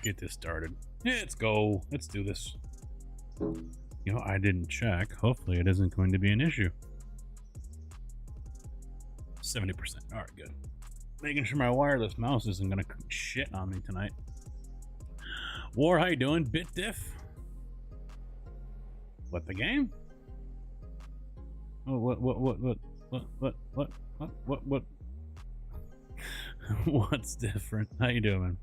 get this started. Yeah, let's go. Let's do this. You know, I didn't check. Hopefully it isn't going to be an issue. 70%. All right, good. Making sure my wireless mouse isn't going to shit on me tonight. War, how you doing? Bit diff? What, the game? Oh, what? What's different? How you doing?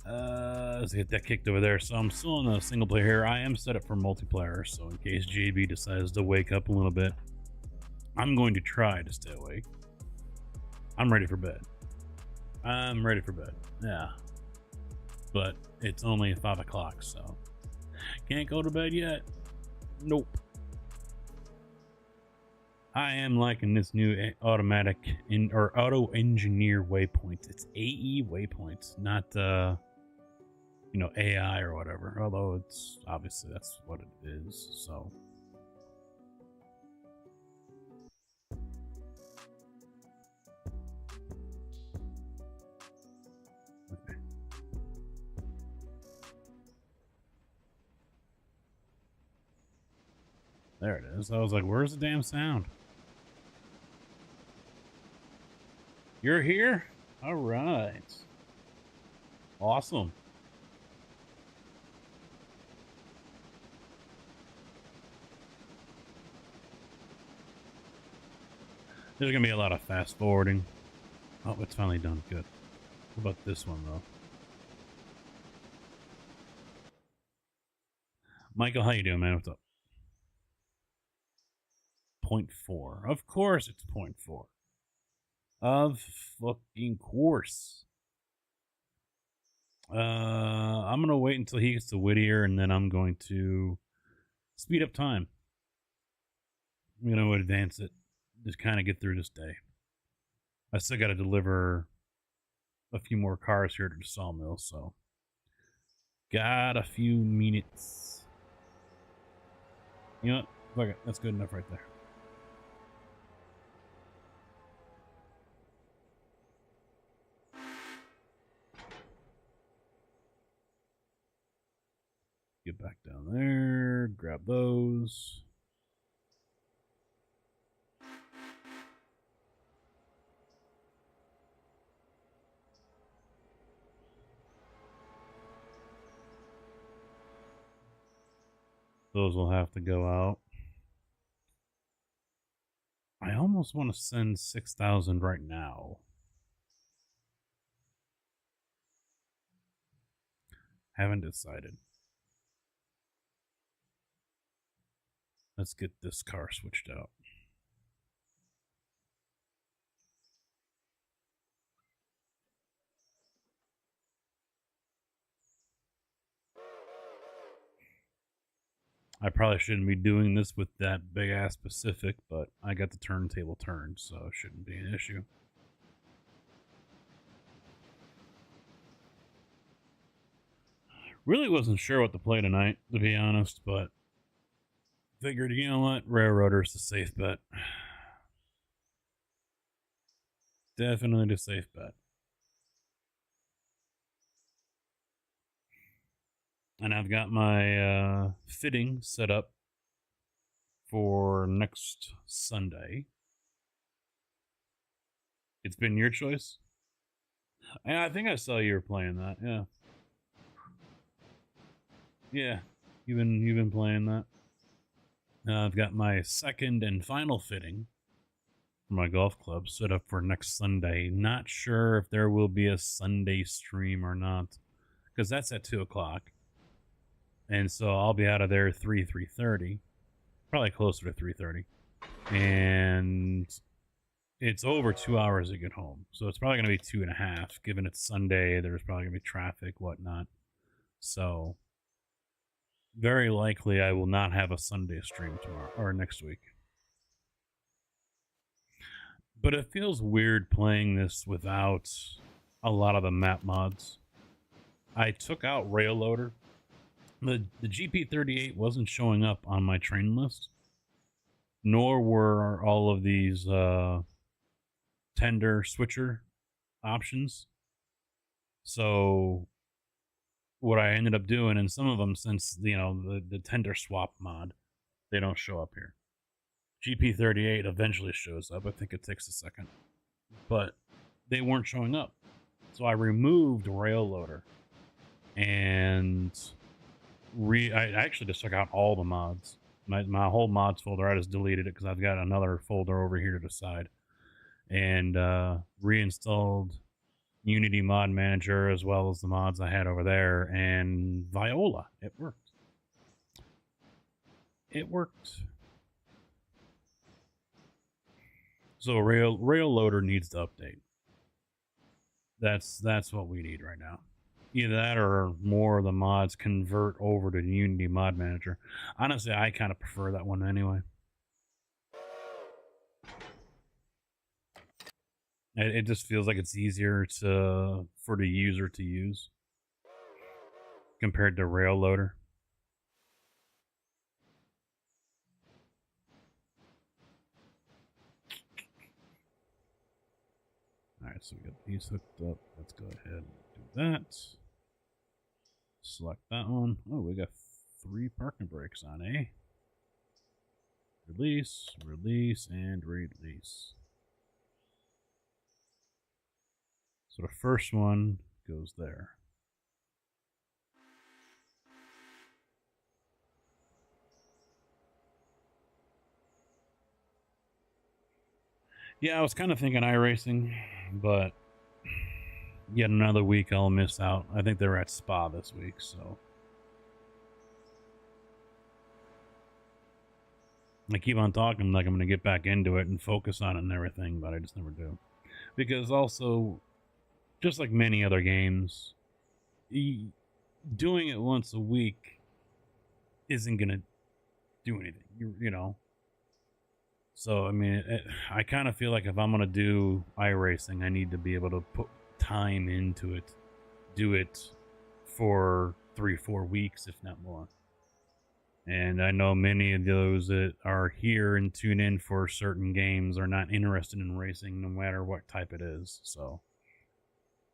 Let's get that kicked over there. So I'm still in a single player here. I am set up for multiplayer, so in case JB decides to wake up a little bit, I'm going to try to stay awake. I'm ready for bed. I'm ready for bed. Yeah. But it's only 5 o'clock, so can't go to bed yet. Nope. I am liking this new automatic auto engineer waypoint. It's AE Waypoint, not you know, AI or whatever. Although it's obviously that's what it is. So okay. There it is. I was like, where's the damn sound? You're here? All right. Awesome. There's going to be a lot of fast forwarding. Oh, it's finally done. Good. What about this one, though? Michael, how you doing, man? What's up? 0.4. Of course it's 0.4. Of fucking course. I'm gonna wait until he gets to Whittier, and then I'm going to speed up time. I'm gonna advance it, just kind of get through this day. I still got to deliver a few more cars here to the sawmill, so got a few minutes. You know what? Fuck it. That's good enough right there. Get back down there, grab those. Those will have to go out. I almost want to send 6,000 right now. Haven't decided. Let's get this car switched out. I probably shouldn't be doing this with that big ass Pacific, but I got the turntable turned, so it shouldn't be an issue. Really wasn't sure what to play tonight, to be honest, but figured, you know what, Railroader's the safe bet. Definitely the safe bet. And I've got my fitting set up for next Sunday. It's been your choice? And I think I saw you were playing that, yeah. Yeah, you've been playing that. I've got my second and final fitting for my golf club set up for next Sunday. Not sure if there will be a Sunday stream or not, because that's at 2 o'clock. And so I'll be out of there 3:30, probably closer to 3:30. And it's over 2 hours to get home. So it's probably going to be 2.5, given it's Sunday. There's probably going to be traffic, whatnot. So very likely I will not have a Sunday stream tomorrow or next week. But it feels weird playing this without a lot of the map mods. I took out Rail Loader. The GP38 wasn't showing up on my train list, nor were all of these tender switcher options. So what I ended up doing, and some of them, since the tender swap mod, they don't show up here. GP38 eventually shows up. I think it takes a second, but they weren't showing up. So I removed Rail Loader, and I actually just took out all the mods. My whole mods folder, I just deleted it because I've got another folder over here to the side, and reinstalled Unity Mod Manager as well as the mods I had over there, and Viola. It worked. It worked. So Rail Loader needs to update. That's what we need right now. Either that or more of the mods convert over to Unity Mod Manager. Honestly, I kind of prefer that one anyway. It just feels like it's easier for the user to use compared to Rail Loader. All right, so we got these hooked up. Let's go ahead and do that. Select that one. Oh, we got 3 parking brakes on, eh? Release, release, and release. So the first one goes there. Yeah, I was kind of thinking iRacing, but yet another week I'll miss out. I think they're at Spa this week, so I keep on talking like I'm going to get back into it and focus on it and everything, but I just never do. Because also, just like many other games, doing it once a week isn't going to do anything, you know? So, I mean, I kind of feel like if I'm going to do iRacing, I need to be able to put time into it, do it for 3-4 weeks, if not more. And I know many of those that are here and tune in for certain games are not interested in racing no matter what type it is. So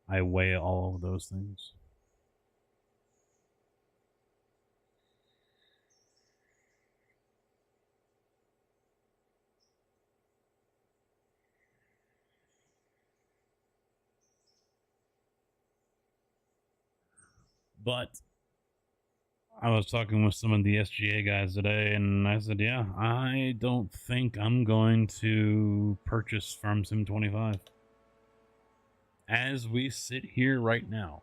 I weigh all of those things. But I was talking with some of the SGA guys today, and I said, yeah, I don't think I'm going to purchase Farm Sim 25. As we sit here right now,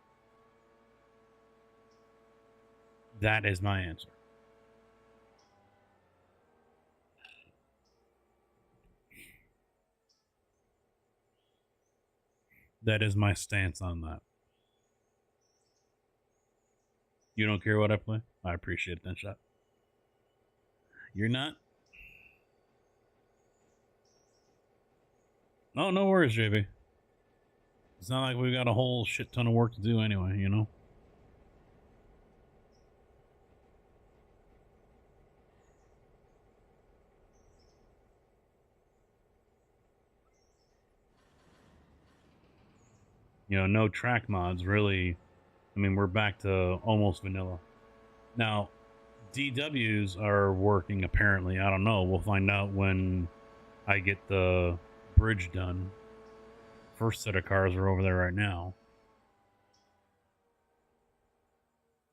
that is my answer. That is my stance on that. You don't care what I play? I appreciate that shot. You're not? Oh, no worries, JB. It's not like we've got a whole shit ton of work to do anyway, you know? You know, no track mods, really. I mean, we're back to almost vanilla. Now, DWs are working, apparently. I don't know. We'll find out when I get the bridge done. First set of cars are over there right now.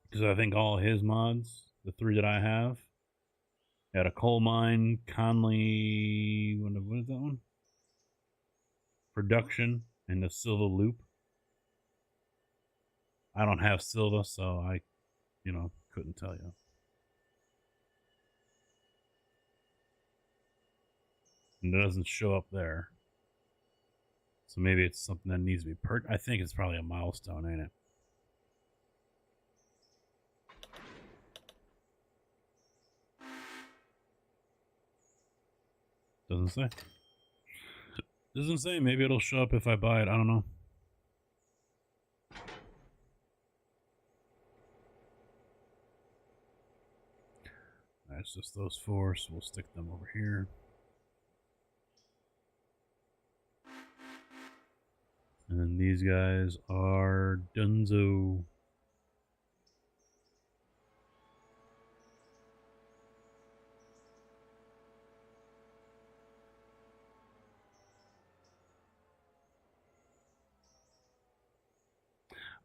Because I think all his mods, the 3 that I have, had a coal mine, Conley, what is that one? Production, and the Silva Loop. I don't have Silva, so I, couldn't tell you. And it doesn't show up there. So maybe it's something that needs to be I think it's probably a milestone, ain't it? Doesn't say. Doesn't say. Maybe it'll show up if I buy it. I don't know. That's just those 4, so we'll stick them over here. And then these guys are Dunzo.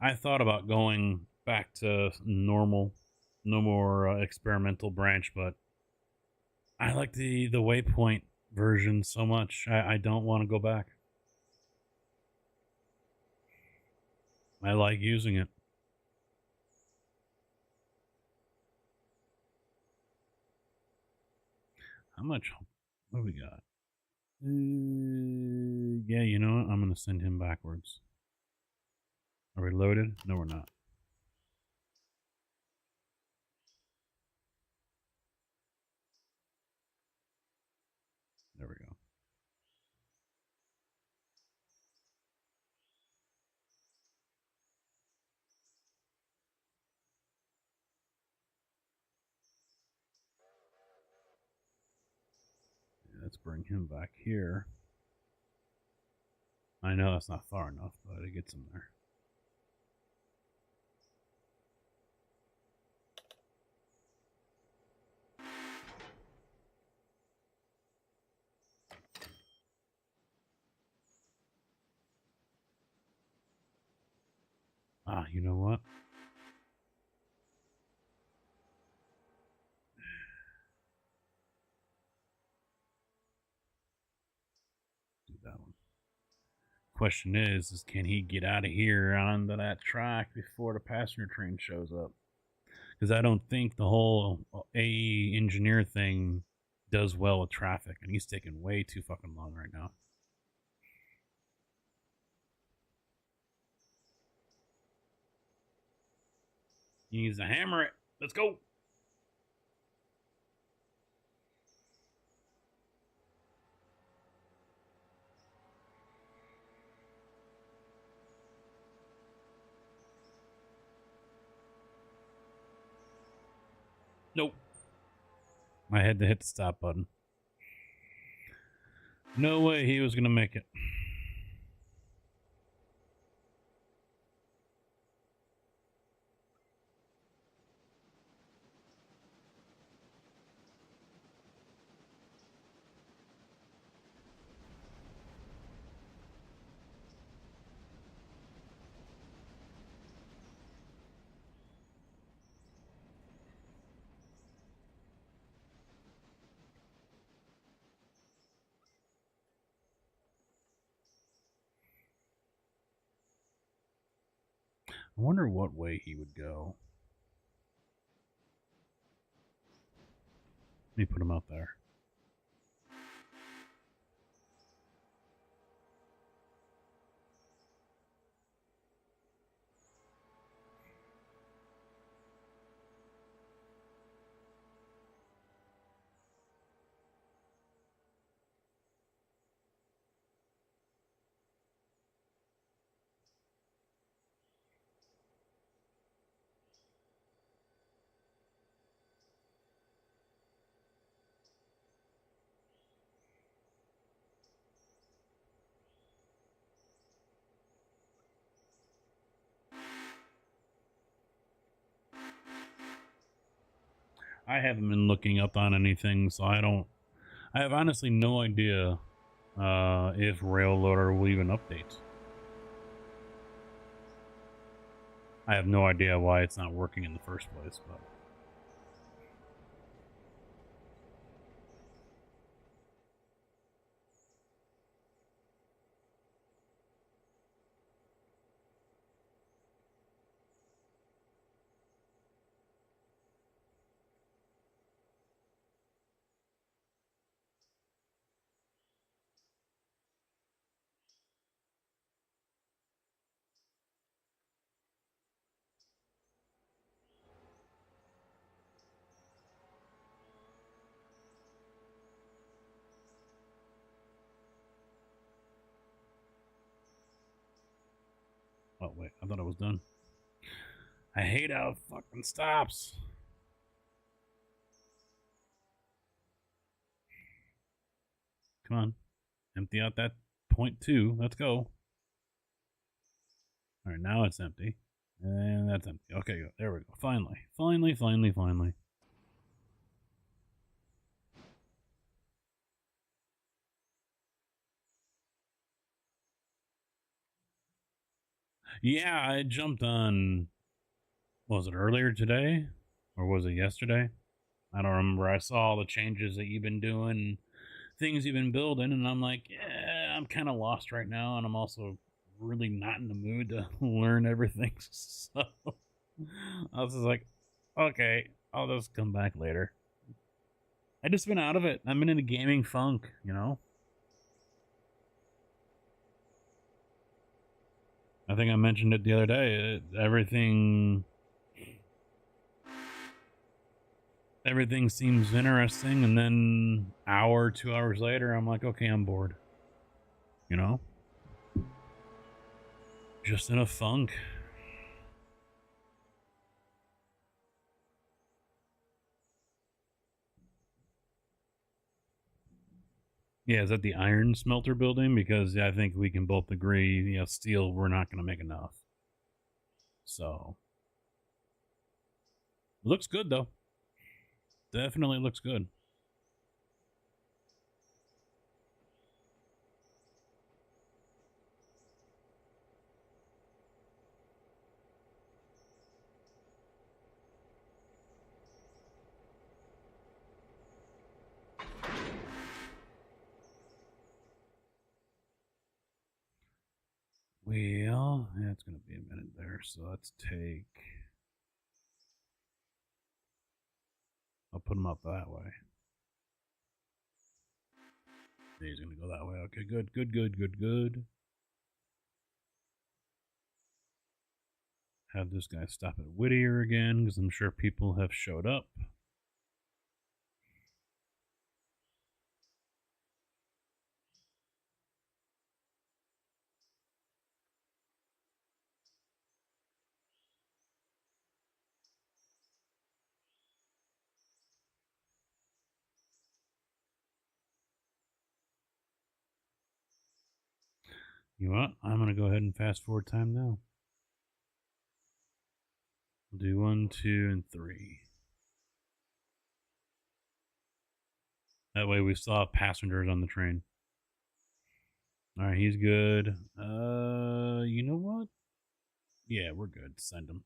I thought about going back to normal, no more experimental branch, but I like the Waypoint version so much. I don't want to go back. I like using it. How much? What do we got? Yeah, you know what? I'm going to send him backwards. Are we loaded? No, we're not. There we go. Yeah, let's bring him back here. I know that's not far enough, but it gets him there. Ah, you know what? Do that one. Question is can he get out of here onto that track before the passenger train shows up? Because I don't think the whole AE engineer thing does well with traffic, and he's taking way too fucking long right now. He needs to hammer it. Let's go. Nope. I had to hit the stop button. No way he was going to make it. I wonder what way he would go. Let me put him out there. I haven't been looking up on anything, so I have honestly no idea if Railloader will even update. I have no idea why it's not working in the first place, but oh wait, I thought I was done. I hate how it fucking stops. Come on, empty out that point two. Let's go. All right, now it's empty. And that's empty. Okay, there we go. Finally. Finally. Yeah, I jumped on, was it earlier today? Or was it yesterday? I don't remember. I saw all the changes that you've been doing, things you've been building, and I'm like, yeah, I'm kind of lost right now, and I'm also really not in the mood to learn everything. So I was just like, okay, I'll just come back later. I just been out of it. I've been in a gaming funk, you know? I think I mentioned it the other day. Everything seems interesting, and then hour, 2 hours later, I'm like, okay, I'm bored. You know? Just in a funk. Yeah, is that the iron smelter building? Because I think we can both agree, you know, steel, we're not going to make enough. So, looks good though. Definitely looks good. Well, yeah, it's going to be a minute there. So let's take. I'll put them up that way. He's going to go that way. Okay, good. Have this guy stop at Whittier again because I'm sure people have showed up. You know what? I'm going to go ahead and fast forward time now. We'll do 1, 2, and 3. That way we still have passengers on the train. All right, he's good. You know what? Yeah, we're good. Send him.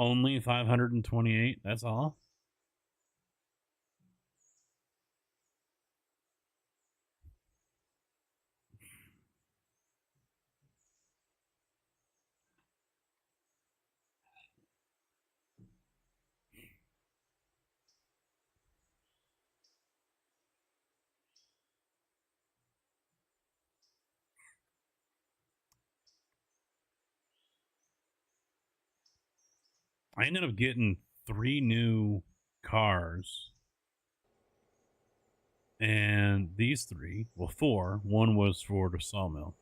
Only 528. That's all. I ended up getting 3 new cars. And these 3, well, 4. One was for the sawmill.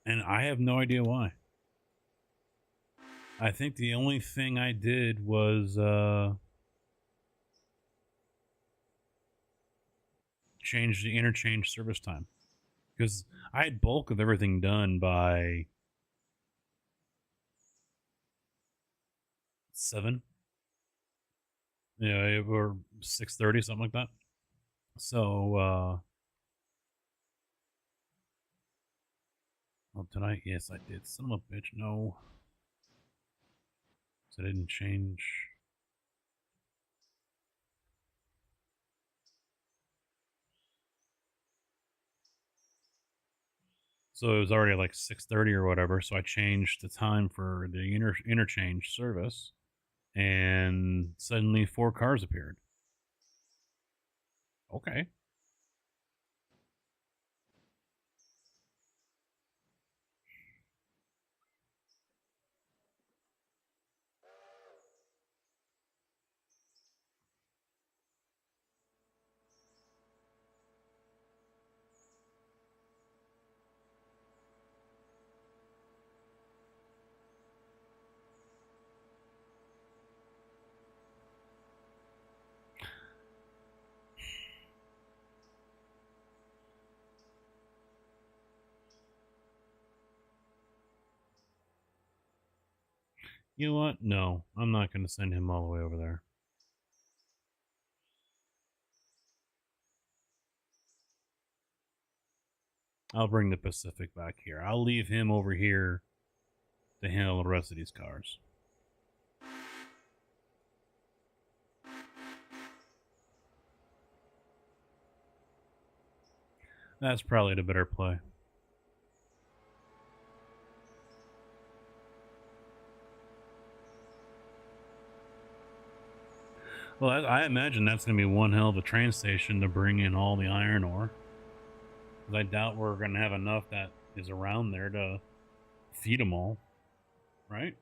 And I have no idea why. I think the only thing I did was change the interchange service time. Because I had bulk of everything done by 7. Yeah, or 6:30, something like that. So oh, did I? Yes, I did. Son of a bitch, no. So I didn't change. So it was already like 6:30 or whatever. So I changed the time for the interchange service, and suddenly 4 cars appeared. Okay. You know what? No, I'm not going to send him all the way over there. I'll bring the Pacific back here. I'll leave him over here to handle the rest of these cars. That's probably the better play. Well, I imagine that's going to be one hell of a train station to bring in all the iron ore. Because I doubt we're going to have enough that is around there to feed them all, right?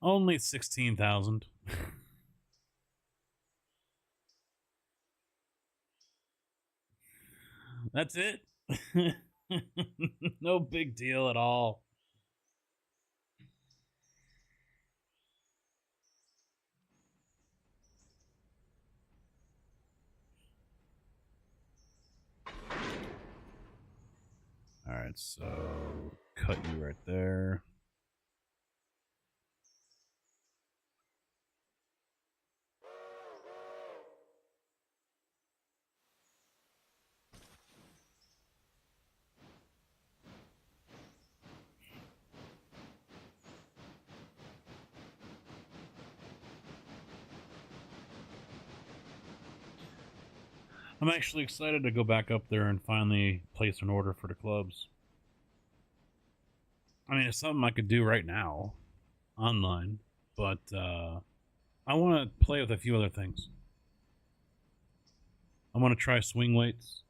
Only 16,000. That's it. No big deal at all. All right, so cut you right there. I'm actually excited to go back up there and finally place an order for the clubs. I mean, it's something I could do right now online, but I want to play with a few other things. I want to try swing weights.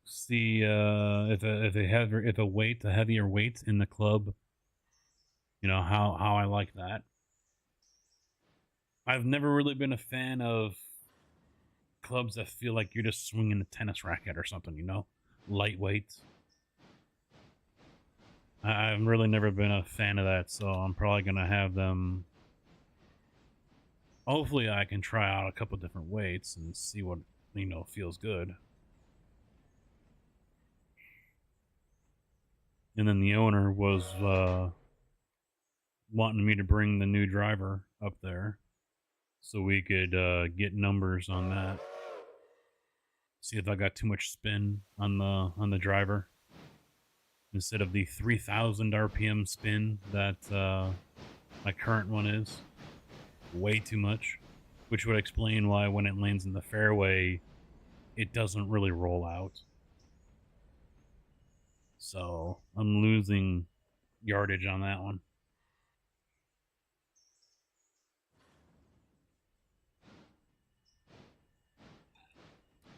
See if a heavier weight in the club. You know how I like that. I've never really been a fan of clubs that feel like you're just swinging a tennis racket or something. You know, lightweight. I've really never been a fan of that, so I'm probably gonna have them. Hopefully, I can try out a couple different weights and see what feels good. And then the owner was wanting me to bring the new driver up there so we could get numbers on that. See if I got too much spin on the driver instead of the 3,000 RPM spin that my current one is. Way too much, which would explain why when it lands in the fairway, it doesn't really roll out. So I'm losing yardage on that one.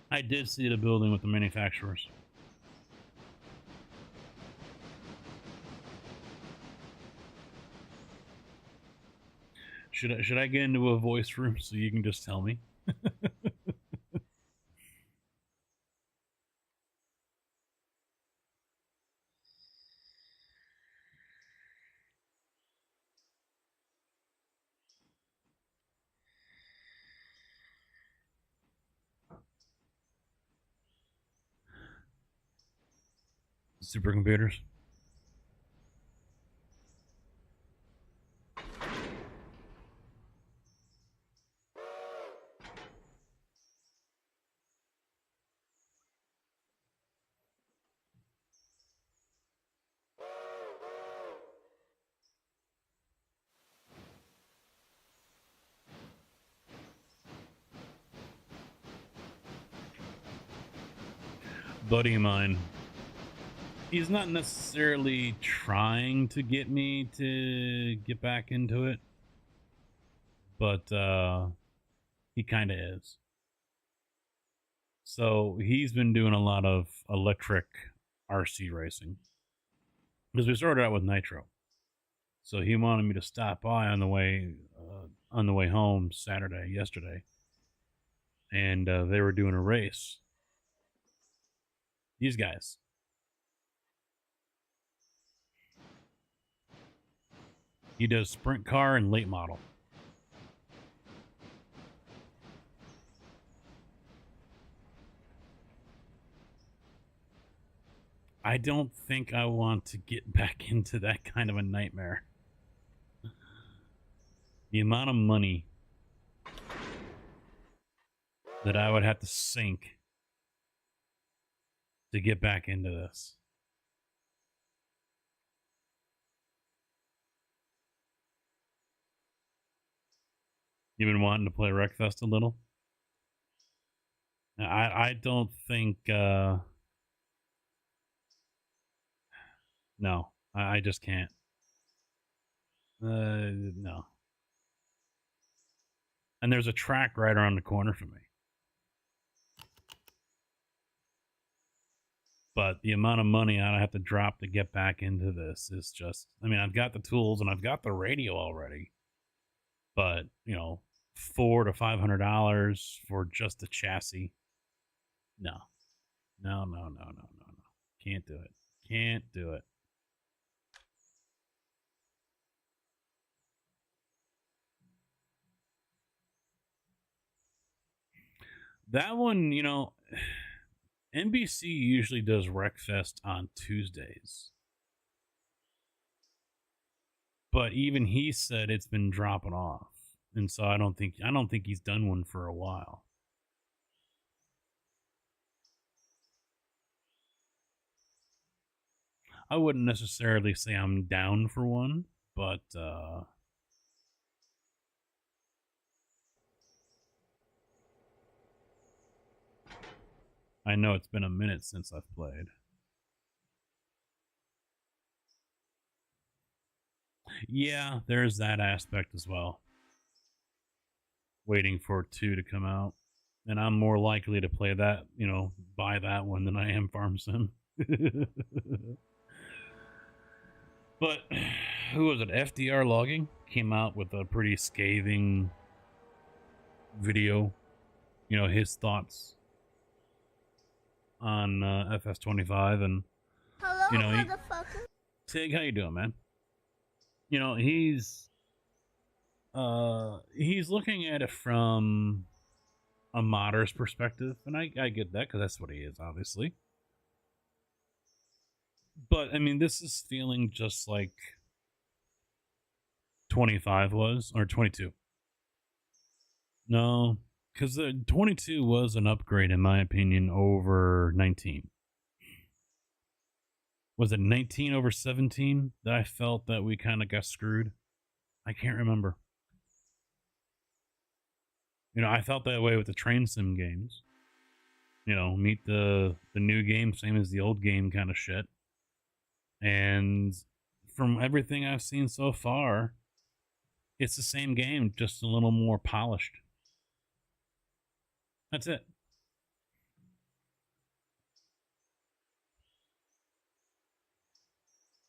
I did see the building with the manufacturers. should I get into a voice room so you can just tell me? Supercomputers. Buddy of mine, he's not necessarily trying to get me to get back into it, but he kind of is. So he's been doing a lot of electric RC racing because we started out with nitro. So he wanted me to stop by on the way home yesterday, and they were doing a race. These guys. He does sprint car and late model. I don't think I want to get back into that kind of a nightmare. The amount of money that I would have to sink to get back into this. You've been wanting to play Wreckfest a little? I don't think no, I just can't. No. And there's a track right around the corner for me. But the amount of money I have to drop to get back into this is just, I mean, I've got the tools and I've got the radio already. But, you know, $400 to $500 for just the chassis. No. No. Can't do it. Can't do it. That one, you know, NBC usually does Wreckfest on Tuesdays. But even he said it's been dropping off. And so I don't think he's done one for a while. I wouldn't necessarily say I'm down for one, but I know it's been a minute since I've played. Yeah, there's that aspect as well. Waiting for 2 to come out. And I'm more likely to play that, you know, buy that one than I am Farm Sim. But who was it? FDR Logging came out with a pretty scathing video, you know, his thoughts on FS25, and hello, you know, motherfucker. Tig, how you doing, man? You know, he's looking at it from a modder's perspective, and I get that because that's what he is, obviously. But I mean, this is feeling just like 25 was, or 22. No, because the 22 was an upgrade, in my opinion, over 19. Was it 19 over 17 that I felt that we kind of got screwed? I can't remember. You know, I felt that way with the train sim games. You know, meet the new game, same as the old game kind of shit. And from everything I've seen so far, it's the same game, just a little more polished. That's it.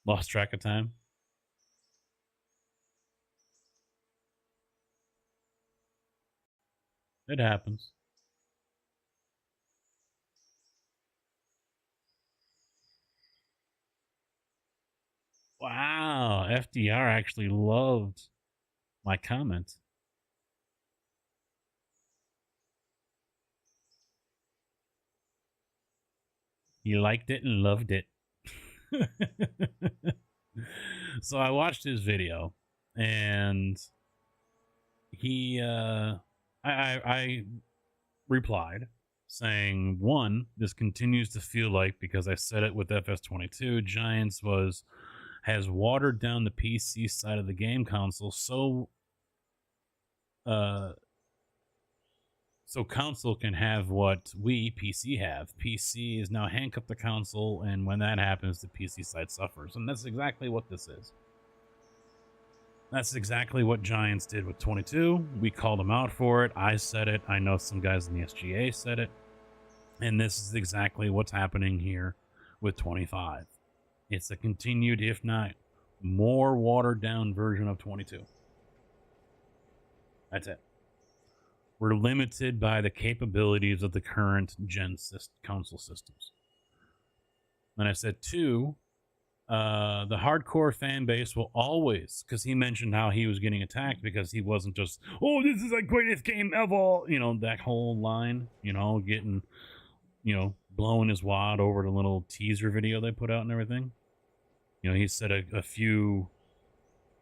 Lost track of time. It happens. Wow, FDR actually loved my comment. He liked it and loved it. So I watched his video, and I replied saying, one, this continues to feel like, because I said it with FS22, Giants has watered down the PC side of the game console uh so console can have what we PC have. PC is now handcuffed to console, and when that happens, the PC side suffers. And that's exactly what this is. That's exactly what Giants did with 22. We called them out for it. I said it. I know some guys in the SGA said it. And this is exactly what's happening here with 25. It's a continued, if not more watered down version of 22. That's it. We're limited by the capabilities of the current gen console systems. And I said, two, the hardcore fan base will always, because he mentioned how he was getting attacked because he wasn't just, oh, this is the greatest game ever, that whole line, getting, blowing his wad over the little teaser video they put out and everything. He said a few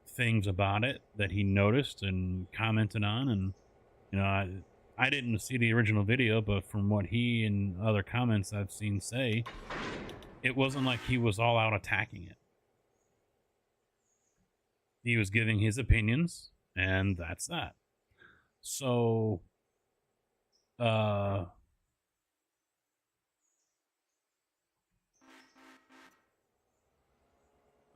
things about it that he noticed and commented on, and I didn't see the original video, but from what he and other comments I've seen say, it wasn't like he was all out attacking it. He was giving his opinions, and that's that. So,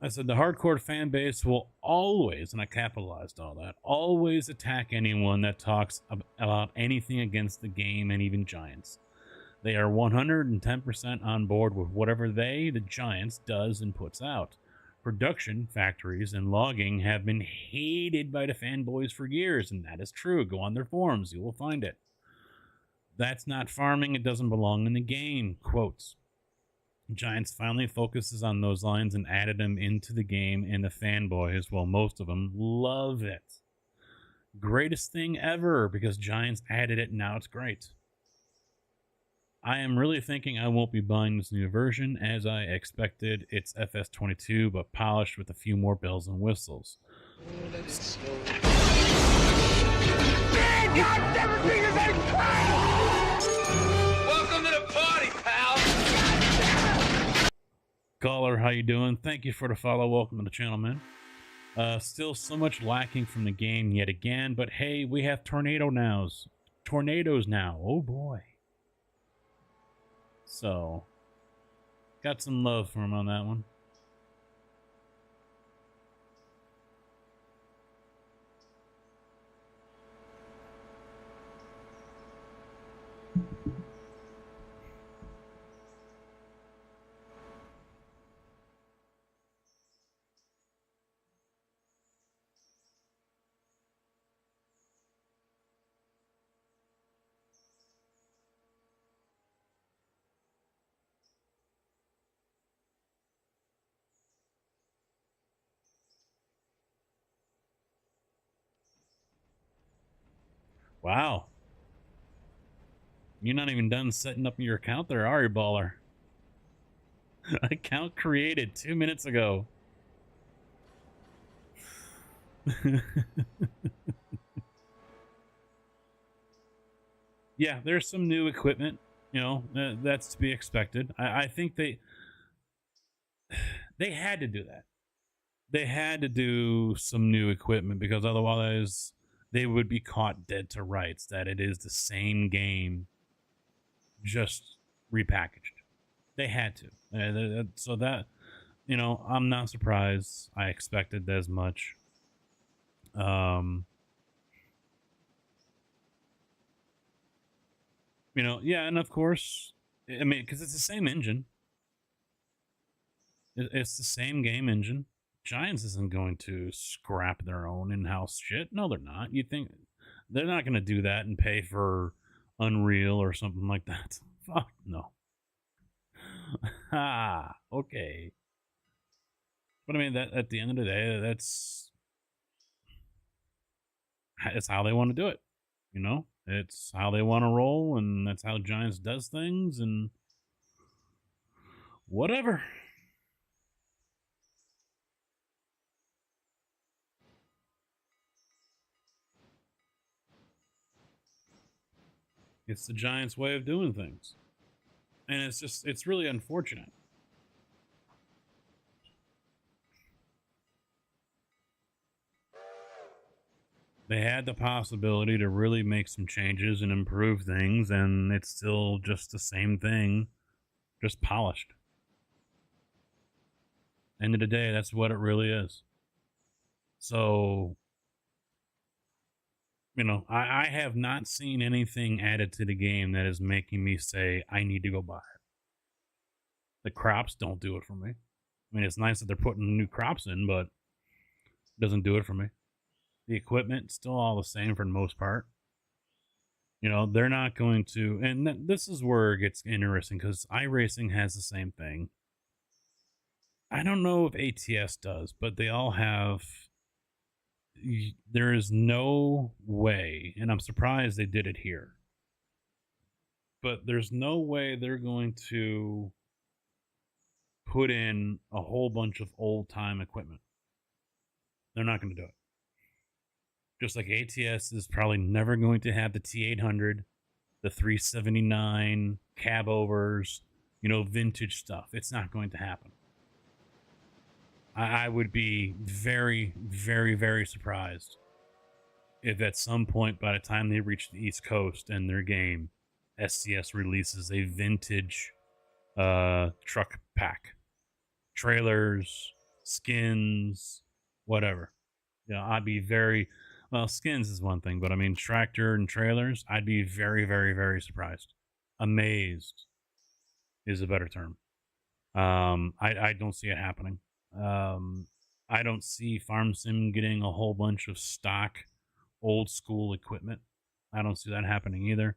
I said the hardcore fan base will always, and I capitalized all that, always attack anyone that talks about anything against the game and even Giants. They are 110% on board with whatever the Giants, does and puts out. Production, factories, and logging have been hated by the fanboys for years, and that is true. Go on their forums, you will find it. That's not farming, it doesn't belong in the game. Quotes. Giants finally focuses on those lines and added them into the game, and the fanboys, well, most of them, love it. Greatest thing ever, because Giants added it, and now it's great. I am really thinking I won't be buying this new version, as I expected. It's FS22, but polished with a few more bells and whistles. Welcome to the party, pal! Caller, how you doing? Thank you for the follow. Welcome to the channel, man. Still so much lacking from the game yet again, but hey, we have tornadoes now. Oh boy. So, got some love for him on that one. Wow. You're not even done setting up your account there, are you, baller? Account created 2 minutes ago. Yeah, there's some new equipment. That's to be expected. I think they had to do that. They had to do some new equipment, because otherwise they would be caught dead to rights that it is the same game, just repackaged. They had to. So that, I'm not surprised. I expected as much. Yeah, and of course, I mean, because it's the same engine. It's the same game engine. Giants isn't going to scrap their own in-house shit. No, they're not. You think They're not going to do that and pay for Unreal or something like that. Fuck no. Okay. But I mean, that at the end of the day, it's how they want to do it. You know, it's how they want to roll, and that's how Giants does things, and whatever. It's the Giants' way of doing things, and it's really unfortunate. They had the possibility to really make some changes and improve things, and it's still just the same thing, just polished. End of the day, that's what it really is. So, I have not seen anything added to the game that is making me say I need to go buy it. The crops don't do it for me. I mean, it's nice that they're putting new crops in, but it doesn't do it for me. The equipment still all the same for the most part. They're not going to, and this is where it gets interesting because iRacing has the same thing. I don't know if ATS does, but they all have. There is no way, and I'm surprised they did it here, but there's no way they're going to put in a whole bunch of old time equipment. They're not going to do it. Just like ATS is probably never going to have the T800, the 379 cab overs, vintage stuff. It's not going to happen. I would be very, very, very surprised if at some point, by the time they reach the East Coast and their game, SCS releases a vintage truck pack. Trailers, skins, whatever. I'd be very... Well, skins is one thing, but I mean, tractor and trailers, I'd be very, very, very surprised. Amazed is a better term. I don't see it happening. I don't see Farm Sim getting a whole bunch of stock, old school equipment. I don't see that happening either.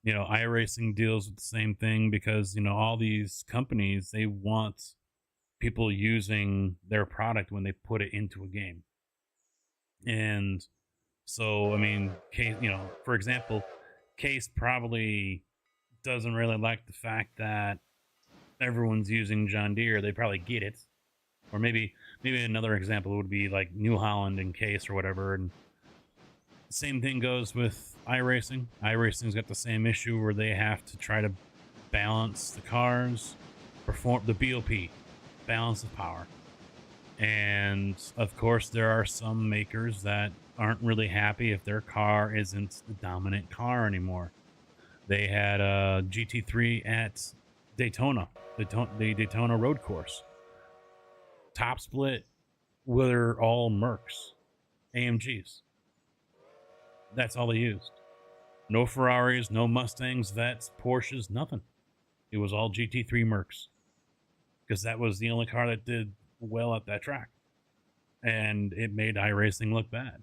iRacing deals with the same thing because, all these companies, they want people using their product when they put it into a game. And so, I mean, Case, for example, Case probably doesn't really like the fact that everyone's using John Deere. They probably get it. Or maybe another example would be like New Holland and Case or whatever. And the same thing goes with iRacing. iRacing's got the same issue where they have to try to balance the cars, perform the BOP, balance of power. And of course, there are some makers that aren't really happy if their car isn't the dominant car anymore. They had a GT3 at Daytona, the Daytona road course. Top split were all Mercs, AMGs. That's all they used. No Ferraris, no Mustangs, Vets, Porsches, nothing. It was all GT3 Mercs. Because that was the only car that did well at that track. And it made iRacing look bad.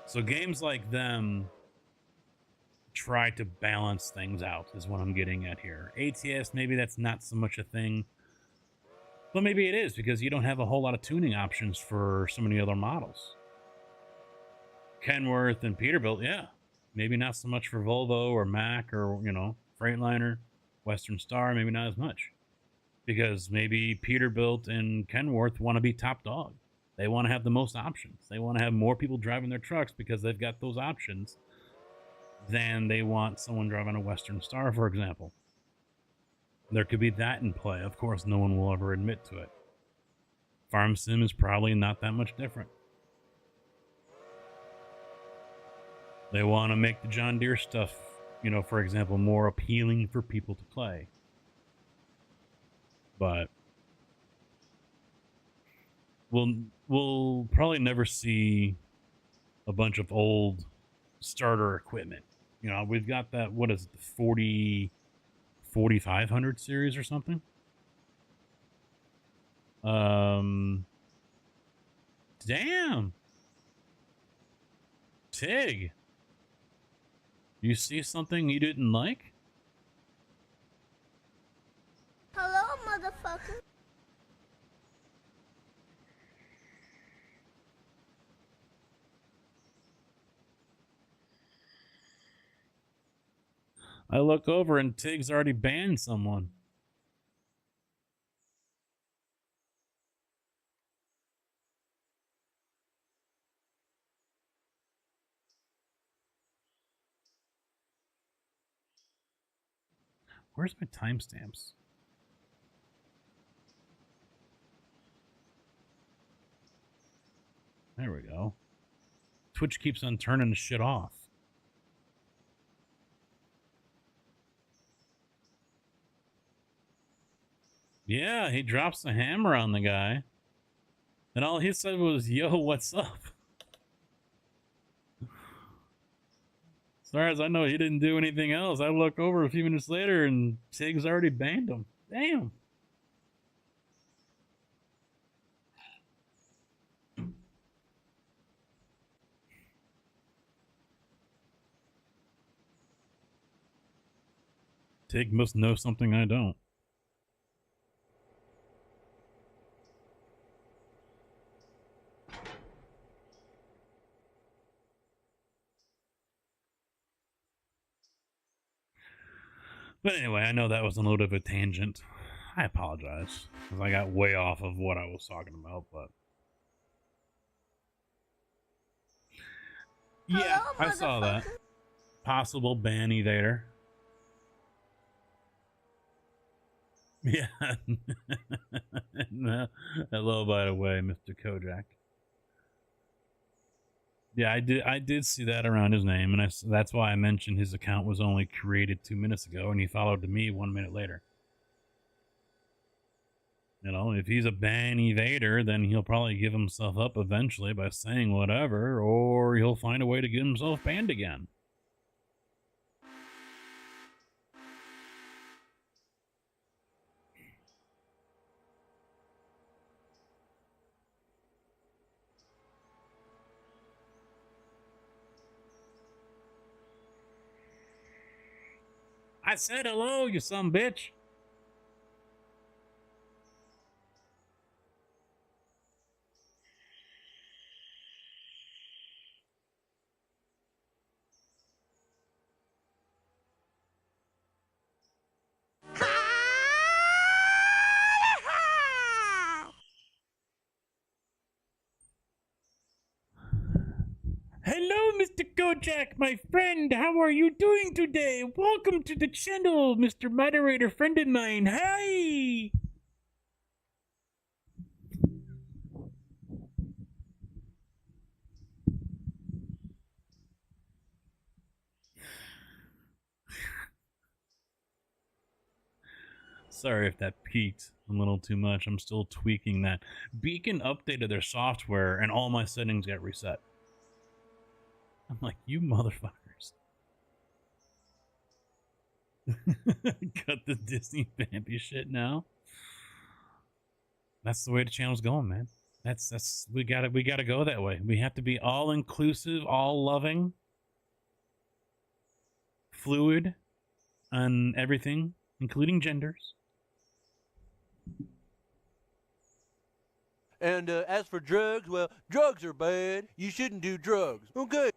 So games like them try to balance things out, is what I'm getting at here. ATS, maybe that's not so much a thing. But maybe it is, because you don't have a whole lot of tuning options for so many other models. Kenworth and Peterbilt, yeah. Maybe not so much for Volvo or Mack or, Freightliner, Western Star, maybe not as much. Because maybe Peterbilt and Kenworth want to be top dog. They want to have the most options. They want to have more people driving their trucks because they've got those options than they want someone driving a Western Star, for example. There could be that in play. Of course, no one will ever admit to it. Farm Sim is probably not that much different. They want to make the John Deere stuff, for example, more appealing for people to play. But we'll probably never see a bunch of old starter equipment. We've got that, what is it, the 4500 series or something? Damn. Tig. You see something you didn't like? Hello, motherfucker. I look over and Tig's already banned someone. Where's my timestamps? There we go. Twitch keeps on turning the shit off. Yeah, he drops the hammer on the guy. And all he said was, yo, what's up? As far as I know, he didn't do anything else. I look over a few minutes later and Tig's already banned him. Damn. Tig must know something I don't. But anyway, I know that was a little bit of a tangent. I apologize because I got way off of what I was talking about, but yeah, Hello, I saw that. Possible ban evader. Yeah. Hello, by the way, Mr. Kojak. Yeah, I did see that around his name, and that's why I mentioned his account was only created 2 minutes ago, and he followed me 1 minute later. You know, if he's a ban evader, then he'll probably give himself up eventually by saying whatever, or he'll find a way to get himself banned again. I said hello, you son of a bitch. Hello, Mr. Kojak, my friend. How are you doing today? Welcome to the channel, Mr. Moderator friend of mine. Hi. Sorry if that peaked a little too much. I'm still tweaking that. Beacon updated their software and all my settings got reset. I'm like, you motherfuckers. Cut the Disney Bambi shit now. That's the way the channel's going, man. That's we gotta go that way. We have to be all inclusive, all loving, fluid on everything, including genders. And as for drugs, well, drugs are bad. You shouldn't do drugs. Okay.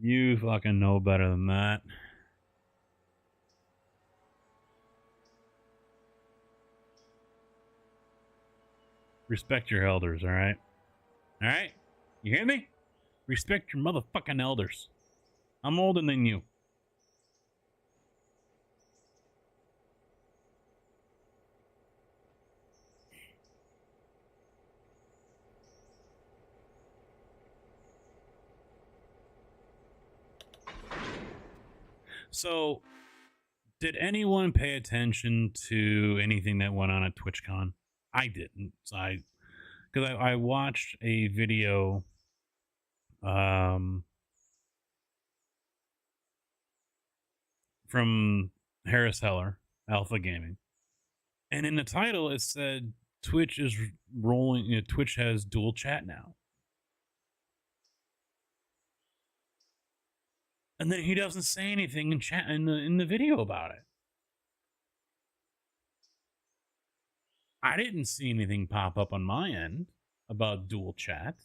You fucking know better than that. Respect your elders, all right? All right? You hear me? Respect your motherfucking elders. I'm older than you. So, did anyone pay attention to anything that went on at TwitchCon? I didn't. So because I watched a video from Harris Heller Alpha Gaming. And in the title, it said Twitch is rolling, Twitch has dual chat now. And then he doesn't say anything in chat in the video about it. I didn't see anything pop up on my end about dual chat.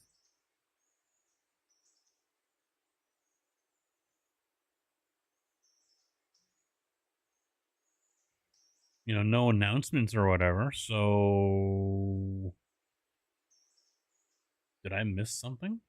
No announcements or whatever. So did I miss something?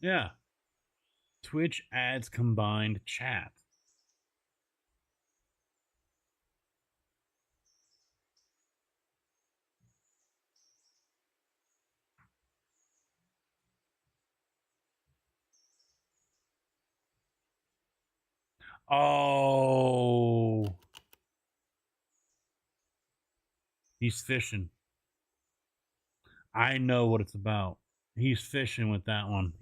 Yeah. Twitch adds combined chat. Oh. He's fishing. I know what it's about. He's fishing with that one.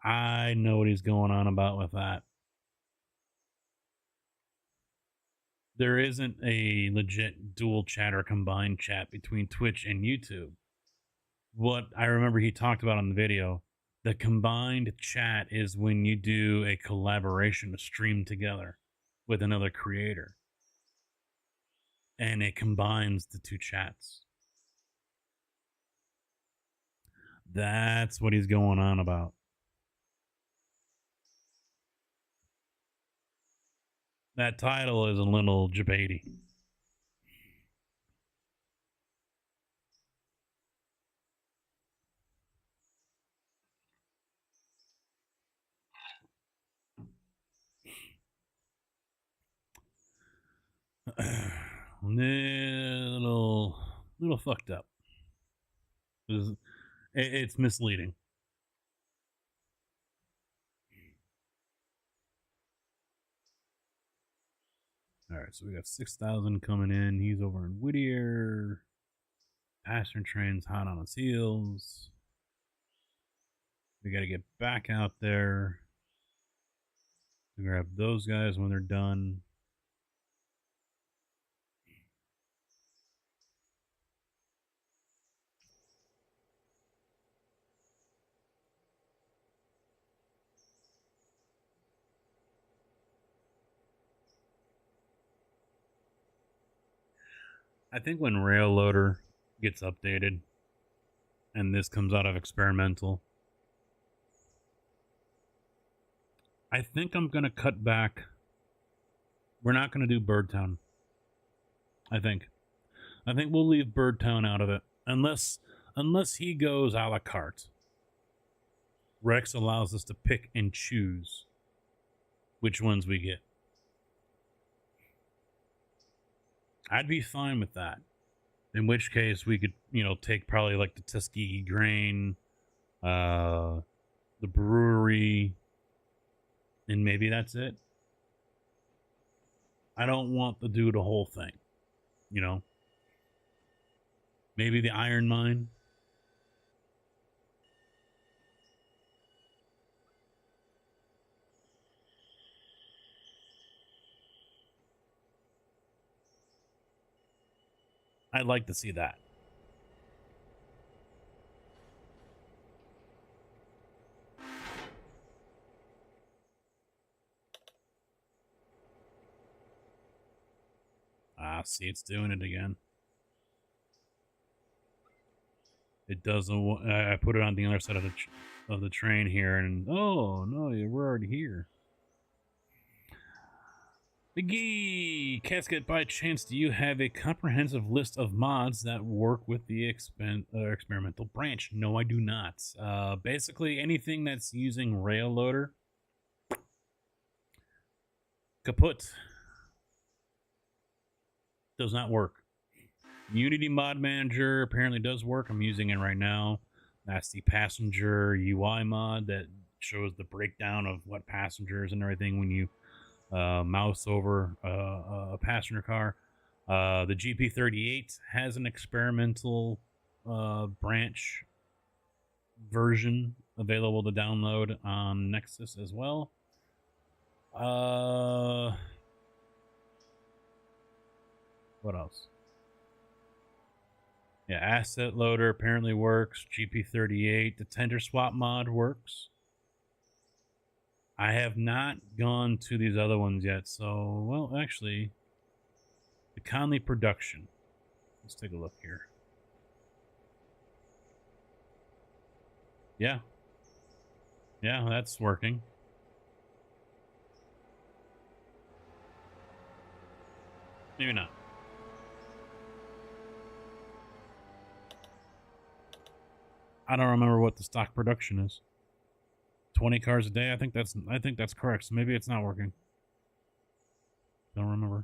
I know what he's going on about with that. There isn't a legit dual chat or combined chat between Twitch and YouTube. What I remember he talked about on the video, the combined chat is when you do a collaboration, a stream together with another creator. And it combines the two chats. That's what he's going on about. That title is a little jabady. little fucked up. It's misleading. All right, so we got 6,000 coming in. He's over in Whittier. Passenger train's hot on its heels. We got to get back out there to grab those guys when they're done. I think when Rail Loader gets updated and this comes out of experimental, I think I'm going to cut back. We're not going to do Birdtown. I think we'll leave Birdtown out of it unless he goes a la carte. Rex allows us to pick and choose which ones we get. I'd be fine with that. In which case we could, take probably like the Tuskegee Grain, the brewery, and maybe that's it. I don't want to do the whole thing, Maybe the Iron Mine. I'd like to see that. See, it's doing it again. It doesn't. I put it on the other side of the train here, and oh no, we're already here. Biggie Casket, by chance, do you have a comprehensive list of mods that work with the experimental branch? No, I do not. Basically, anything that's using rail loader, kaput. Does not work. Unity Mod Manager apparently does work. I'm using it right now. That's the passenger UI mod that shows the breakdown of what passengers and everything when you mouse over a passenger car. The GP38 has an experimental branch version available to download on Nexus as well. What else? Yeah, Asset Loader apparently works. GP38, the Tender Swap mod works. I have not gone to these other ones yet, so, well, actually, the Conley Production. Let's take a look here. Yeah. Yeah, that's working. Maybe not. I don't remember what the stock production is. 20 cars a day. I think that's correct. So maybe it's not working. Don't remember.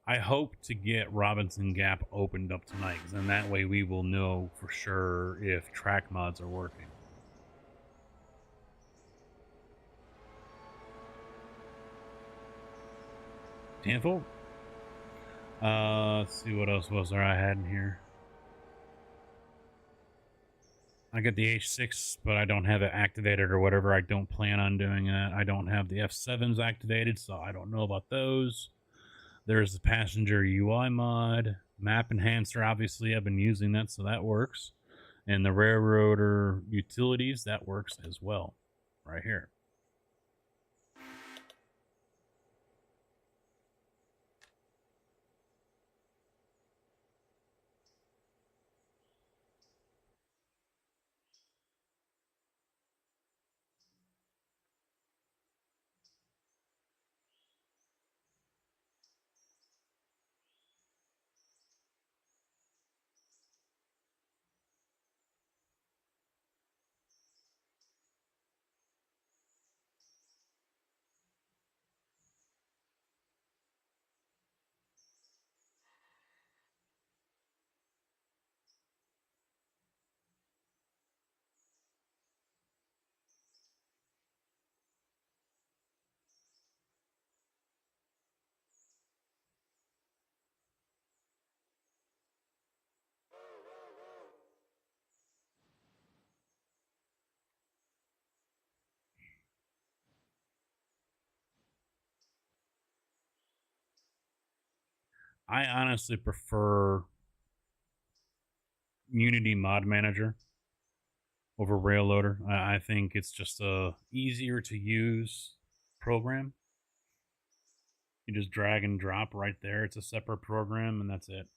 I hope to get Robinson Gap opened up tonight, because then that way we will know for sure if track mods are working. Danville? Let's see what else was there I had in here. I got the H6, but I don't have it activated or whatever. I don't plan on doing that. I don't have the F7s activated, so I don't know about those. There's the passenger UI mod. Map enhancer, obviously I've been using that, so that works. And the railroader utilities, that works as well. Right here. I honestly prefer Unity Mod Manager over Railloader. I think it's just a easier to use program. You just drag and drop right there. It's a separate program, and that's it.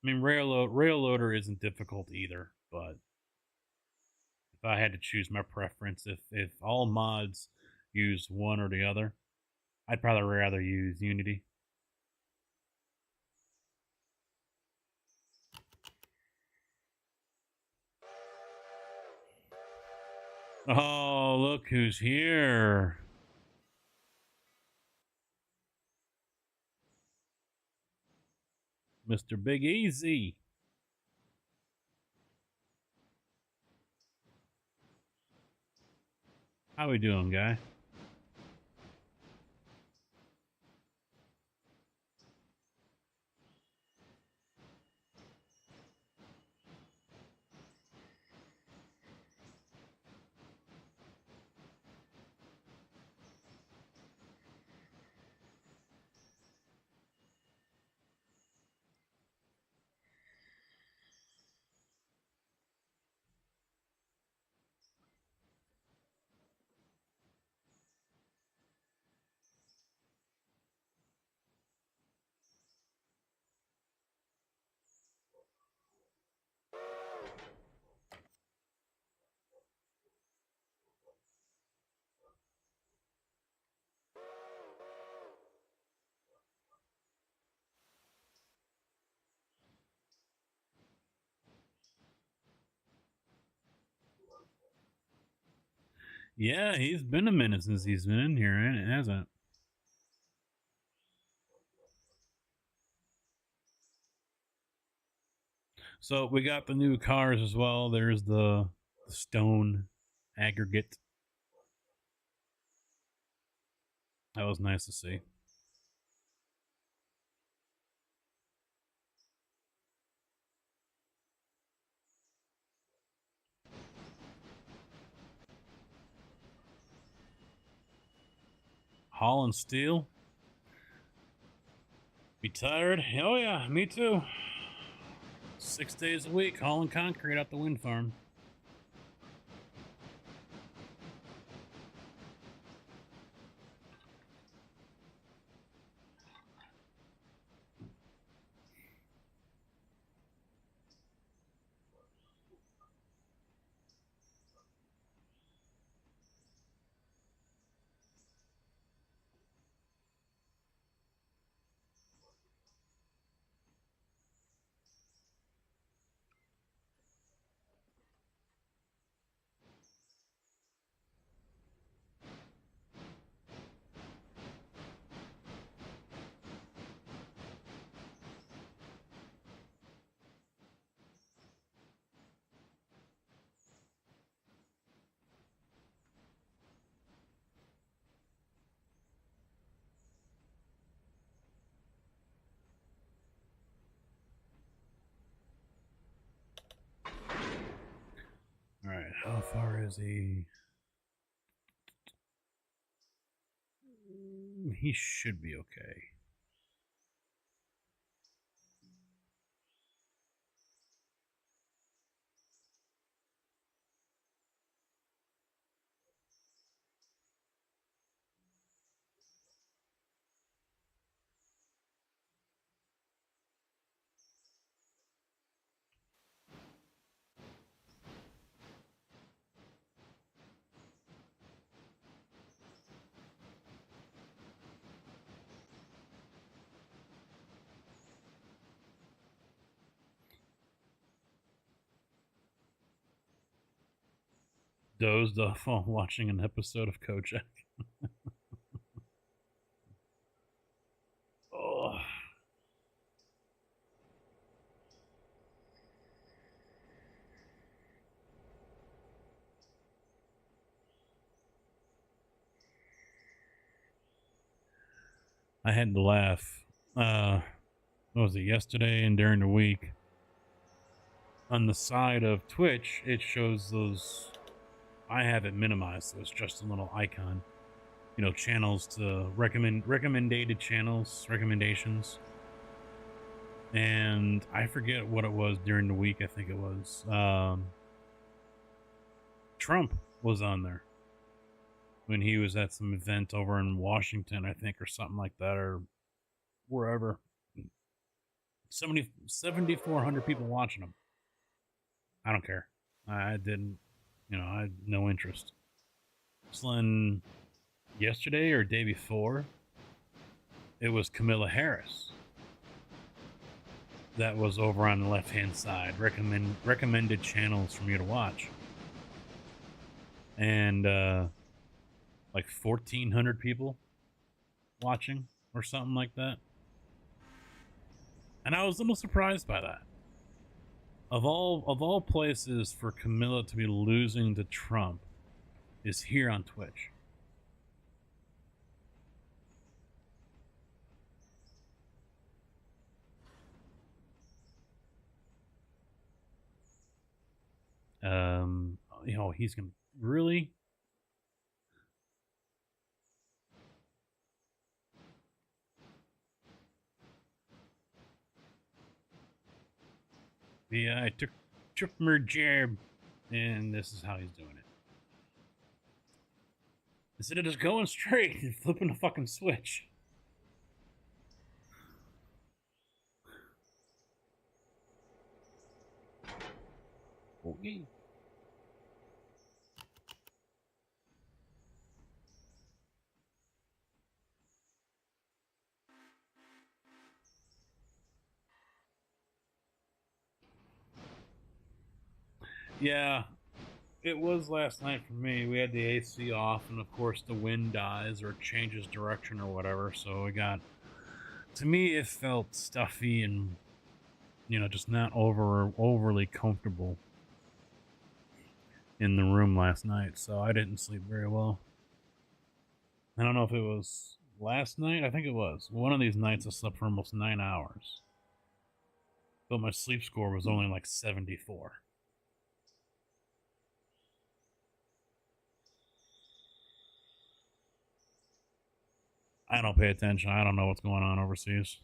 I mean, Railloader isn't difficult either, but if I had to choose my preference, if all mods use one or the other, I'd probably rather use Unity. Oh, look who's here. Mr. Big Easy. How we doing, guy? Yeah, he's been a minute since he's been in here, and it hasn't. So we got the new cars as well. There's the stone aggregate. That was nice to see. Holland Steel. Be tired? Oh yeah, me too. 6 days a week hauling concrete out the wind farm. All right, how far is he? He should be okay. Dozed off while watching an episode of Kojak. Oh. I had to laugh. What was it, yesterday and during the week? On the side of Twitch, it shows those. I have it minimized, so it's just a little icon. You know, channels to recommended channels, recommendations. And I forget what it was during the week. I think it was Trump was on there when he was at some event over in Washington, I think, or something like that, or wherever. 7,400 people watching him. I don't care. I didn't, I had no interest. Then yesterday or day before, it was Camilla Harris that was over on the left-hand side, recommended channels for me to watch. And like 1,400 people watching or something like that. And I was a little surprised by that. Of all places for Camilla to be losing to Trump is here on Twitch. He's gonna really. Yeah, I took Turk Err Jerb, and this is how he's doing it. Instead of just going straight and flipping a fucking switch. Okay. Yeah, it was last night for me. We had the AC off, and of course the wind dies or changes direction or whatever. So it got, to me, it felt stuffy and just not overly comfortable in the room last night. So I didn't sleep very well. I don't know if it was last night. I think it was one of these nights. I slept for almost 9 hours, but my sleep score was only like 74. I don't pay attention. I don't know what's going on overseas.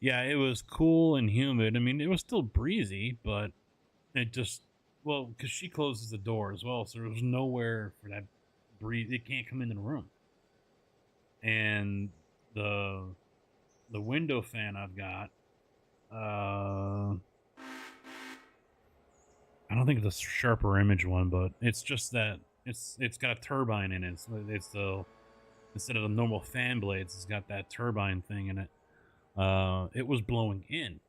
Yeah, it was cool and humid. I mean, it was still breezy, but it just, well, because she closes the door as well, so there was nowhere for that breeze. It can't come into the room. And the window fan I've got, I don't think it's a sharper image one, but it's just that it's got a turbine in it. It's the, instead of the normal fan blades, it's got that turbine thing in it. It was blowing in,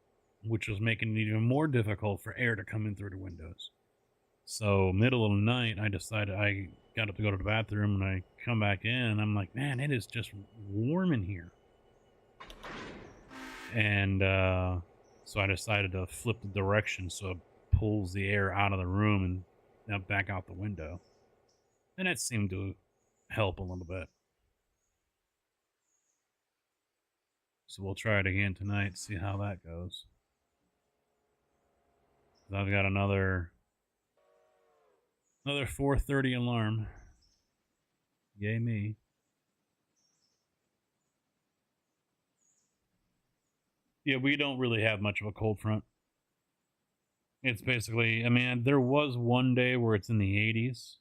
which was making it even more difficult for air to come in through the windows. So middle of the night, I decided, I got up to go to the bathroom, and I come back in, and I'm like, man, it is just warm in here. And so I decided to flip the direction so it pulls the air out of the room and back out the window. And that seemed to help a little bit. So we'll try it again tonight, see how that goes. I've got another 4:30 alarm. Yay me. Yeah, we don't really have much of a cold front. It's basically, I mean, there was one day where it's in the 80s.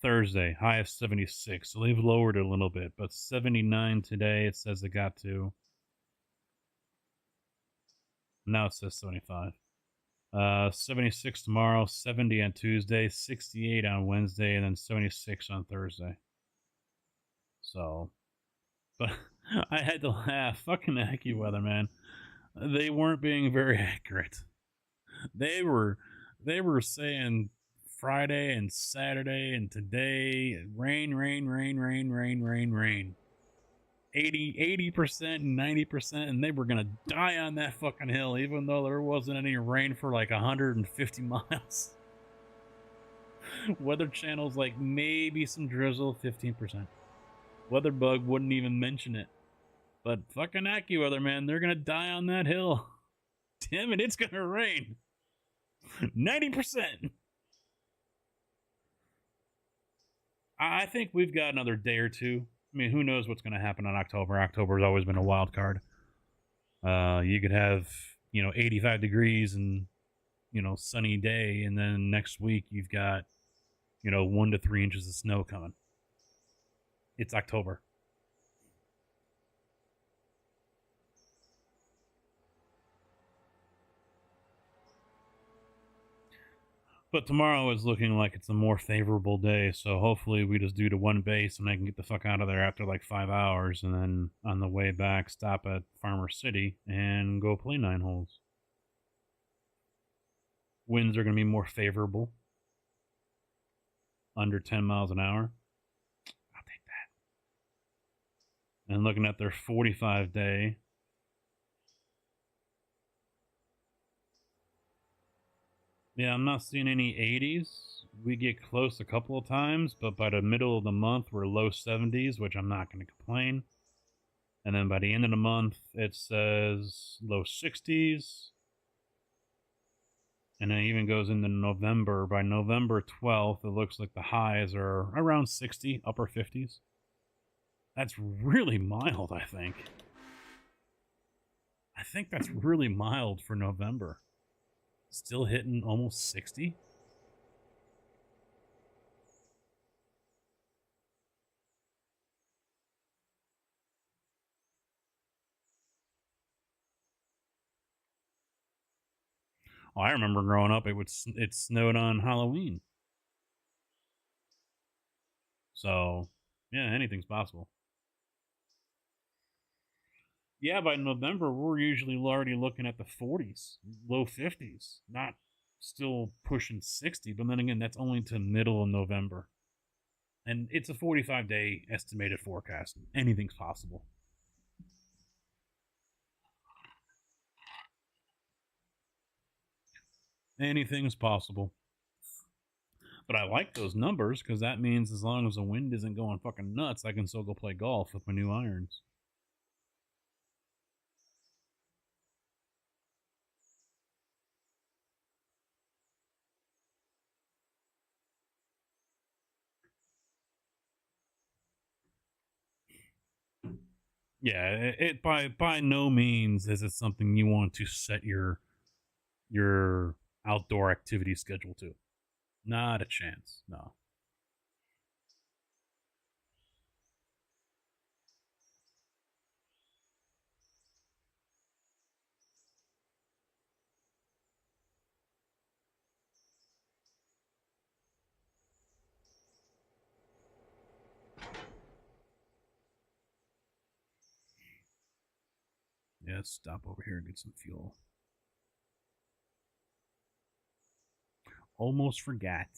Thursday, high of 76. So they've lowered it a little bit, but 79 today, it says it got to. Now it says 75. 76 tomorrow, 70 on Tuesday, 68 on Wednesday, and then 76 on Thursday. So, but I had to laugh. Fucking AccuWeather, man. They weren't being very accurate. They were saying Friday and Saturday and today, rain, rain, rain, rain, rain, rain, rain. 80% and 90%, and they were gonna die on that fucking hill, even though there wasn't any rain for like 150 miles. Weather Channel's like maybe some drizzle, 15%. Weatherbug wouldn't even mention it. But fucking AccuWeather, man, they're gonna die on that hill. Damn it, it's gonna rain. 90%. I think we've got another day or two. I mean, who knows what's going to happen in October? October's always been a wild card. You could have, 85 degrees and, sunny day, and then next week you've got, 1 to 3 inches of snow coming. It's October. But tomorrow is looking like it's a more favorable day, so hopefully we just do the one base and I can get the fuck out of there after like 5 hours, and then on the way back stop at Farmer City and go play 9 holes. Winds are going to be more favorable, under 10 miles an hour. I'll take that. And looking at their 45-day, yeah, I'm not seeing any 80s. We get close a couple of times, but by the middle of the month, we're low 70s, which I'm not going to complain. And then by the end of the month, it says low 60s. And then it even goes into November. By November 12th, it looks like the highs are around 60, upper 50s. That's really mild, I think. I think that's really mild for November. Still hitting almost 60. Oh, I remember growing up, it snowed on Halloween. So, yeah, anything's possible. Yeah, by November, we're usually already looking at the 40s, low 50s, not still pushing 60. But then again, that's only to middle of November. And it's a 45-day estimated forecast. Anything's possible. Anything's possible. But I like those numbers because that means as long as the wind isn't going fucking nuts, I can still go play golf with my new irons. Yeah, it by no means is it something you want to set your outdoor activity schedule to. Not a chance. No. Yeah, let's stop over here and get some fuel. Almost forgot.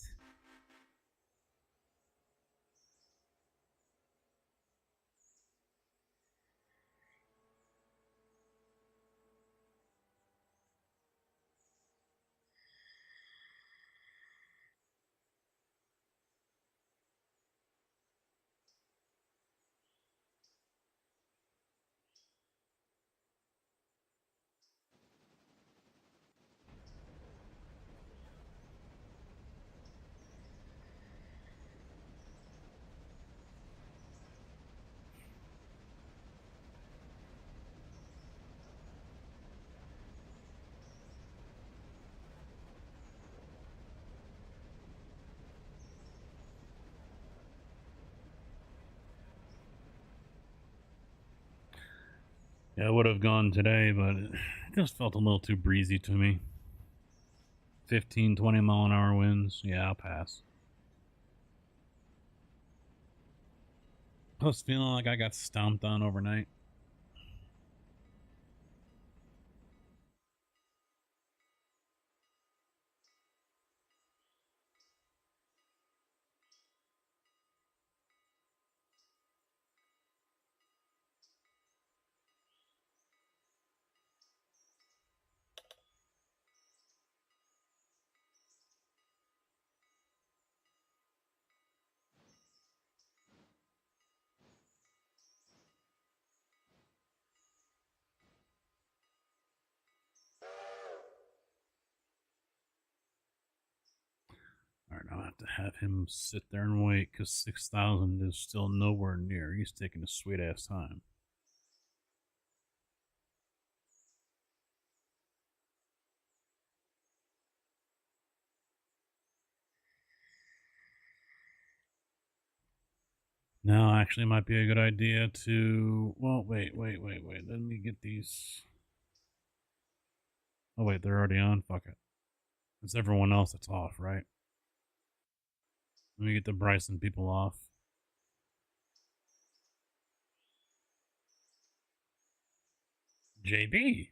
Yeah, I would have gone today, but it just felt a little too breezy to me. 15, 20 mile an hour winds. Yeah, I'll pass. I was feeling like I got stomped on overnight. All right, I'll have to have him sit there and wait because 6,000 is still nowhere near. He's taking a sweet ass time. Now, actually, it might be a good idea to. Well, wait. Let me get these. Oh, wait, they're already on? Fuck it. It's everyone else that's off, right? Let me get the Bryson people off. JB.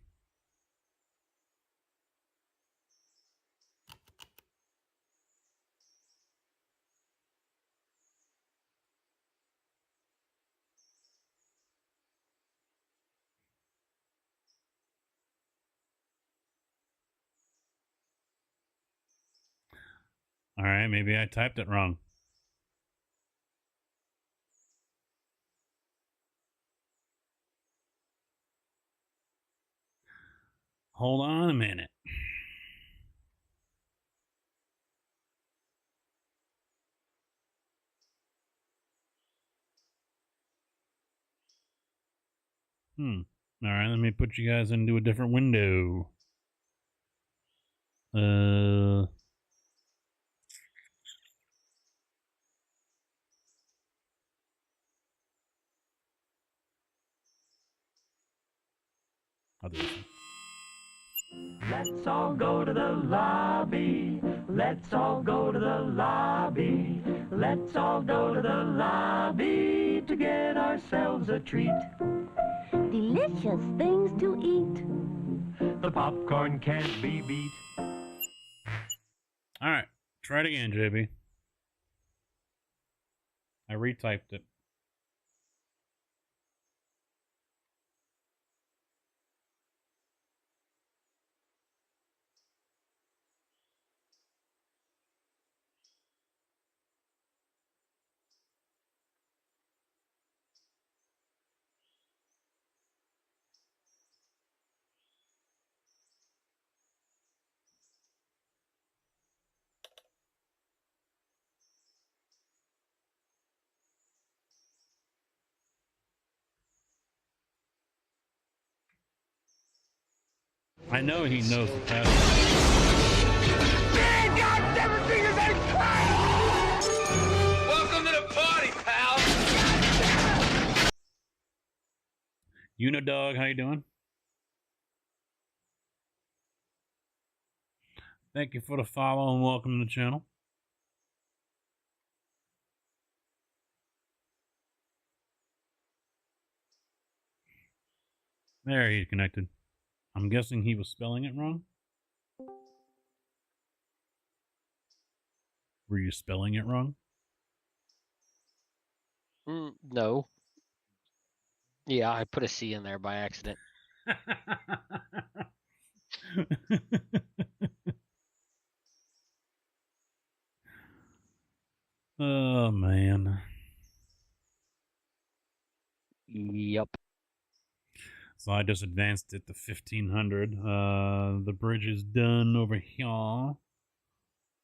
All right, maybe I typed it wrong. Hold on a minute. All right, let me put you guys into a different window. I'll do this one. Let's all go to the lobby. Let's all go to the lobby. Let's all go to the lobby to get ourselves a treat. delicious things to eat. The popcorn can't be beat. All right, try it again, JB. I retyped it. I know he knows the password. Welcome to the party, pal. Unidog, how you doing? Thank you for the follow and welcome to the channel. There, he's connected. I'm guessing he was spelling it wrong. Were you spelling it wrong? No. Yeah, I put a C in there by accident. Oh, man. Yep. So I just advanced it to 1500. The bridge is done over here.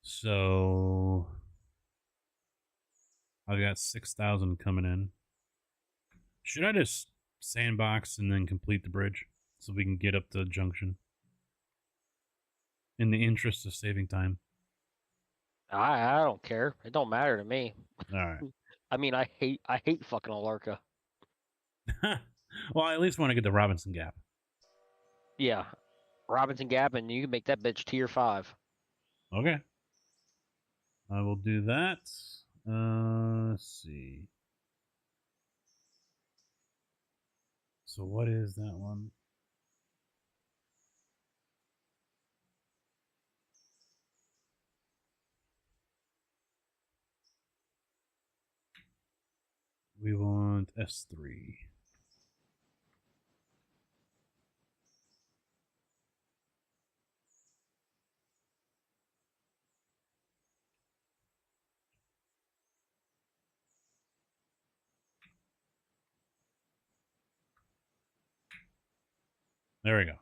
So I got 6,000 coming in. Should I just sandbox and then complete the bridge so we can get up the junction? In the interest of saving time. I don't care. It don't matter to me. All right. I mean, I hate fucking Alarka. Well, I at least want to get the Robinson Gap. Yeah. Robinson Gap, and you can make that bitch tier 5. Okay. I will do that. Let's see. So what is that one? We want S3. There we go.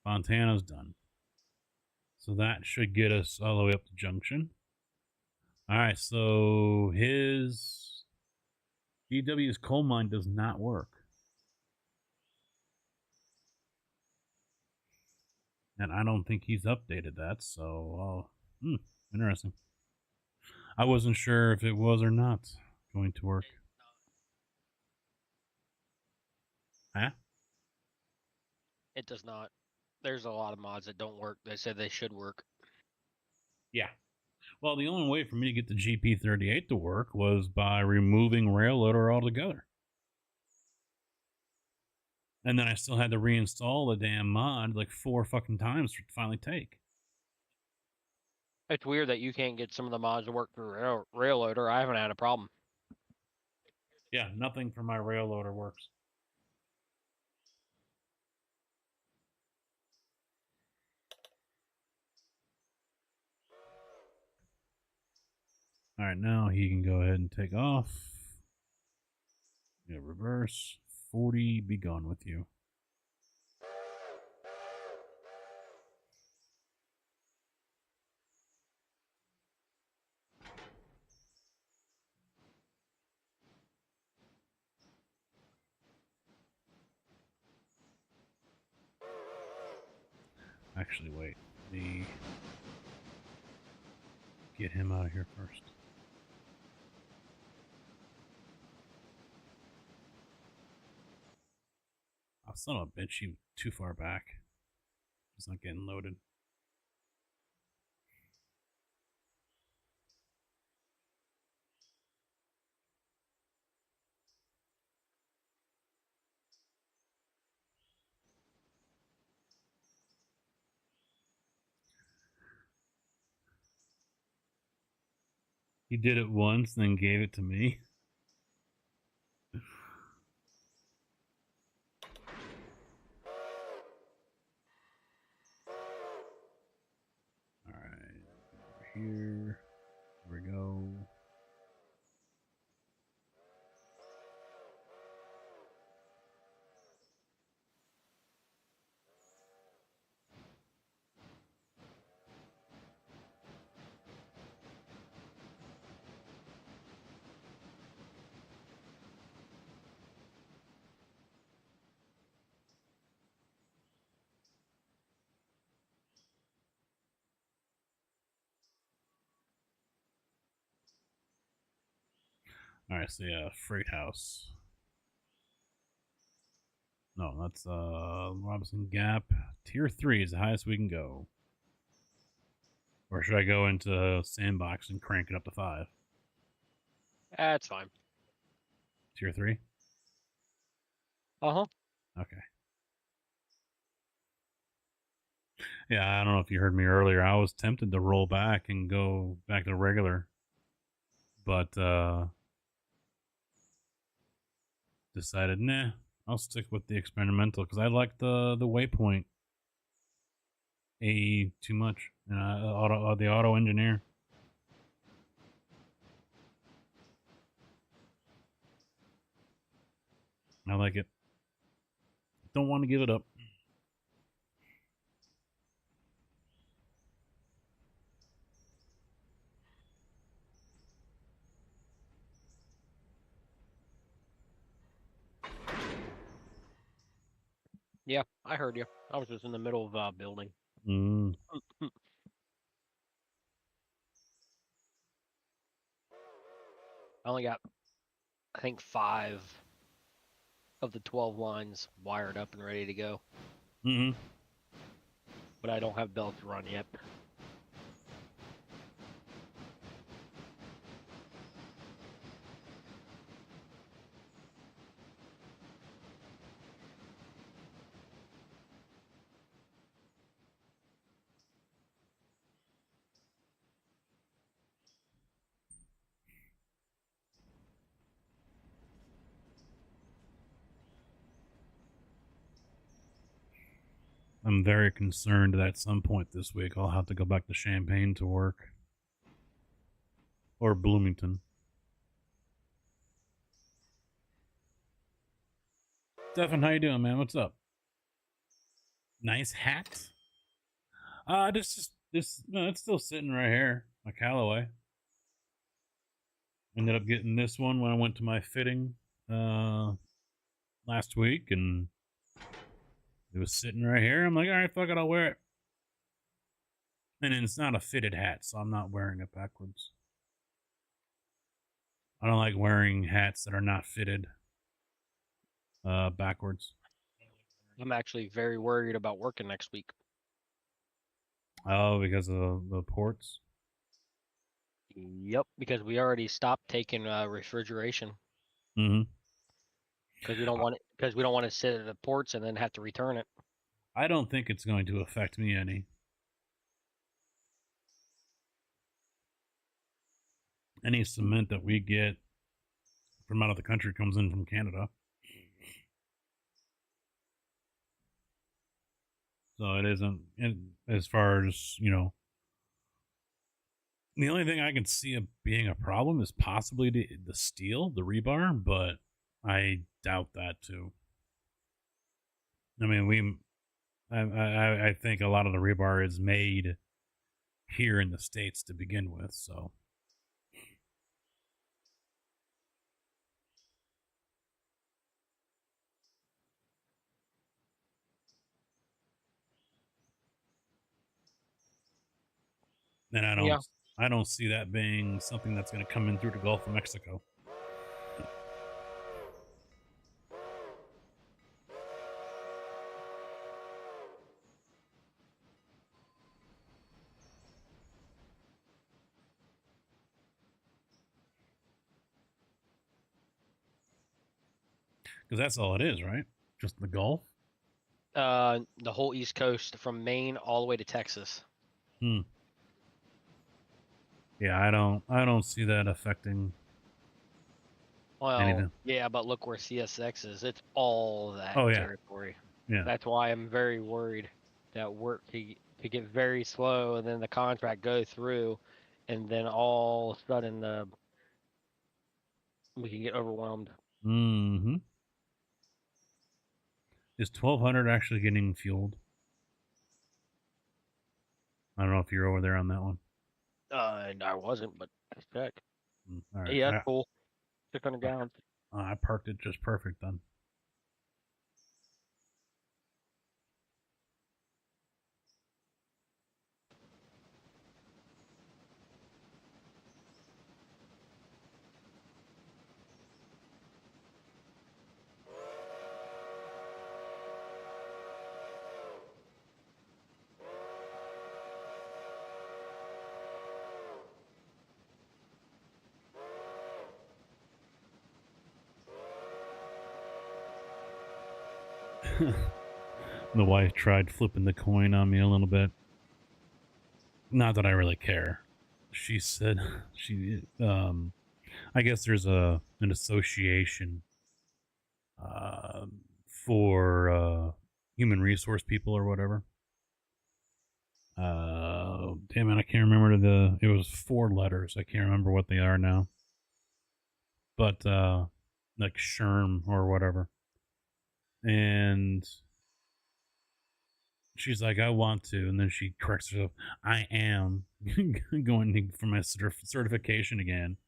Fontana's done. So that should get us all the way up to Junction. All right, so his GW's coal mine does not work. And I don't think he's updated that, so interesting. I wasn't sure if it was or not going to work. Huh? It does not. There's a lot of mods that don't work. They said they should work. Yeah. Well, the only way for me to get the GP38 to work was by removing Railloader altogether. And then I still had to reinstall the damn mod like 4 fucking times for it to finally take. It's weird that you can't get some of the mods to work through Railloader. I haven't had a problem. Yeah, nothing for my Railloader works. All right, now he can go ahead and take off. Yeah, reverse. 40, be gone with you. Actually, wait. Let me get him out of here first. Oh, son of a bitch, you too far back. It's not getting loaded. He did it once, then gave it to me. All right, over here. Here we go. All right, so yeah, Freight House. No, that's Robinson Gap. Tier 3 is the highest we can go. Or should I go into Sandbox and crank it up to 5? That's fine. Tier 3? Uh-huh. Okay. Yeah, I don't know if you heard me earlier. I was tempted to roll back and go back to regular. But decided, nah, I'll stick with the experimental because I like the Waypoint AE too much. And the auto engineer. I like it. Don't want to give it up. Yeah, I heard you. I was just in the middle of building. Mm. I only got, I think, 5 of the 12 lines wired up and ready to go. Mm-hmm. But I don't have belts run yet. I'm very concerned that at some point this week I'll have to go back to Champaign to work. Or Bloomington. Stefan, how you doing, man? What's up? Nice hat. No, it's still sitting right here. A Callaway. Ended up getting this one when I went to my fitting last week, and it was sitting right here. I'm like, all right, fuck it, I'll wear it. And it's not a fitted hat, so I'm not wearing it backwards. I don't like wearing hats that are not fitted backwards. I'm actually very worried about working next week. Oh, because of the ports? Yep, because we already stopped taking refrigeration Mm-hmm. because we don't want to sit at the ports and then have to return it. I don't think it's going to affect me any. Any cement that we get from out of the country comes in from Canada. So it isn't, as far as, the only thing I can see being a problem is possibly the steel, the rebar, but I doubt that too. I mean, I think a lot of the rebar is made here in the States to begin with, so. And I don't see that being something that's going to come in through the Gulf of Mexico. Because that's all it is, right? Just the Gulf? The whole East Coast from Maine all the way to Texas. Hmm. Yeah, I don't see that affecting Well, anything. yeah, but look where CSX is. It's all that Oh yeah, territory. yeah. That's why I'm very worried that work could get very slow, and then the contract go through, and then all of a sudden we can get overwhelmed. Mm-hmm. Is 1200 actually getting fueled? I don't know if you're over there on that one. And I wasn't, but check. All right, Yeah, that's cool. 600 gallons. I parked it just perfect then. The wife tried flipping the coin on me a little bit. Not that I really care. She said I guess there's an association uh, for human resource people or whatever. Damn it, I can't remember it was 4 letters. I can't remember what they are now. But like Sherm or whatever. And she's like, I want to, and then she corrects herself. I am going for my certification again,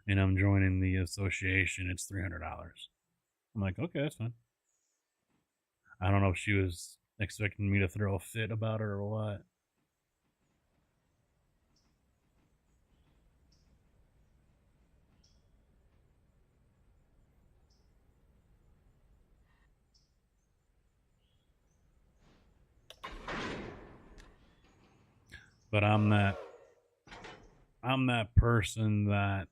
and I'm joining the association. It's $300. I'm like, okay, that's fine. I don't know if she was expecting me to throw a fit about it or what. But I'm that person that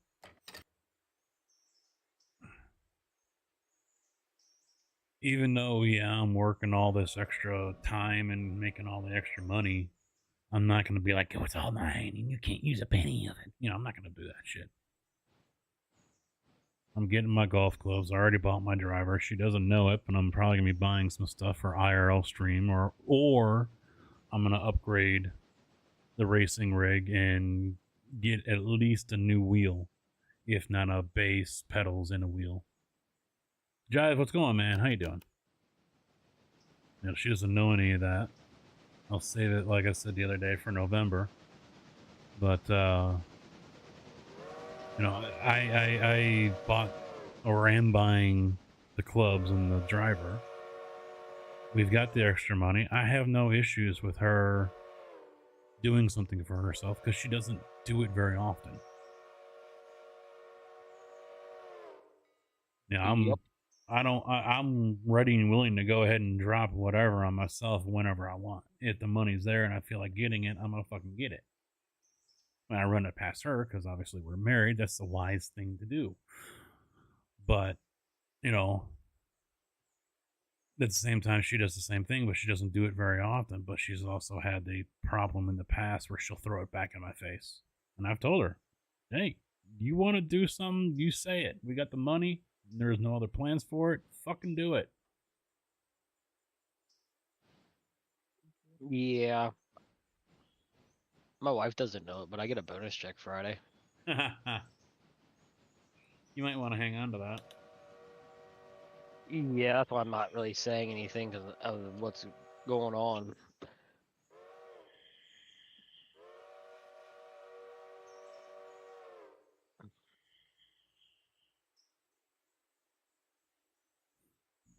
even though I'm working all this extra time and making all the extra money, I'm not going to be like, oh, it's all mine and you can't use a penny of it. I'm not going to do that shit. I'm getting my golf clubs. I already bought my driver. She doesn't know it, but I'm probably gonna be buying some stuff for IRL stream, or I'm gonna upgrade the racing rig and get at least a new wheel, if not a base, pedals, and a wheel. Jive, what's going on, man? How you doing? She doesn't know any of that. I'll save it, like I said the other day, for November. But I bought or am buying the clubs and the driver. We've got the extra money. I have no issues with her doing something for herself because she doesn't do it very often. Yep. I'm ready and willing to go ahead and drop whatever on myself whenever I want. If the money's there and I feel like getting it, I'm gonna fucking get it. When I run it past her, because obviously we're married, that's the wise thing to do. But, at the same time, she does the same thing, but she doesn't do it very often. But she's also had the problem in the past where she'll throw it back in my face. And I've told her, hey, you want to do something, you say it. We got the money. There's no other plans for it. Fucking do it. Yeah. My wife doesn't know it, but I get a bonus check Friday. You might want to hang on to that. Yeah, that's why I'm not really saying anything because of what's going on.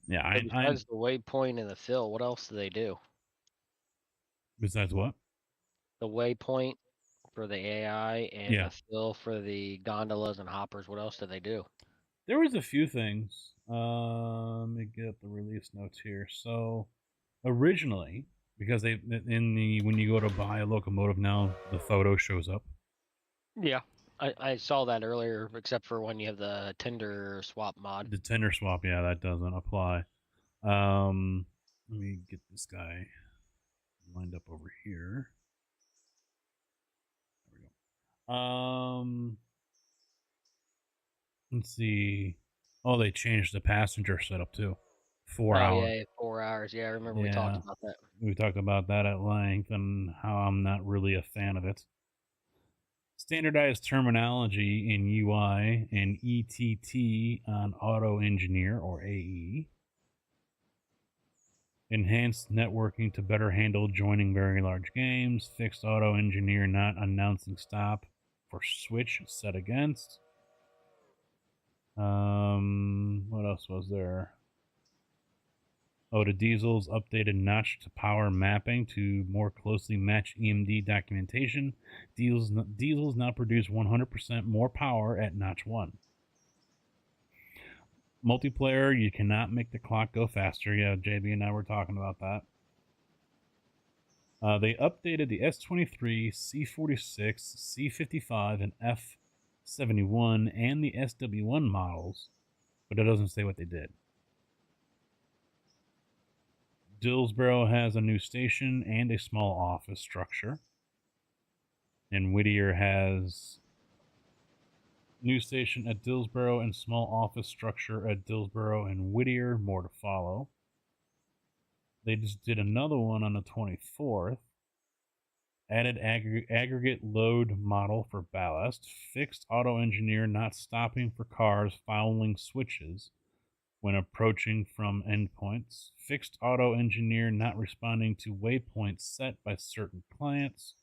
Yeah, So besides the waypoint and the fill, what else do they do? Besides what? The waypoint for the AI and Yeah. the fill for the gondolas and hoppers. What else do they do? There was a few things. Let me get up the release notes here. So originally, because when you go to buy a locomotive now, the photo shows up. Yeah, I saw that earlier, except for when you have the tender swap mod. The tender swap, yeah, that doesn't apply. Let me get this guy lined up over here. There we go. Let's see. Oh, they changed the passenger setup too. 4 Oh hours. yeah, 4 hours. Yeah, I remember we Yeah. talked about that. We talked about that at length and how I'm not really a fan of it. Standardized terminology in UI and ETT on Auto Engineer or AE. Enhanced networking to better handle joining very large games. Fixed Auto Engineer not announcing stop for Switch set against. What else was there? Oh, the Diesel's updated notch to power mapping to more closely match EMD documentation. Diesels now produce 100% more power at notch 1. Multiplayer, you cannot make the clock go faster. Yeah, JB and I were talking about that. They updated the S23, C46, C55, and F71 and the SW1 models, but it doesn't say what they did. Dillsboro has a new station and a small office structure. And Whittier has new station at Dillsboro and small office structure at Dillsboro and Whittier. More to follow. They just did another one on the 24th. Added aggregate load model for ballast. Fixed auto engineer not stopping for cars fouling switches when approaching from endpoints. Fixed auto engineer not responding to waypoints set by certain clients.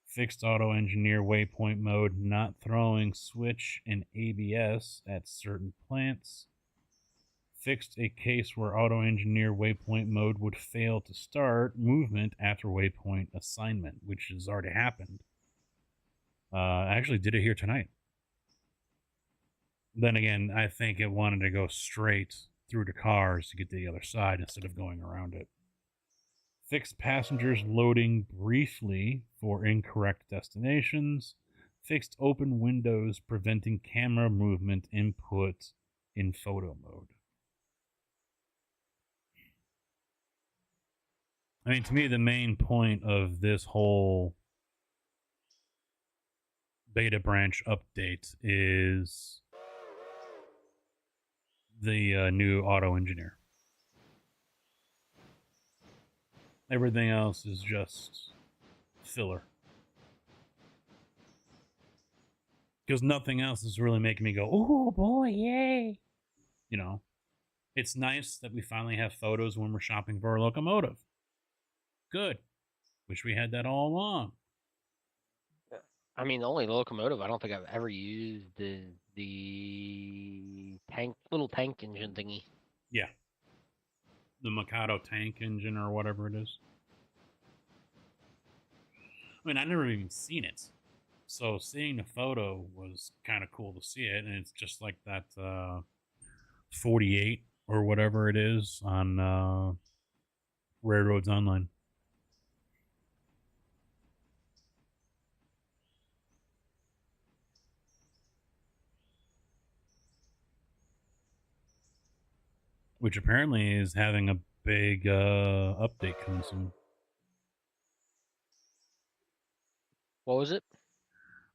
Fixed auto engineer waypoint mode not throwing switch and ABS at certain plants. Fixed a case where auto engineer waypoint mode would fail to start movement after waypoint assignment, which has already happened. I actually did it here tonight. Then again, I think it wanted to go straight through the cars to get to the other side instead of going around it. Fixed passengers loading briefly for incorrect destinations. Fixed open windows preventing camera movement input in photo mode. I mean, to me, the main point of this whole beta branch update is the new auto engineer. Everything else is just filler. Because nothing else is really making me go, oh boy, yay. You know, it's nice that we finally have photos when we're shopping for a locomotive. Good. Wish we had that all along. I mean, the only locomotive I don't think I've ever used is the little tank engine thingy. Yeah. The Mikado tank engine or whatever it is. I mean, I've never even seen it. So seeing the photo was kind of cool to see it. And it's just like that 48 or whatever it is on Railroads Online. Which apparently is having a big update coming soon. What was it?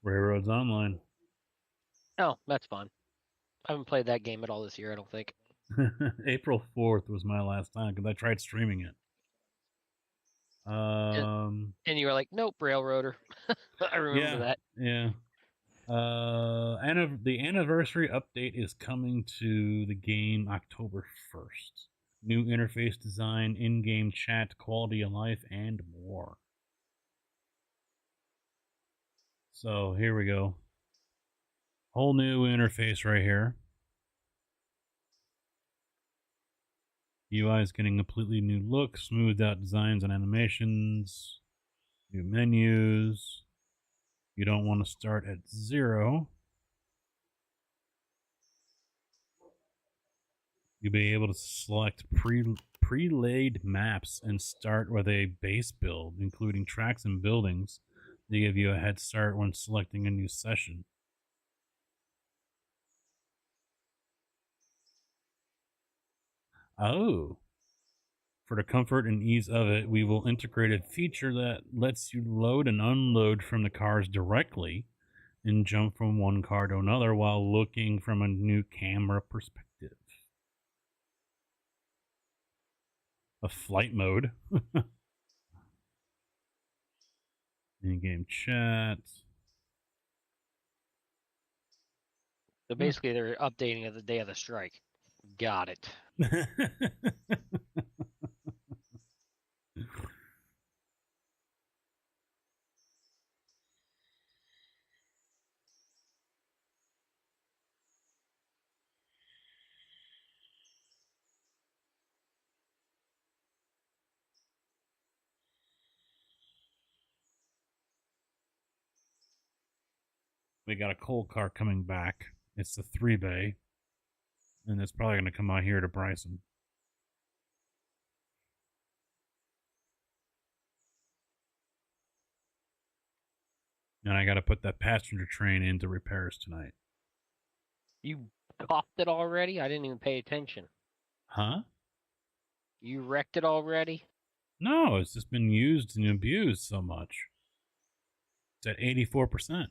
Railroads Online. Oh, that's fun. I haven't played that game at all this year, I don't think. April 4th was my last time because I tried streaming it. And you were like, nope, Railroader. I remember that. Yeah. The anniversary update is coming to the game October 1st. New interface design, in-game chat, quality of life, and more. So here we go. Whole new interface right here. UI is getting a completely new look, smoothed out designs and animations, new menus. You don't want to start at 0. You'll be able to select pre-laid maps and start with a base build, including tracks and buildings, to give you a head start when selecting a new session. Oh. For the comfort and ease of it, we will integrate a feature that lets you load and unload from the cars directly and jump from one car to another while looking from a new camera perspective. A flight mode. In-game chat. So basically, they're updating it the day of the strike. Got it. We got a coal car coming back. It's the 3-bay. And it's probably going to come out here to Bryson. And I got to put that passenger train into repairs tonight. You coughed it already? I didn't even pay attention. Huh? You wrecked it already? No, it's just been used and abused so much. It's at 84%.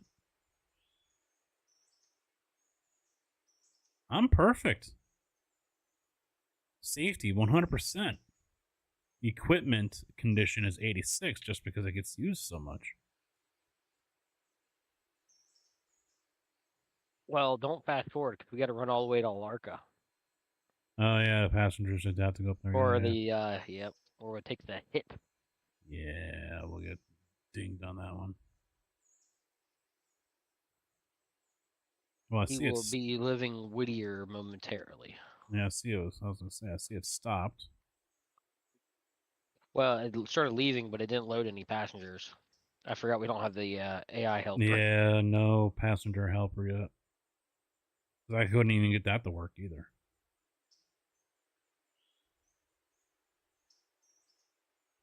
I'm perfect. Safety, 100%. Equipment condition is 86 just because it gets used so much. Well, don't fast forward because we got to run all the way to Alarka. Oh, yeah, the passengers should have to go up there. Or yeah. yep, or it takes the hit. Yeah, we'll get dinged on that one. Well, I He see will it's... be living Whittier momentarily. Yeah, I see it. I was going to say, I see it stopped. Well, it started leaving, but it didn't load any passengers. I forgot we don't have the AI helper. Yeah, no passenger helper yet. I couldn't even get that to work either.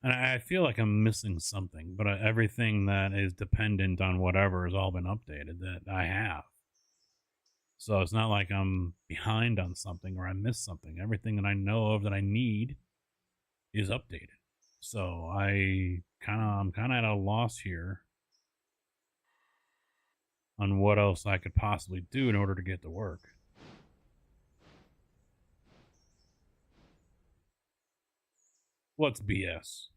And I feel like I'm missing something, but everything that is dependent on whatever has all been updated that I have. So it's not like I'm behind on something or I missed something. Everything that I know of that I need is updated. So I'm kind of at a loss here on what else I could possibly do in order to get to work. What's BS?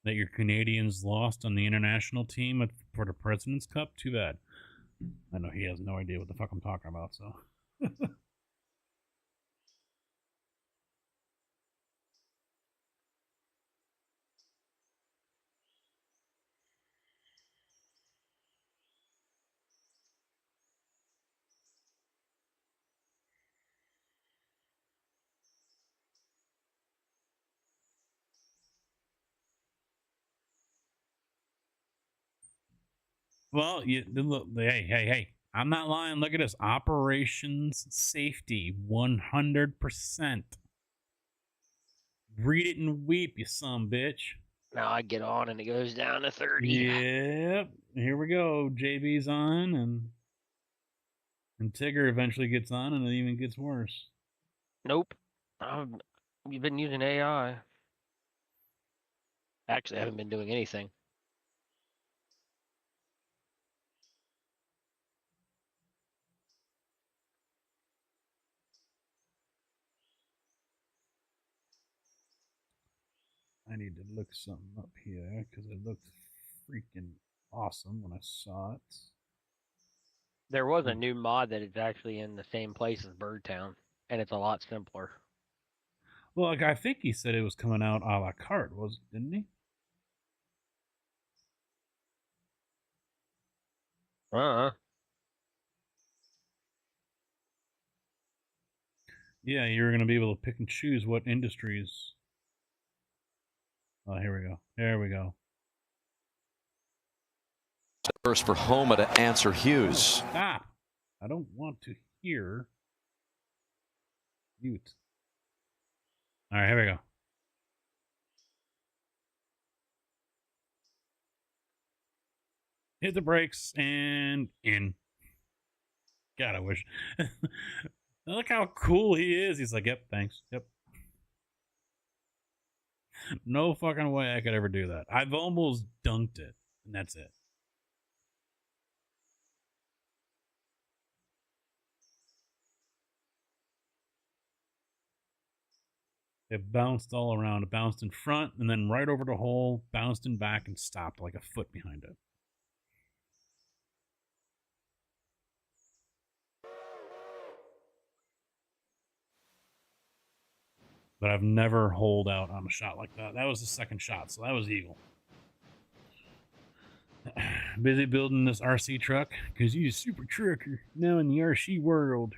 That your Canadians lost on the international team for the President's Cup? Too bad. I know he has no idea what the fuck I'm talking about, so. Well, look, hey. I'm not lying. Look at this. Operations safety, 100%. Read it and weep, you son bitch. Now I get on and it goes down to 30. Yep. Here we go. JB's on and Tigger eventually gets on and it even gets worse. Nope. We've been using AI. Actually, I haven't been doing anything. I need to look something up here because it looked freaking awesome when I saw it. There was a new mod that is actually in the same place as Birdtown, and it's a lot simpler. Well, like, I think he said it was coming out a la carte, didn't he? Yeah, you're going to be able to pick and choose what industries. Oh, here we go. There we go. First for Homa to answer Hughes. Stop. I don't want to hear. Mute. All right, here we go. Hit the brakes and in. God, I wish. Look how cool he is. He's like, yep, thanks. Yep. No fucking way I could ever do that. I've almost dunked it, and that's it. It bounced all around. It bounced in front and then right over the hole, bounced in back, and stopped like a foot behind it. But I've never holed out on a shot like that. That was the second shot, so that was eagle. Busy building this RC truck because he's a super trucker now in the RC world.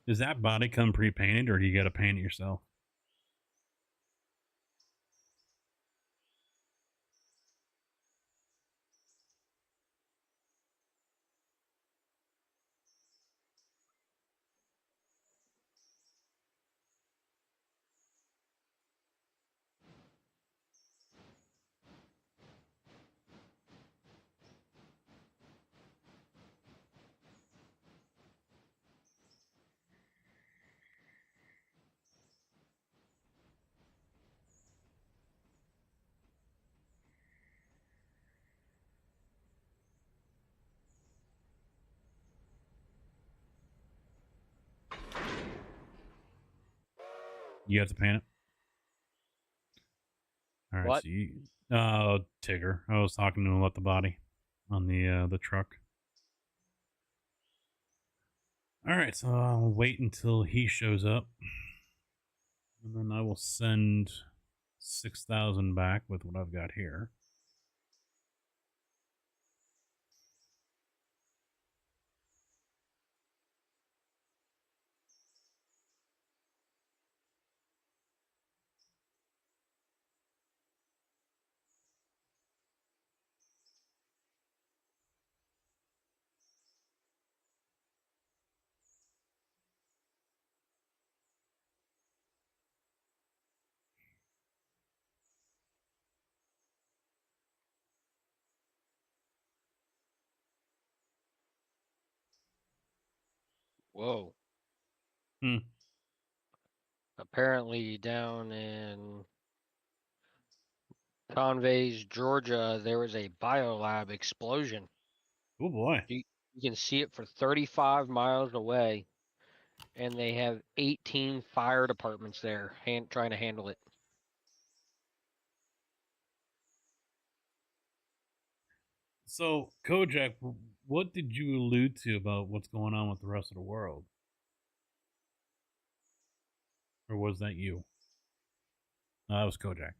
Does that body come pre-painted, or do you got to paint it yourself? You have to paint it. All right, What? so you, Tigger. I was talking to him about the body on the truck. All right, so I'll wait until he shows up, and then I will send 6,000 back with what I've got here. Whoa. Hmm. Apparently down in Convays, Georgia, there was a biolab explosion. Oh boy. You can see it for 35 miles away, and they have 18 fire departments there trying to handle it. So, Kojak, what did you allude to about what's going on with the rest of the world? Or was that you? No, that was Kojak.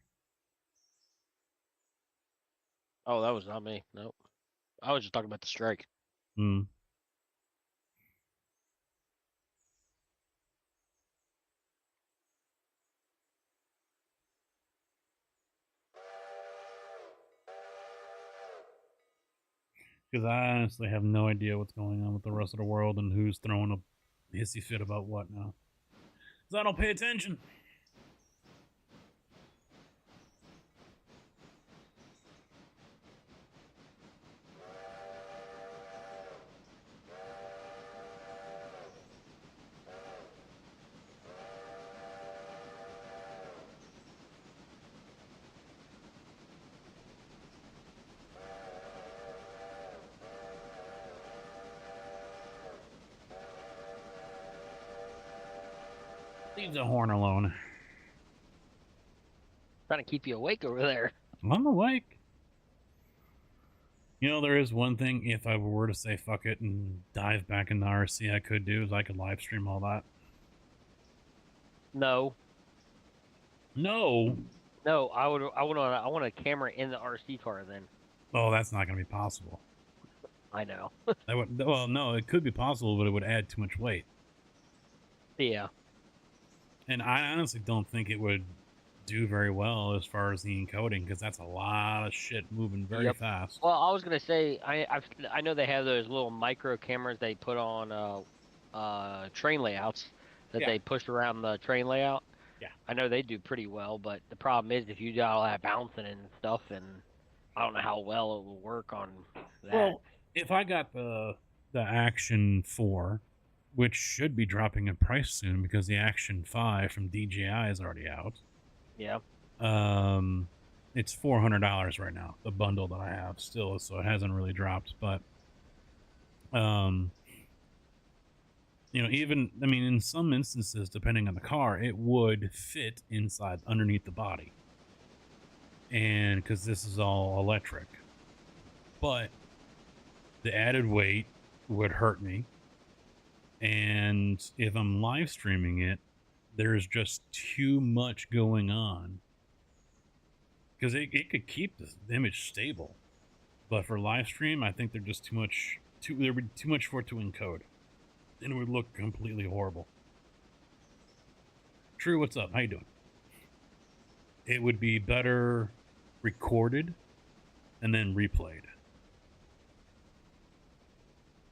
Oh, that was not me. Nope. I was just talking about the strike. Hmm. Because I honestly have no idea what's going on with the rest of the world and who's throwing a hissy fit about what now. Because I don't pay attention. Leave the horn alone. Trying to keep you awake over there. I'm awake. You know, there is one thing, if I were to say fuck it and dive back into RC, I could do is I could live stream all that. No. No. No, I want a camera in the RC car then. Oh, that's not going to be possible. I know. That would, well, no, it could be possible, but it would add too much weight. Yeah. And I honestly don't think it would do very well as far as the encoding, because that's a lot of shit moving very fast. Well, I was gonna say I know they have those little micro cameras they put on train layouts that they push around the train layout. Yeah. I know they do pretty well, but the problem is if you got all that bouncing and stuff, and I don't know how well it will work on that. Well, if I got the Action 4 which should be dropping in price soon because the Action 5 from DJI is already out. Yeah. It's $400 right now, the bundle that I have still, so it hasn't really dropped. But even, I mean, in some instances, depending on the car, it would fit inside underneath the body, and because this is all electric, but the added weight would hurt me. And if I'm live streaming it, there's just too much going on, because it could keep the image stable, but for live stream, I think there'd just there'd be too much for it to encode, and it would look completely horrible. True, what's up? How you doing? It would be better recorded and then replayed,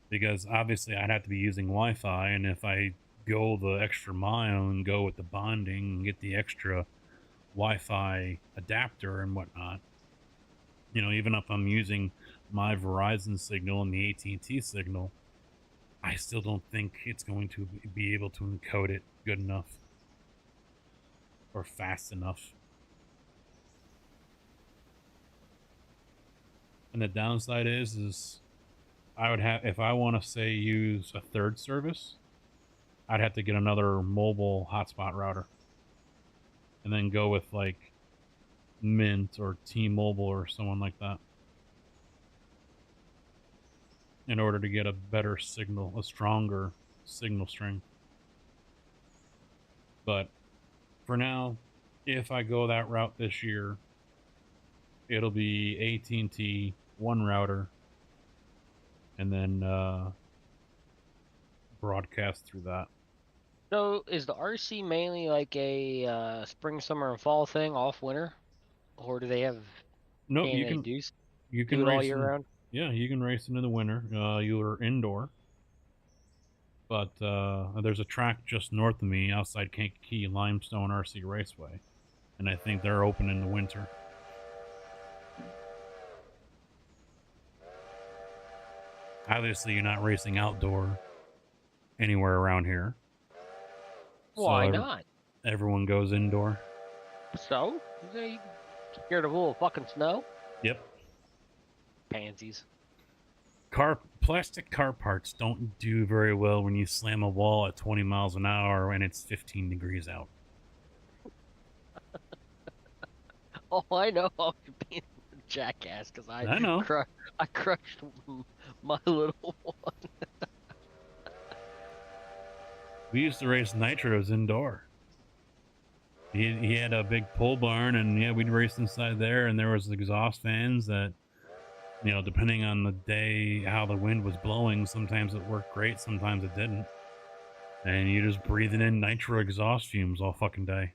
because obviously I'd have to be using Wi-Fi, and if I go the extra mile and go with the bonding and get the extra Wi-Fi adapter and whatnot, even if I'm using my Verizon signal and the AT&T signal, I still don't think it's going to be able to encode it good enough or fast enough. And the downside is I would have, if I want to say use a third service, I'd have to get another mobile hotspot router and then go with like Mint or T-Mobile or someone like that in order to get a better signal, a stronger signal strength. But for now, if I go that route this year, it'll be AT&T, one router, and then broadcast through that. So is the RC mainly like a spring, summer, and fall thing, off winter, or do they have? Nope, Can they do you can it all race year round? Yeah, you can race into the winter. You're indoor, but there's a track just north of me outside Kankakee, Limestone RC Raceway, and I think they're open in the winter. Obviously, you're not racing outdoor anywhere around here. Why So not? everyone goes indoor. So you scared of a little fucking snow? Yep. Pansies. Plastic car parts don't do very well when you slam a wall at 20 miles an hour and it's 15 degrees out. Oh, I know. I'm being a jackass because I know. I crushed my little one. We used to race nitros indoor. He had a big pole barn, and yeah, we'd race inside there, and there was exhaust fans that, depending on the day, how the wind was blowing, sometimes it worked great, sometimes it didn't. And you just breathing in nitro exhaust fumes all fucking day.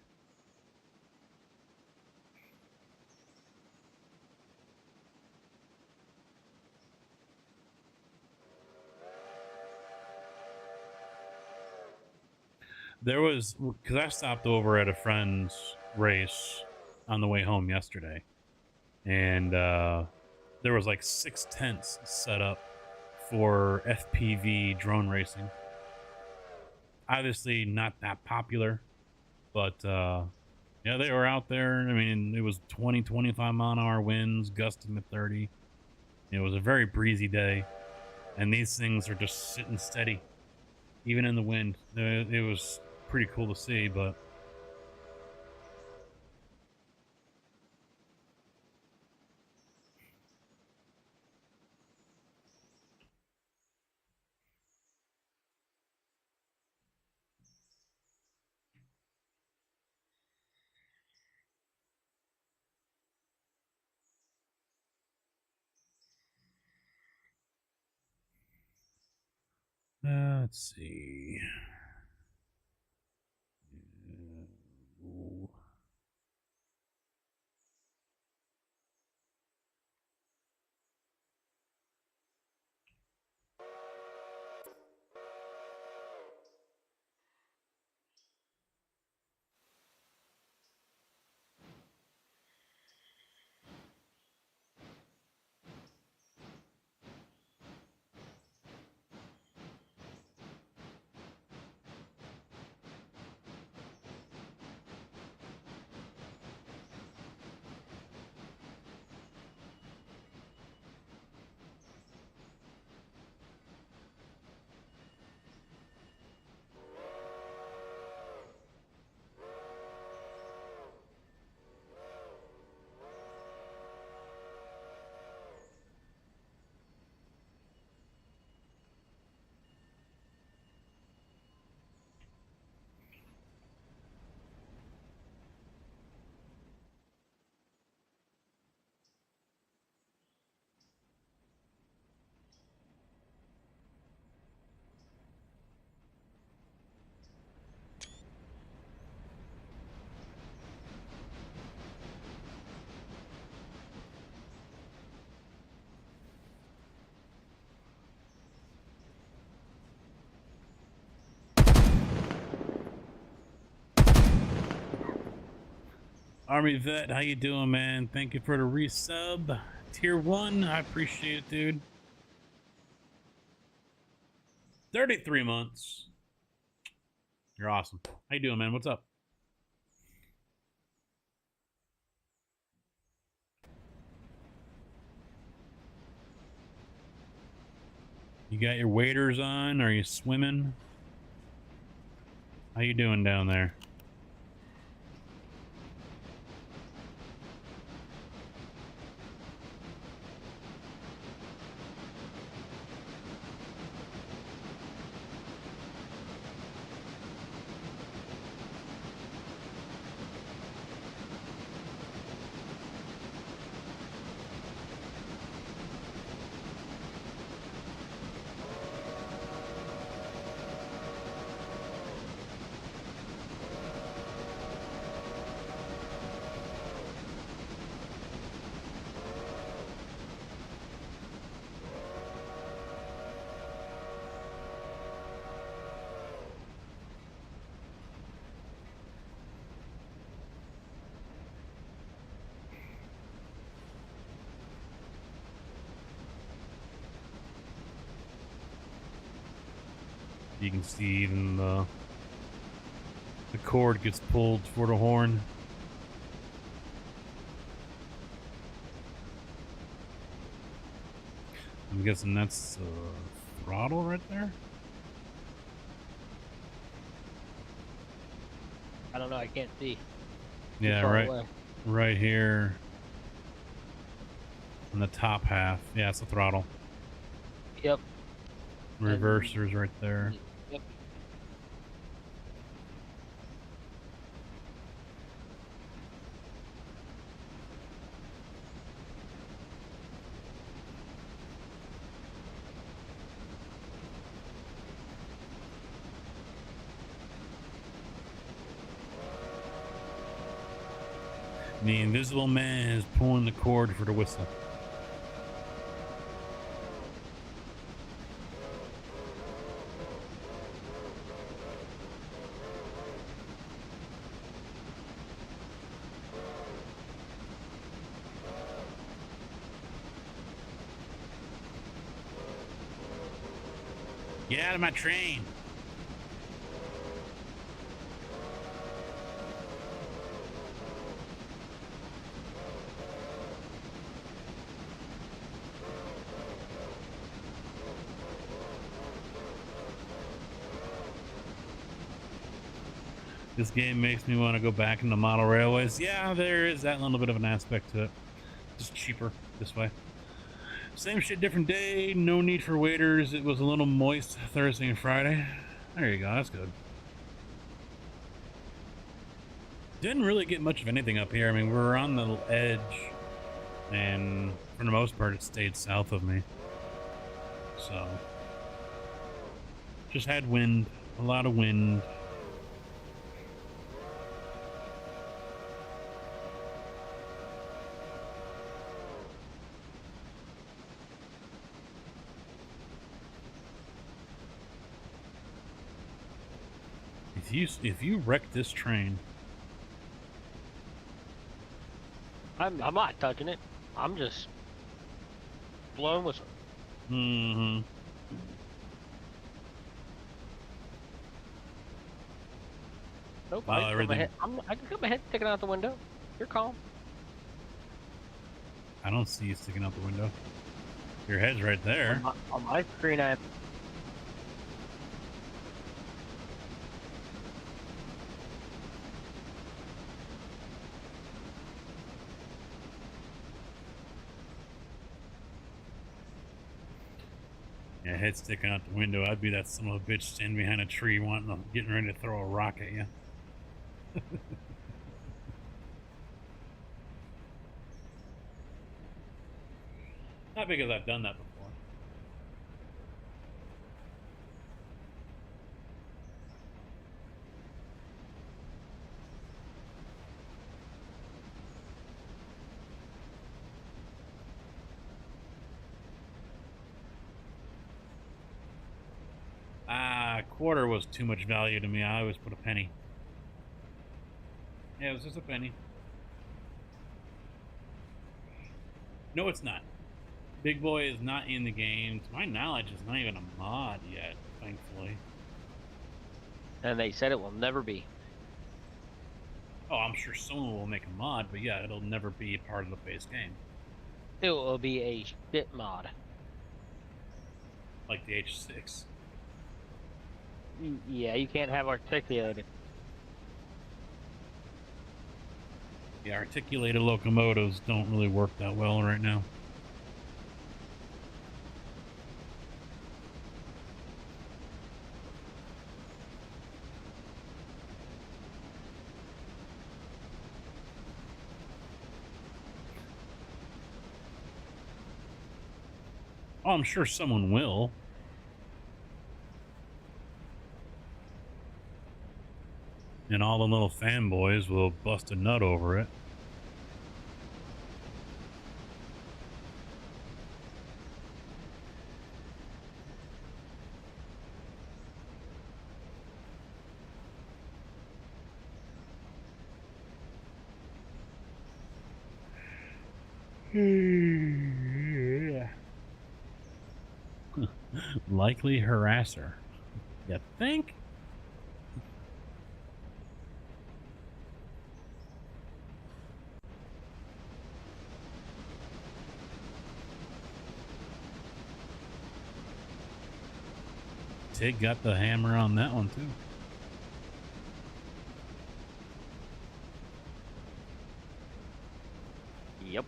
There was, because I stopped over at a friend's race on the way home yesterday, and there was like 6 tents set up for FPV drone racing. Obviously not that popular, but yeah, they were out there. I mean, it was 20, 25 mile an hour winds, gusting to 30. It was a very breezy day, and these things are just sitting steady, even in the wind. It was pretty cool to see, but let's see. Ooh. Army Vet, how you doing, man? Thank you for the resub. Tier 1, I appreciate it, dude. 33 months. You're awesome. How you doing, man? What's up? You got your waders on? Are you swimming? How you doing down there? You can see even the cord gets pulled for the horn. I'm guessing that's throttle right there. I don't know. I can't see. Yeah, far right, away. right here on the top half. Yeah, it's the throttle. Yep. Reversers right there. Yep. The invisible man is pulling the cord for the whistle. Get out of my train. This game makes me want to go back into model railways. Yeah, there is that little bit of an aspect to it. Just cheaper this way. Same shit, different day. No need for waiters. It was a little moist Thursday and Friday. There you go. That's good. Didn't really get much of anything up here. I mean, we're on the edge, and for the most part, it stayed south of me. So, just had wind, a lot of wind. If you wreck this train, I'm not touching it. I'm just blowing whistle. mm-hmm. Nope. Wow, I can everything- got my head sticking out the window. You're calm. I don't see you sticking out the window. Your head's right there. On my screen, I have. Yeah, head sticking out the window. I'd be that son of a bitch standing behind a tree getting ready to throw a rock at you. Not because I've done that before. Quarter was too much value to me. I always put a penny. Yeah, it was just a penny. No, it's not. Big Boy is not in the game. To my knowledge, it's not even a mod yet, thankfully. And they said it will never be. Oh, I'm sure someone will make a mod, but yeah, it'll never be part of the base game. It will be a shit mod. Like the H6. Yeah, you can't have articulated. Yeah, articulated locomotives don't really work that well right now. Oh, I'm sure someone will. And all the little fanboys will bust a nut over it. Likely harasser. You think? Tig got the hammer on that one too. Yep.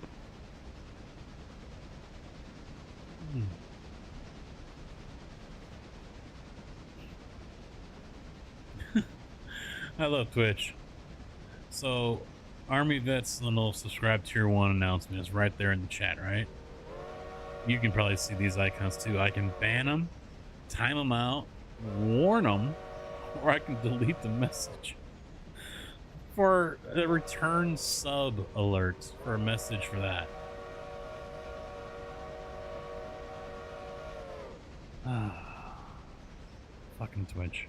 I love Twitch. So, Army Vet's little subscribe tier 1 announcement is right there in the chat, right? You can probably see these icons too. I can ban them, time them out, warn them, or I can delete the message. For a return sub alert, for a message for that. Fucking Twitch.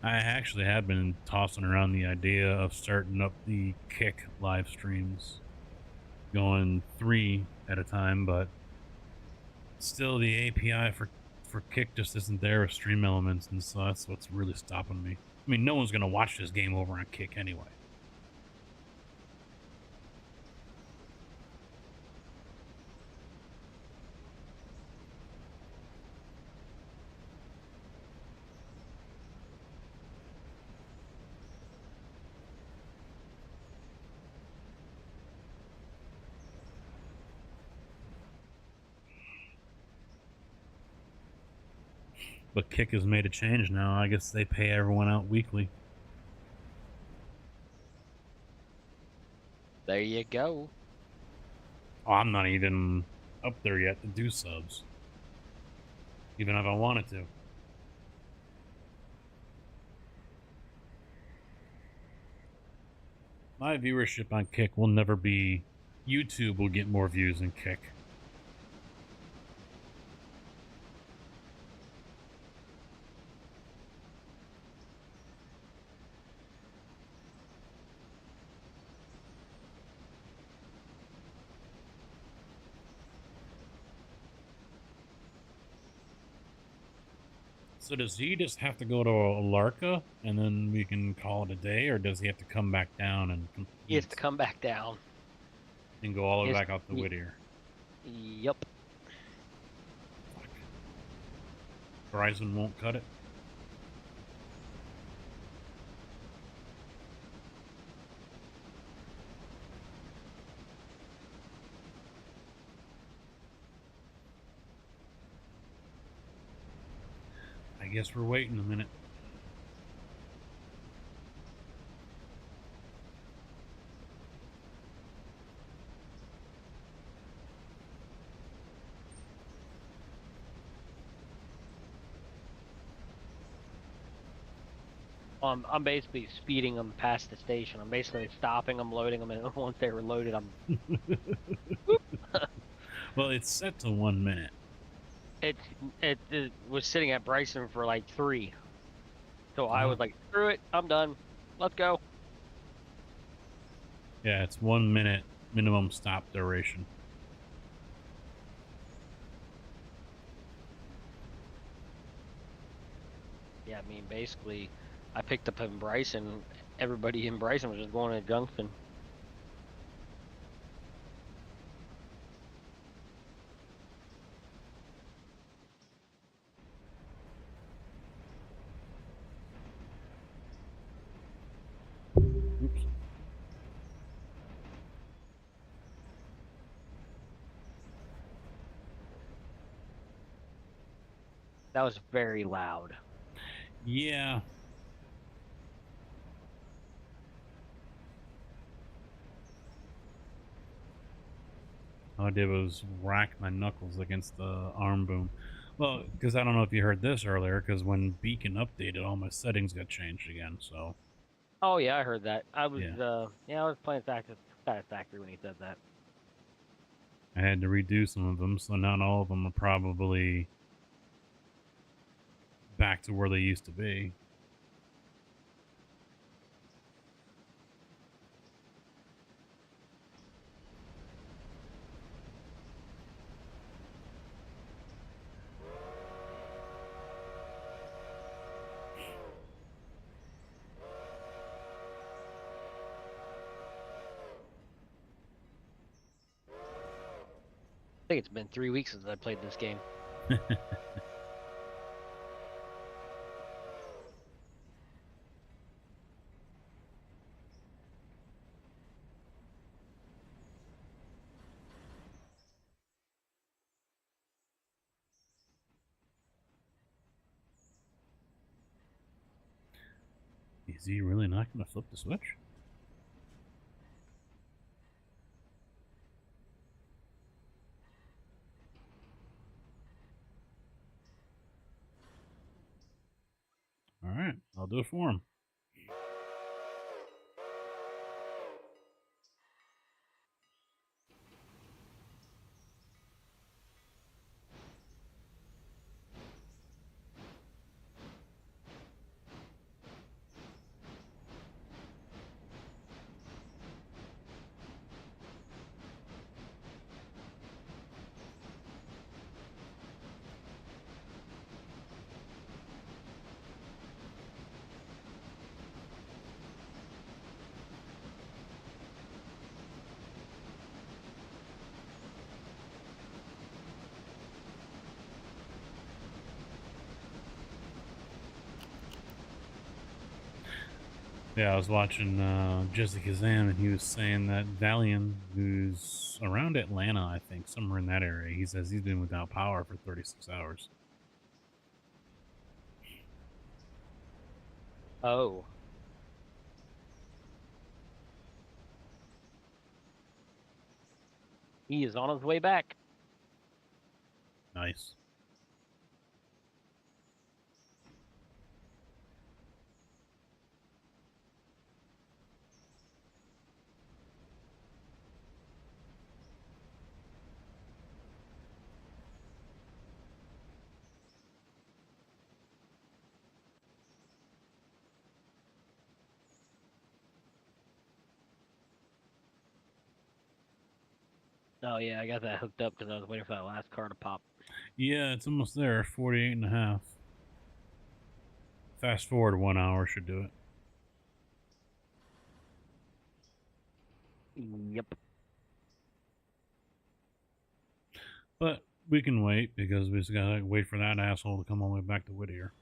I actually have been tossing around the idea of starting up the Kick live streams, going 3 at a time, but still the API for Kick just isn't there with stream elements, and so that's what's really stopping me. I mean, no one's gonna watch this game over on Kick anyway. But Kick has made a change now. I guess they pay everyone out weekly. There you go. Oh, I'm not even up there yet to do subs, even if I wanted to. My viewership on Kick will never be... YouTube will get more views than Kick. So does he just have to go to Alarka and then we can call it a day, or does he have to come back down and compete He has to come back down. and go all the way Yes, back out to Whittier? Yep. Fuck. Verizon won't cut it. I guess we're waiting a minute. I'm basically speeding them past the station. I'm basically stopping them, loading them, and once they were loaded, I'm... Well, it's set to 1 minute. It was sitting at Bryson for like 3. So I was like, screw it, I'm done. Let's go. Yeah, it's 1 minute minimum stop duration. Yeah, I mean, basically, I picked up in Bryson. Everybody in Bryson was just going to Junction. Oops. That was very loud. Yeah. All I did was rack my knuckles against the arm boom. Well, because I don't know if you heard this earlier, because when Beacon updated, all my settings got changed again, so... Oh yeah, I heard that. I was Yeah. I was playing Satisfactory when he said that. I had to redo some of them, so not all of them are probably back to where they used to be. I think it's been 3 weeks since I played this game. Is he really not going to flip the switch? All right, I'll do it for him. Yeah, I was watching Jesse Kazan, and he was saying that Valiant, who's around Atlanta, I think, somewhere in that area, he says he's been without power for 36 hours. Oh. He is on his way back. Nice. Oh yeah, I got that hooked up because I was waiting for that last car to pop. Yeah, it's almost there. 48 and a half. Fast forward 1 hour should do it. Yep. But we can wait because we just gotta wait for that asshole to come all the way back to Whittier.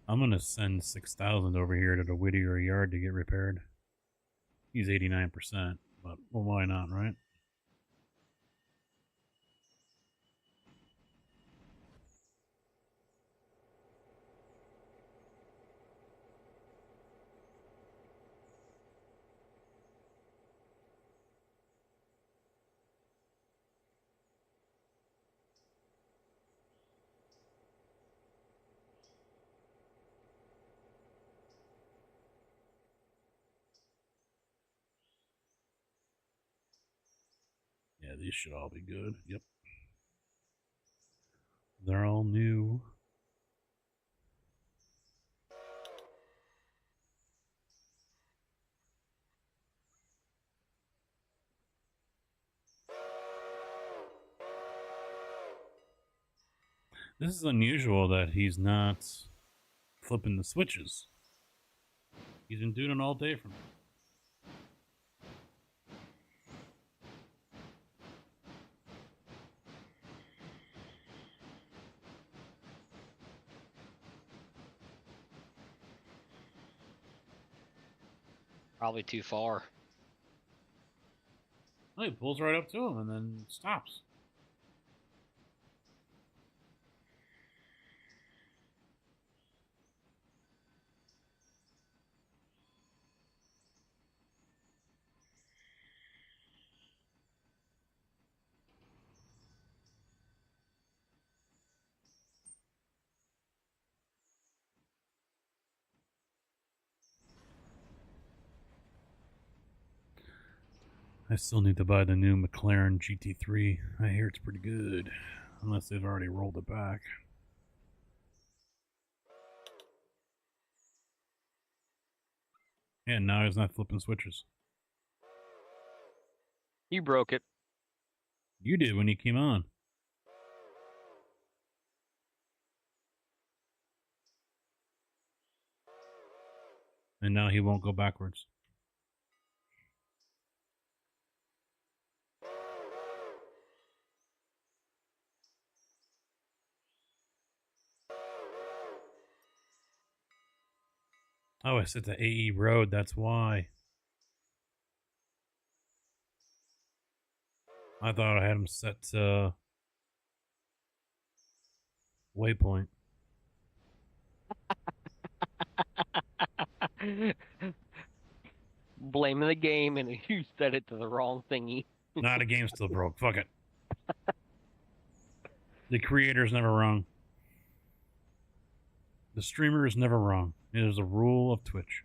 I'm gonna send 6,000 over here to the Whittier yard to get repaired. He's 89%, but well, why not, right? these should all be good. Yep. They're all new. This is unusual that he's not flipping the switches. He's been doing it all day for me. Probably too far. Oh, he pulls right up to him and then stops. I still need to buy the new McLaren GT3. I hear it's pretty good, unless they've already rolled it back. And now he's not flipping switches. You broke it. You did when you came on. And now he won't go backwards. Oh, I set the AE road, that's why. I thought I had him set to Waypoint. Blaming the game, and you set it to the wrong thingy. Nah, the game's still broke. Fuck it. The creator's never wrong. The streamer is never wrong. It is a rule of Twitch.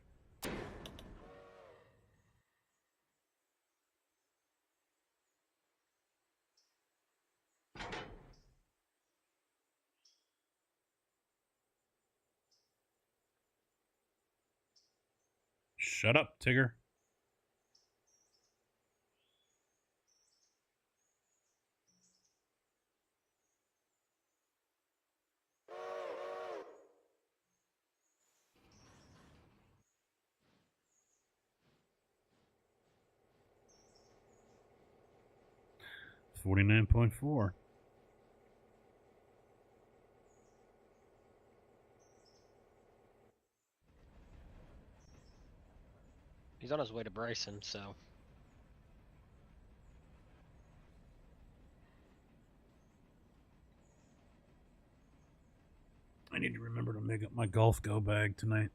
Shut up, Tigger. $49.4. He's on his way to Bryson, so. I need to remember to make up my golf go bag tonight.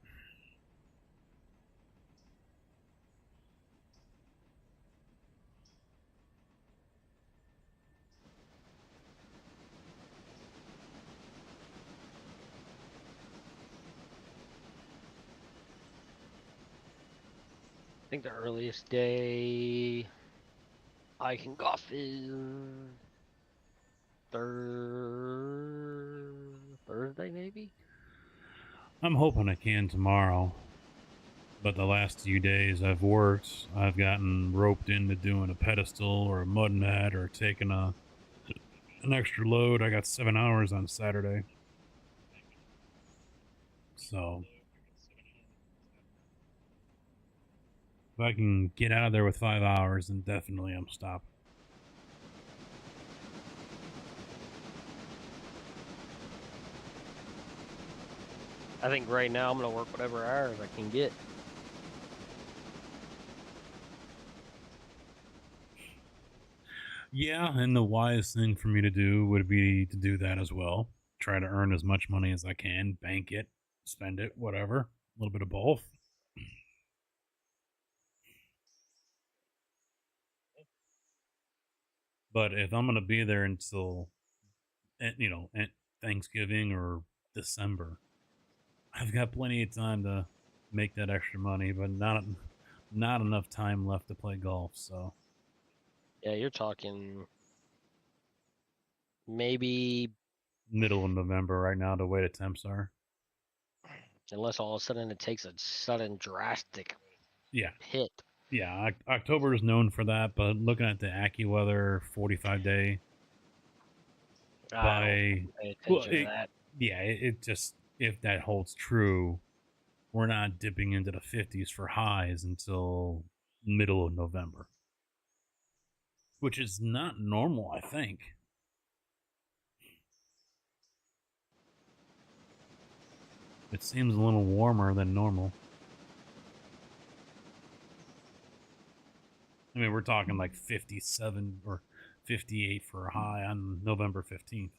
I think the earliest day I can golf is Thursday, maybe? I'm hoping I can tomorrow. But the last few days I've worked, I've gotten roped into doing a pedestal or a mud mat or taking an extra load. I got 7 hours on Saturday. So if I can get out of there with 5 hours, then definitely I'm stopping. I think right now I'm going to work whatever hours I can get. Yeah, and the wise thing for me to do would be to do that as well. Try to earn as much money as I can, bank it, spend it, whatever. A little bit of both. But if I'm going to be there until, Thanksgiving or December, I've got plenty of time to make that extra money, but not enough time left to play golf. So Yeah, you're talking maybe, Middle of November right now, the way the temps are. unless all of a sudden it takes a sudden drastic Yeah. hit. Yeah, October is known for that, but looking at the AccuWeather 45-day, I by don't pay well, attention to that. yeah, it just, if that holds true, we're not dipping into the 50s for highs until middle of November, which is not normal, I think. It seems a little warmer than normal. I mean, we're talking like 57 or 58 for a high on November 15th.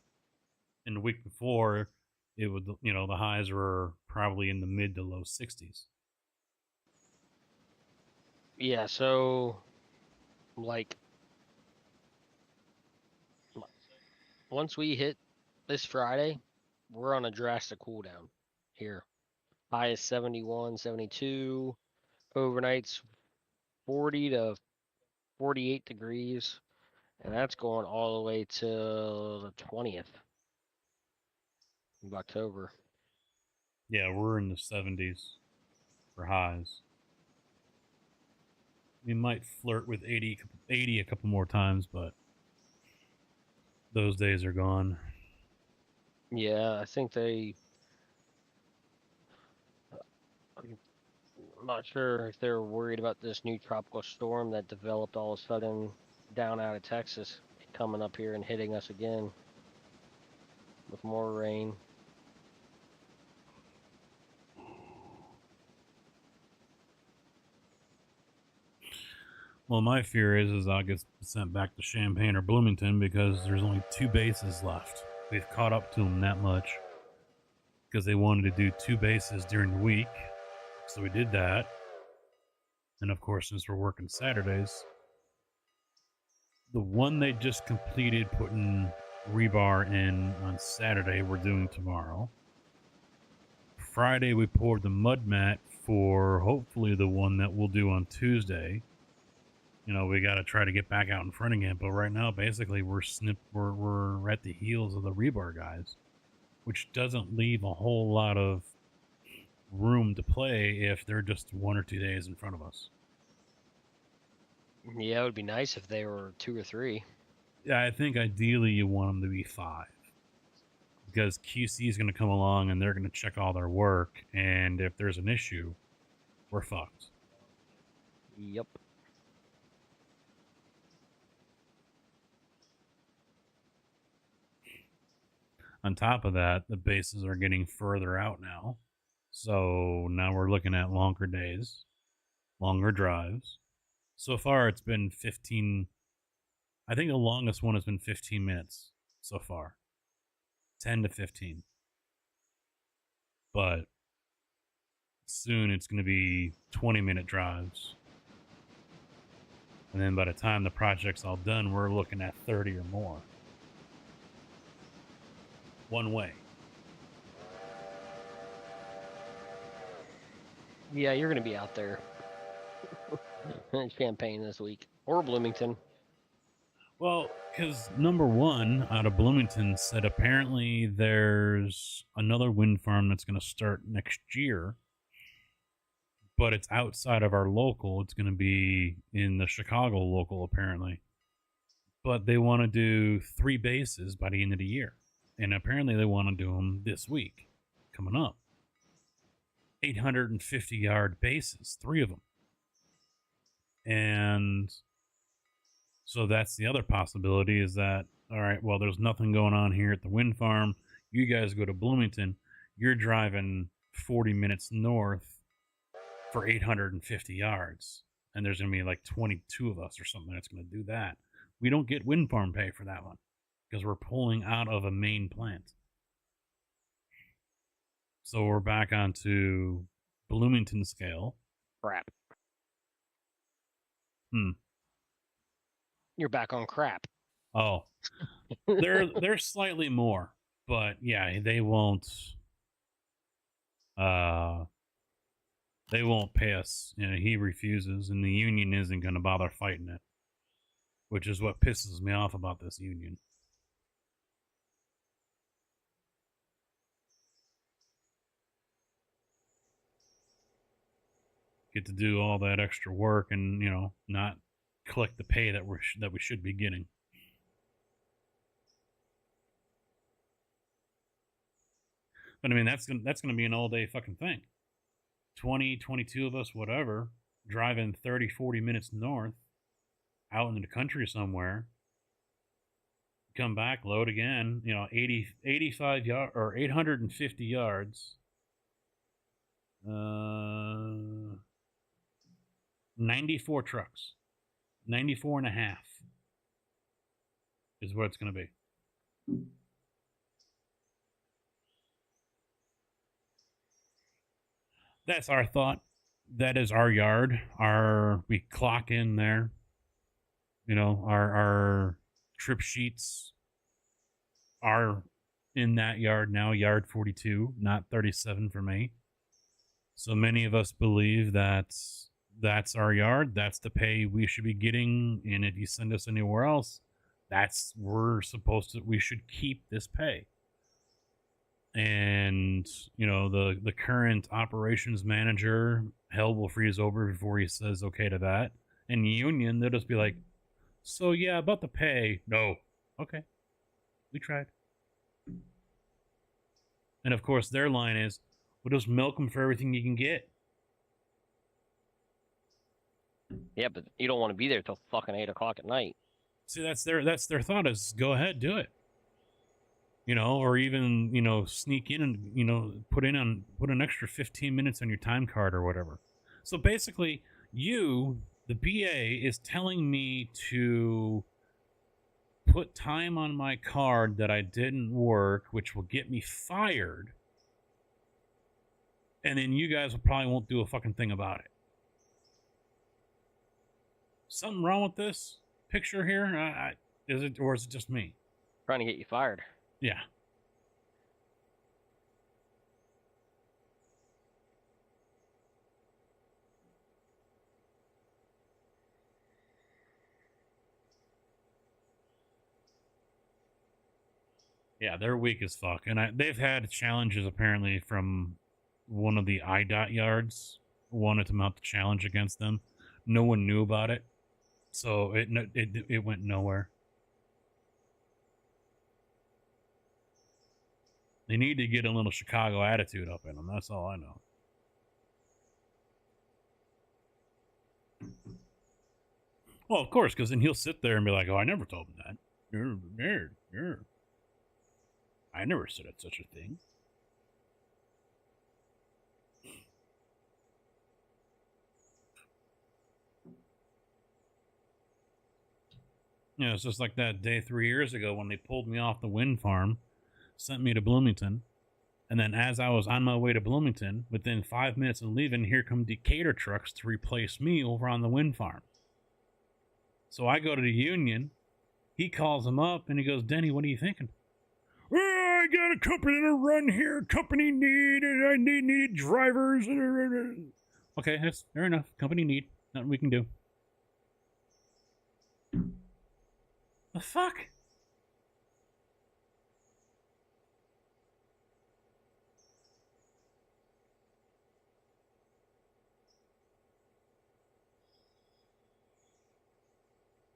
And the week before, it would, the highs were probably in the mid to low 60s. Yeah, so like once we hit this Friday, we're on a drastic cool down here. High is 71, 72. Overnight's 40 to 48 degrees. And that's going all the way till the 20th of October. Yeah, we're in the 70s for highs. We might flirt with 80 a couple more times, but those days are gone. Yeah, I think I'm not sure if they're worried about this new tropical storm that developed all of a sudden down out of Texas coming up here and hitting us again with more rain. Well, my fear is I'll get sent back to Champaign or Bloomington because there's only 2 bases left. We've caught up to them that much because they wanted to do 2 bases during the week. So we did that. And of course, since we're working Saturdays, the one they just completed putting rebar in on Saturday, we're doing tomorrow. Friday, we poured the mud mat for hopefully the one that we'll do on Tuesday. We got to try to get back out in front again. But right now, basically, we're at the heels of the rebar guys, which doesn't leave a whole lot of room to play if they're just 1 or 2 days in front of us. Yeah, it would be nice if they were 2 or 3. Yeah, I think ideally you want them to be 5 because QC is going to come along and they're going to check all their work. And if there's an issue, we're fucked. Yep. On top of that, the bases are getting further out now. So now we're looking at longer days, longer drives. So far, it's been 15. I think the longest one has been 15 minutes so far. 10 to 15. But soon it's going to be 20-minute drives. And then by the time the project's all done, we're looking at 30 or more. One way. Yeah, you're going to be out there in Champaign this week. Or Bloomington. Well, because number one out of Bloomington said apparently there's another wind farm that's going to start next year, but it's outside of our local. It's going to be in the Chicago local, apparently. But they want to do 3 bases by the end of the year. And apparently they want to do them this week, coming up. 850-yard bases, 3 of them. And so that's the other possibility is that, all right, well, there's nothing going on here at the wind farm. You guys go to Bloomington. You're driving 40 minutes north for 850 yards. And there's going to be like 22 of us or something that's going to do that. We don't get wind farm pay for that one because we're pulling out of a main plant. So we're back onto Bloomington scale. Crap. Hmm. You're back on crap. Oh, they're slightly more, but yeah, they won't pay us. He refuses, and the union isn't going to bother fighting it. which is what pisses me off about this union. Get to do all that extra work and, you know, not collect the pay that we should be getting. But I mean, that's gonna be an all day fucking thing. 20, 22 of us, whatever, driving 30, 40 minutes north, out into the country somewhere. Come back, load again. You know, 85 yards or 850 yards. 94 trucks. 94 and a half is what it's going to be. That's our thought. That is our yard. We clock in there. You know, our trip sheets are in that yard now, yard 42, not 37 for me. So many of us believe that that's our yard. That's the pay we should be getting. And if you send us anywhere else, we should keep this pay. And, you know, the current operations manager, hell will freeze over before he says okay to that. And the union, they'll just be like, so yeah, about the pay. No. Okay. We tried. And of course, their line is, we'll just milk them for everything you can get. Yeah, but you don't want to be there till fucking 8 o'clock at night. See, that's their thought is go ahead, do it. You know, or even, you know, sneak in and, you know, put an extra 15 minutes on your time card or whatever. So basically, the BA, is telling me to put time on my card that I didn't work, which will get me fired. And then you guys probably won't do a fucking thing about it. Something wrong with this picture here? Is it just me? Trying to get you fired. Yeah. Yeah, they're weak as fuck. And they've had challenges apparently from one of the IDOT yards. Wanted to mount the challenge against them. No one knew about it. So it went nowhere. They need to get a little Chicago attitude up in them. That's all I know. Well, of course, because then he'll sit there and be like, oh, I never told him that. You're. I never said such a thing. Yeah, it's just like that day 3 years ago when they pulled me off the wind farm, sent me to Bloomington, and then as I was on my way to Bloomington, within 5 minutes of leaving, here come Decatur trucks to replace me over on the wind farm. So I go to the union, he calls him up, and he goes, Denny, what are you thinking? Well, I got a company to run here, company need, and I need drivers. Okay, that's fair enough. Company need, nothing we can do. The fuck?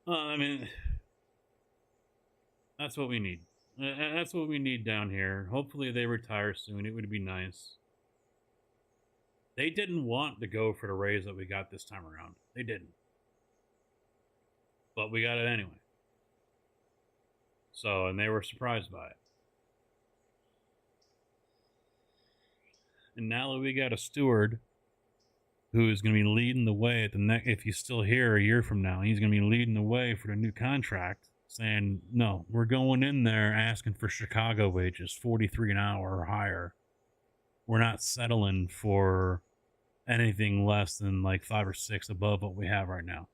I mean, that's what we need. That's what we need down here. Hopefully they retire soon. It would be nice. They didn't want to go for the raise that we got this time around. They didn't. But we got it anyway. So, and they were surprised by it. And now that we got a steward who is going to be leading the way at the next, if he's still here a year from now, he's going to be leading the way for the new contract, saying, no, we're going in there asking for Chicago wages, 43 an hour or higher. We're not settling for anything less than like 5 or 6 above what we have right now.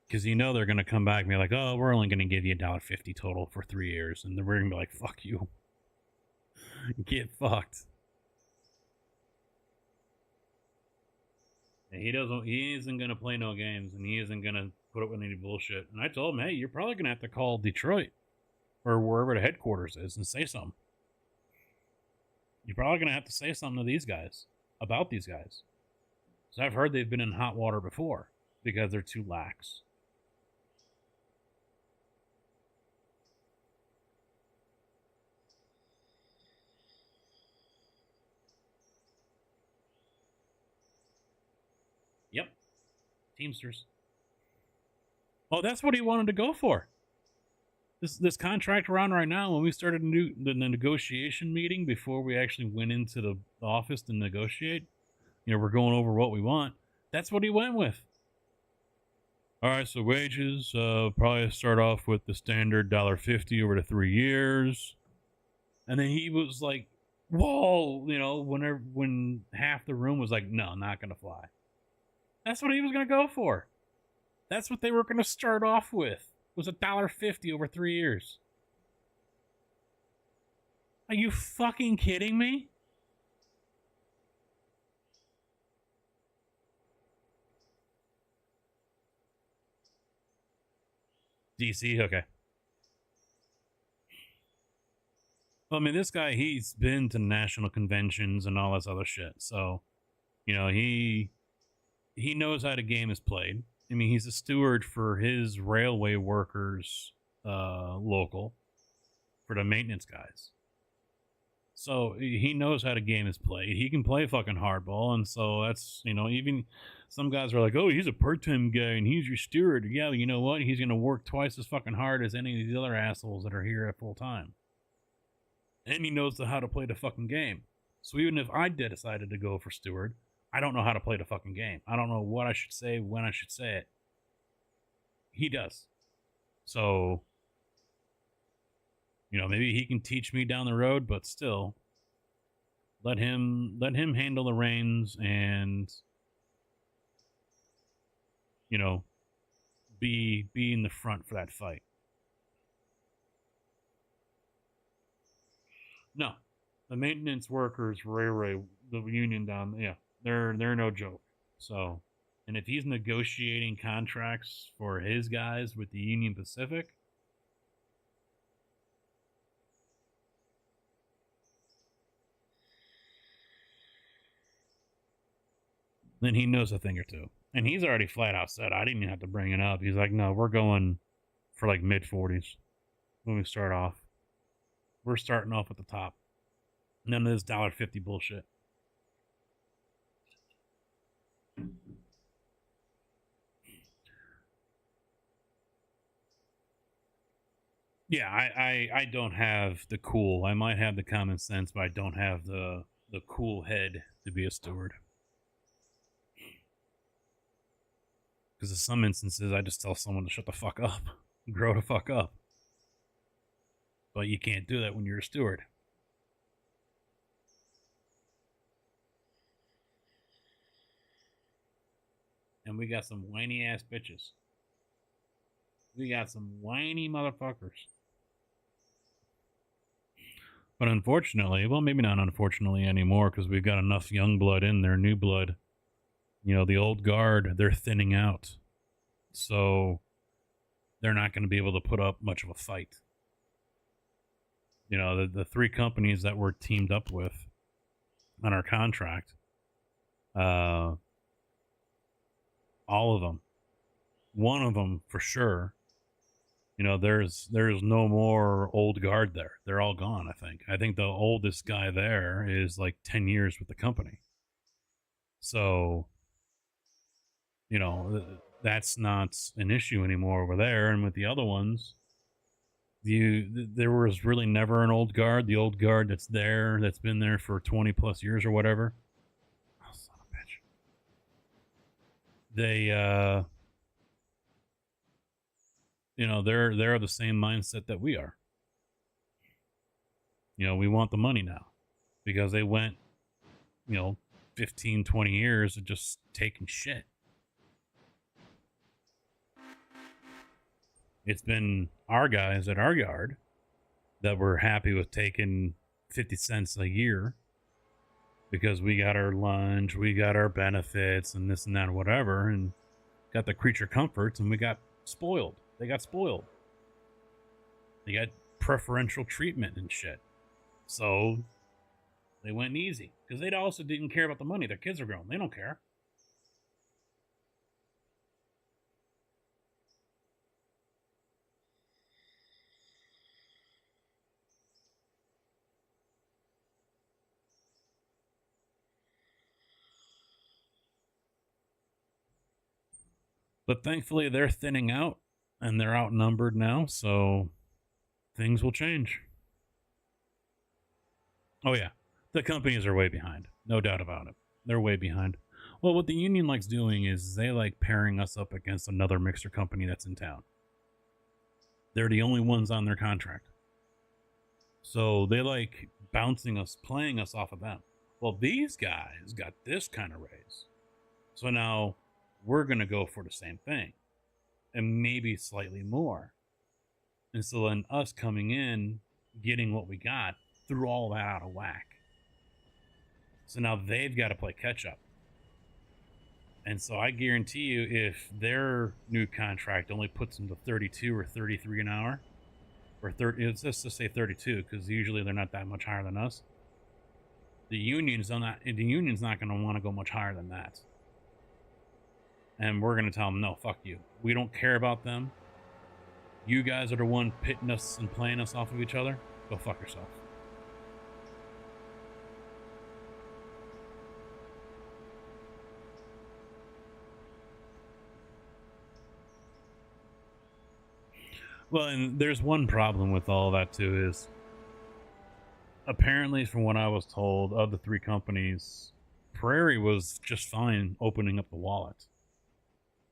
Because you know they're going to come back and be like, oh, we're only going to give you $1.50 total for 3 years. And then we're going to be like, fuck you. Get fucked. And he isn't gonna play no games, and he isn't gonna put up with any bullshit. And I told him, hey, you're probably gonna have to call Detroit or wherever the headquarters is and say something. You're probably gonna have to say something to these guys about these guys. So I've heard they've been in hot water before because they're too lax. Yep. Teamsters. Oh, that's what he wanted to go for. This contract we're on right now, when we started the negotiation meeting before we actually went into the office to negotiate, we're going over what we want. That's what he went with. All right, so wages, probably start off with the standard $1.50 over the 3 years. And then he was like, whoa, when half the room was like, no, not going to fly. That's what he was going to go for. That's what they were going to start off with. Was $1.50 over 3 years. Are you fucking kidding me? DC, okay. Well, I mean, this guy, he's been to national conventions and all this other shit. So, he knows how the game is played. I mean, he's a steward for his railway workers, local, for the maintenance guys. So he knows how the game is played. He can play fucking hardball, and so that's, even some guys are like, oh, he's a part-time guy and he's your steward. Yeah, you know what? He's going to work twice as fucking hard as any of these other assholes that are here at full time. And he knows how to play the fucking game. So even if I decided to go for steward, I don't know how to play the fucking game. I don't know what I should say, when I should say it. He does. So, maybe he can teach me down the road, but still, let him handle the reins and, be in the front for that fight. No, the maintenance workers, railway, the union down, yeah. They're no joke. So, and if he's negotiating contracts for his guys with the Union Pacific, then he knows a thing or two. And he's already flat out said, I didn't even have to bring it up. He's like, no, we're going for like mid-40s when we start off. We're starting off at the top. None of this $1.50 bullshit. Yeah, I don't have the cool. I might have the common sense, but I don't have the cool head to be a steward. Because in some instances, I just tell someone to shut the fuck up. Grow the fuck up. But you can't do that when you're a steward. And we got some whiny ass bitches. We got some whiny motherfuckers. But unfortunately, well, maybe not unfortunately anymore, because we've got enough young blood in there, new blood. The old guard, they're thinning out. So they're not going to be able to put up much of a fight. The 3 companies that we're teamed up with on our contract, all of them, one of them for sure, there's no more old guard there. They're all gone, I think. I think the oldest guy there is like 10 years with the company. So, that's not an issue anymore over there. And with the other ones, there was really never an old guard. The old guard that's been there for 20 plus years or whatever. Oh, son of a bitch. They're the same mindset that we are. We want the money now because they went, 15, 20 years of just taking shit. It's been our guys at our yard that were happy with taking 50 cents a year because we got our lunch, we got our benefits, and this and that, and whatever, and got the creature comforts, and we got spoiled. They got spoiled. They got preferential treatment and shit. So they went easy because they also didn't care about the money. Their kids are grown. They don't care. But thankfully, they're thinning out and they're outnumbered now, so things will change. Oh, yeah. The companies are way behind. No doubt about it. They're way behind. Well, what the union likes doing is they like pairing us up against another mixer company that's in town. They're the only ones on their contract. So they like bouncing us, playing us off of them. Well, these guys got this kind of raise. So now we're going to go for the same thing and maybe slightly more. And so then us coming in, getting what we got, threw all that out of whack. So now they've got to play catch up. And so I guarantee you, if their new contract only puts them to 32 or 33 an hour, or 30, let's just say 32, because usually they're not that much higher than us. The union's not going to want to go much higher than that. And we're going to tell them, no, fuck you. We don't care about them. You guys are the one pitting us and playing us off of each other. Go fuck yourself. Well, and there's one problem with all that too is apparently from what I was told of the three companies, Prairie was just fine opening up the wallet.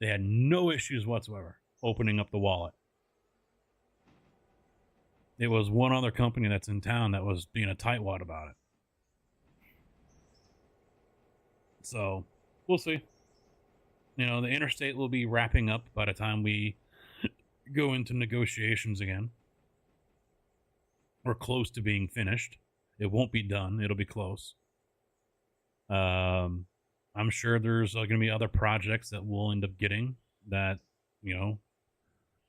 They had no issues whatsoever opening up the wallet. It was one other company that's in town that was being a tightwad about it. So we'll see. You know, the interstate will be wrapping up by the time we go into negotiations again. We're close to being finished. It won't be done. It'll be close. I'm sure there's going to be other projects that we'll end up getting that, you know,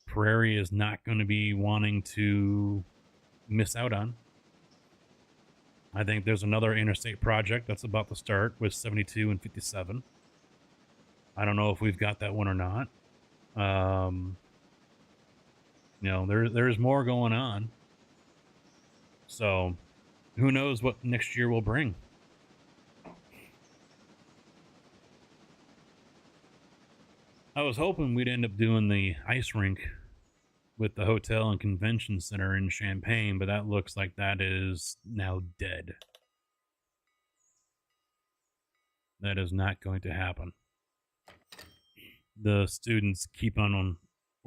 Prairie is not going to be wanting to miss out on. I think there's another interstate project that's about to start with 72 and 57. I don't know if we've got that one or not. You know, there's more going on. So who knows what next year will bring. I was hoping we'd end up doing the ice rink with the hotel and convention center in Champaign, but that looks like that is now dead. That is not going to happen. The students keep on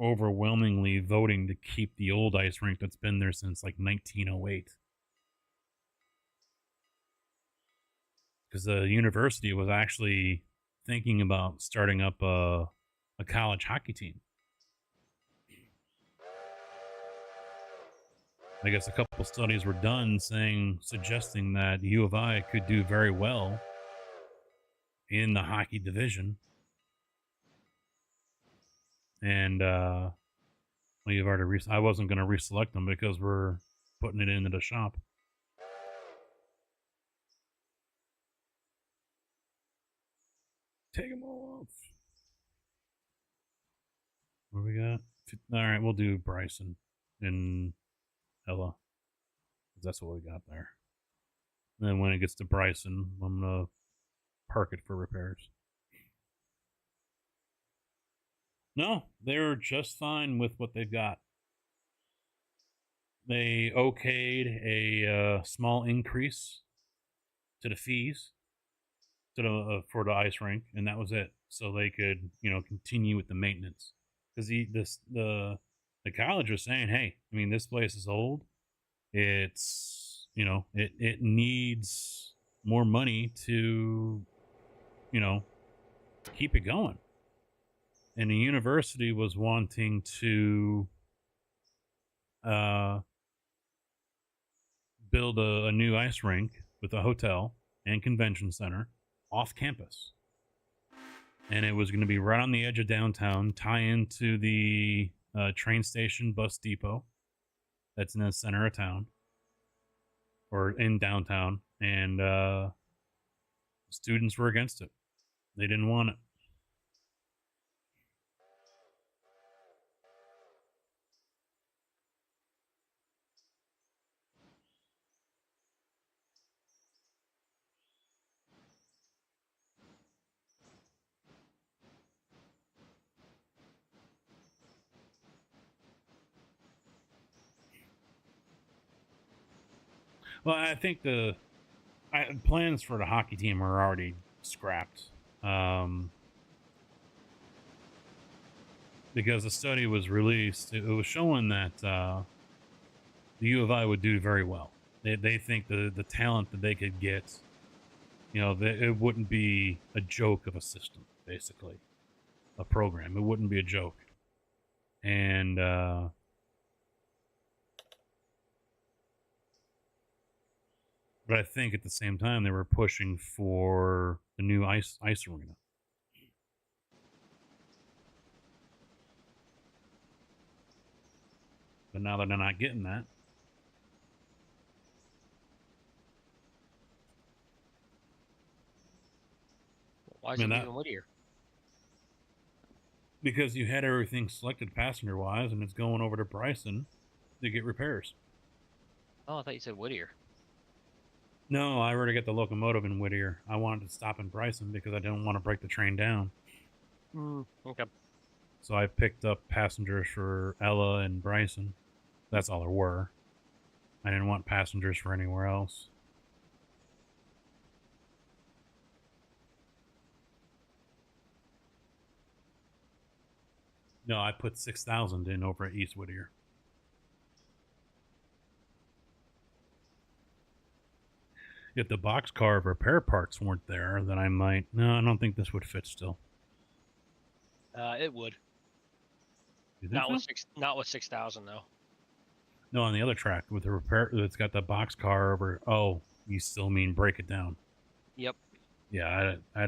overwhelmingly voting to keep the old ice rink that's been there since like 1908. Because the university was actually thinking about starting up a college hockey team. I guess a couple studies were done suggesting that U of I could do very well in the hockey division. And well, you've already I wasn't going to reselect them because we're putting it into the shop. Take them all off. What we got? All right, we'll do Bryson and Ella. That's what we got there. And then when it gets to Bryson, I'm going to park it for repairs. No, they're just fine with what they've got. They okayed a small increase to the fees for the ice rink, and that was it. So they could, you know, continue with the maintenance. Because the college was saying, hey, I mean, this place is old. It's, you know, it needs more money to, you know, keep it going. And the university was wanting to build a new ice rink with a hotel and Convention Center off campus. And it was going to be right on the edge of downtown, tie into the train station bus depot that's in the center of town or in downtown. And students were against it. They didn't want it. Well, I think the plans for the hockey team are already scrapped. Because the study was released, it was showing that the U of I would do very well. They think the talent that they could get, it wouldn't be a joke of a system, basically, a program. It wouldn't be a joke. And but I think at the same time they were pushing for the new ice arena. But now that they're not getting that, Why is I mean, it that leaving Whittier? because you had everything selected passenger wise, and it's going over to Bryson to get repairs. Oh, I thought you said Whittier. No, I already got the locomotive in Whittier. I wanted to stop in Bryson because I didn't want to break the train down. Okay. So I picked up passengers for Ella and Bryson. That's all there were. I didn't want passengers for anywhere else. No, I put 6,000 in over at East Whittier. If the boxcar repair parts weren't there, then I might. No, I don't think this would fit still. It would. You think so? Not with 6,000 though. No, on the other track with the repair, it's got the boxcar over. Oh, you still mean break it down? Yep. Yeah, I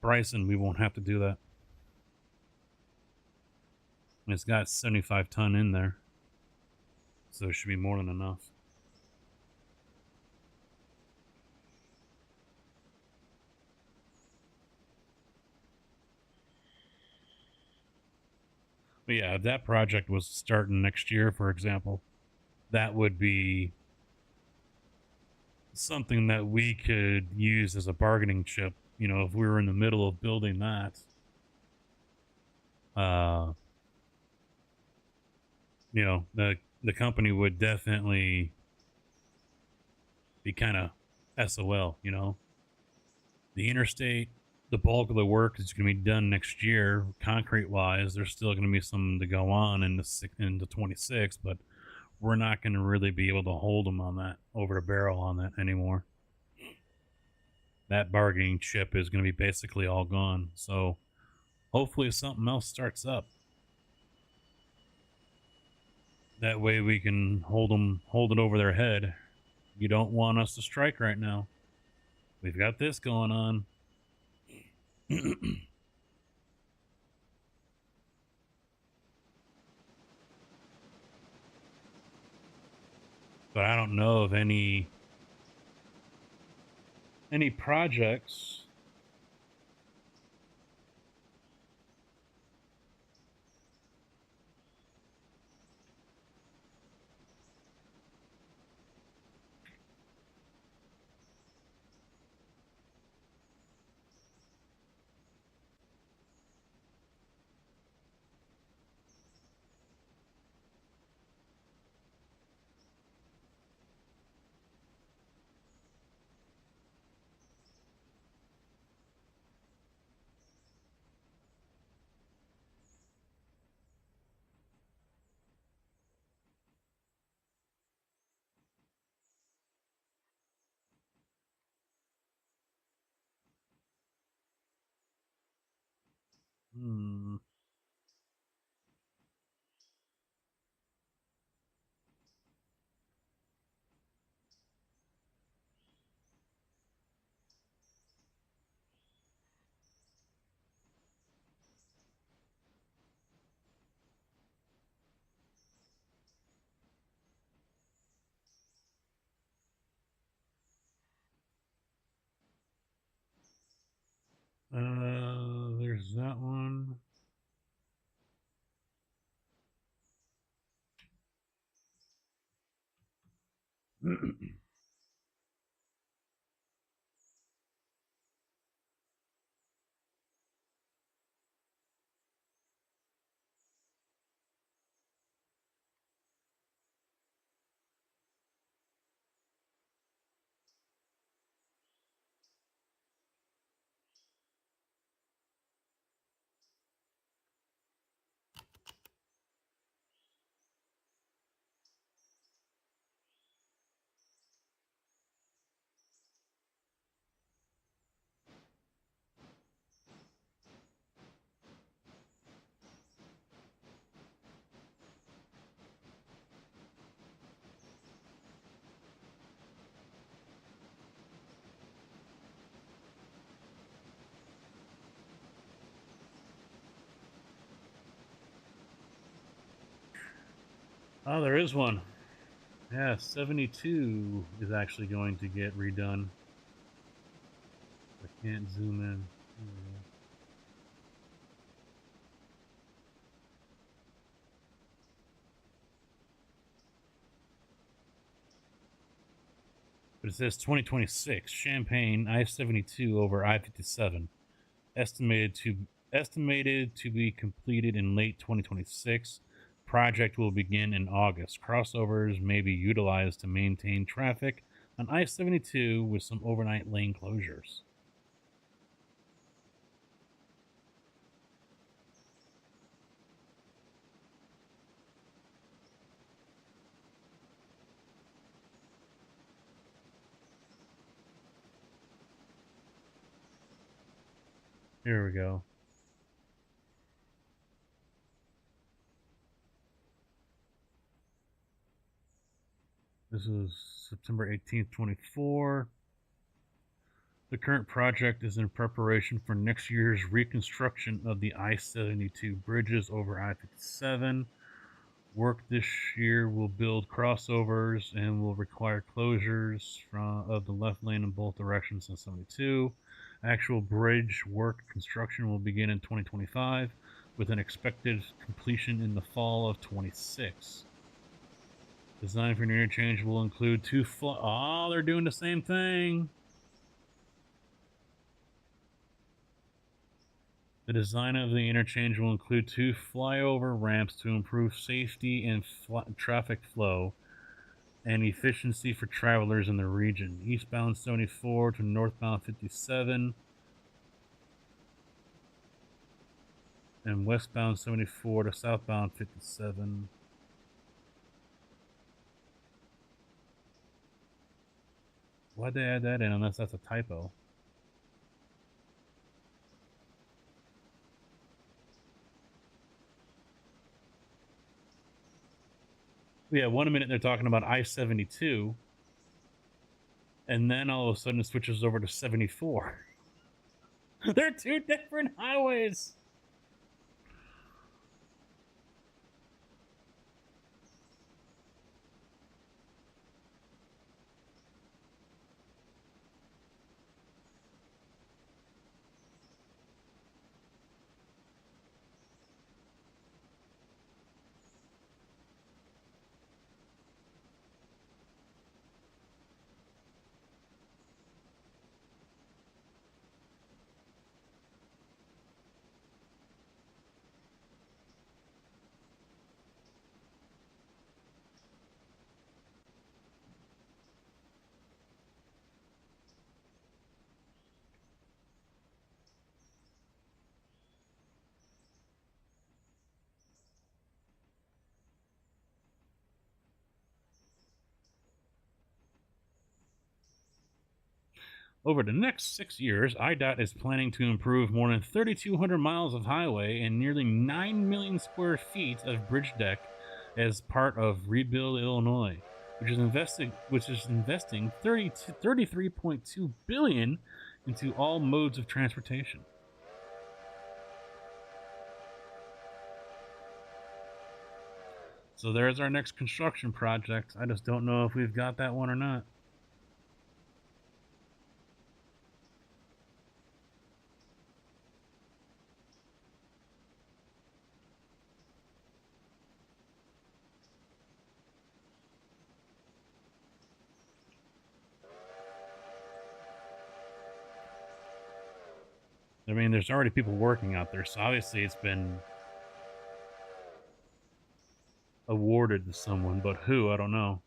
Bryson, we won't have to do that. It's got 75 ton in there, so it should be more than enough. But yeah, if that project was starting next year, for example, that would be something that we could use as a bargaining chip. If we were in the middle of building that, the company would definitely be kind of SOL. The interstate, the bulk of the work is going to be done next year, concrete wise. There's still going to be some to go on into 26, but we're not going to really be able to hold them on that, over the barrel on that anymore. That bargaining chip is going to be basically all gone. So hopefully something else starts up. That way we can hold it over their head. You don't want us to strike right now. We've got this going on. But I don't know of any projects Oh, there is one. Yeah, 72 is actually going to get redone. I can't zoom in. There we go. But it says 2026 Champaign I-72 over I-57, estimated to be completed in late 2026. Project will begin in August. Crossovers may be utilized to maintain traffic on I-72 with some overnight lane closures. Here we go. This is September 18th, 24. The current project is in preparation for next year's reconstruction of the I-72 bridges over I-57. Work this year will build crossovers and will require closures of the left lane in both directions in 72. Actual bridge work construction will begin in 2025 with an expected completion in the fall of 26. Design for an interchange will include two they're doing the same thing. The design of the interchange will include two flyover ramps to improve safety and traffic flow and efficiency for travelers in the region. Eastbound 74 to northbound 57 and westbound 74 to southbound 57. Why'd they add that in unless that's a typo? Yeah, 1 minute they're talking about I-72, and then all of a sudden it switches over to 74. They're two different highways. Over the next 6 years, IDOT is planning to improve more than 3,200 miles of highway and nearly 9 million square feet of bridge deck as part of Rebuild Illinois, which is investing 33.2 billion into all modes of transportation. So there's our next construction project. I just don't know if we've got that one or not. I mean, there's already people working out there, so obviously it's been awarded to someone, but who, I don't know.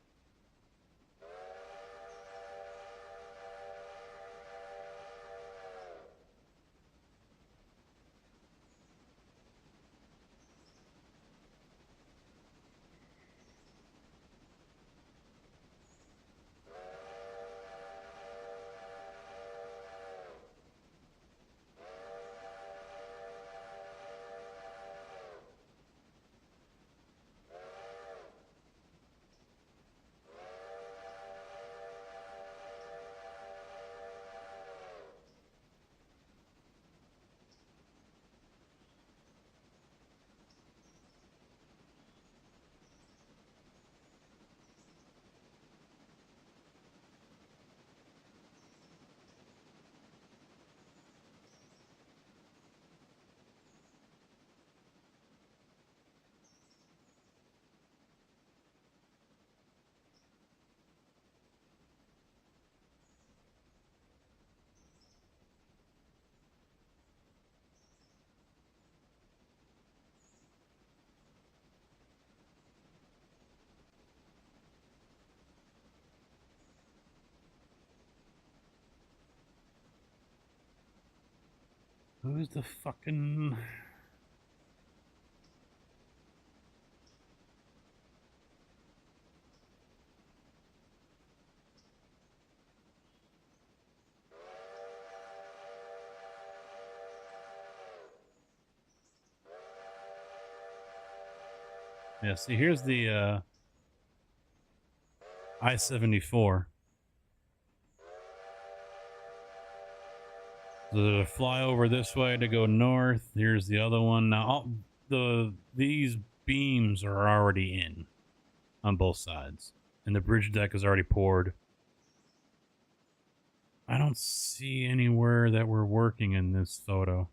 Who's the fucking... Yeah, see, here's the I-74. So there's a flyover this way to go north. Here's the other one. Now, these beams are already in on both sides, and the bridge deck is already poured. I don't see anywhere that we're working in this photo.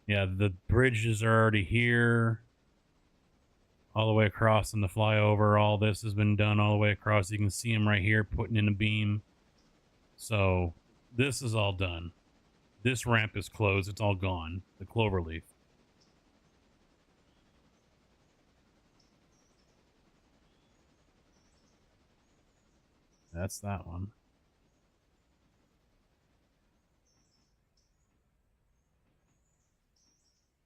Yeah, the bridges are already here, all the way across in the flyover. All this has been done all the way across. You can see them right here putting in a beam. So this is all done. This ramp is closed. It's all gone. The cloverleaf. That's that one.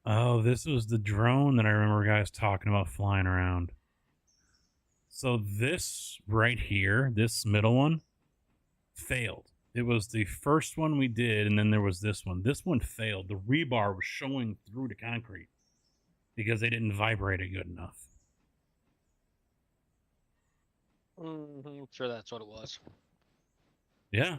Oh, this was the drone that I remember guys talking about flying around. So this right here, this middle one, failed. It was the first one we did, and then there was this one. This one failed. The rebar was showing through the concrete because they didn't vibrate it good enough. I'm sure that's what it was. Yeah.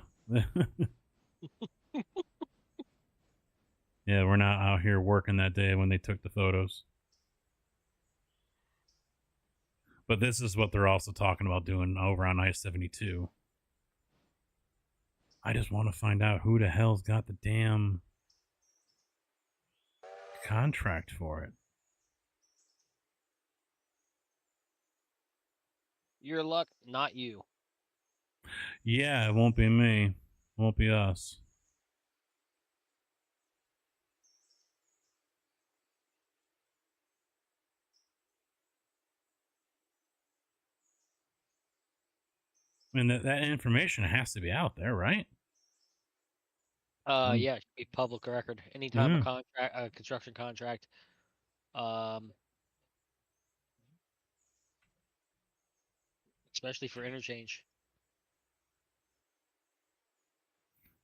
Yeah, we're not out here working that day when they took the photos. But this is what they're also talking about doing over on I-72. I just want to find out who the hell's got the damn contract for it. Your luck, not you. Yeah, it won't be me. It won't be us. I mean, that information has to be out there, right? Yeah, it should be public record. Anytime a contract, a construction contract, especially for interchange.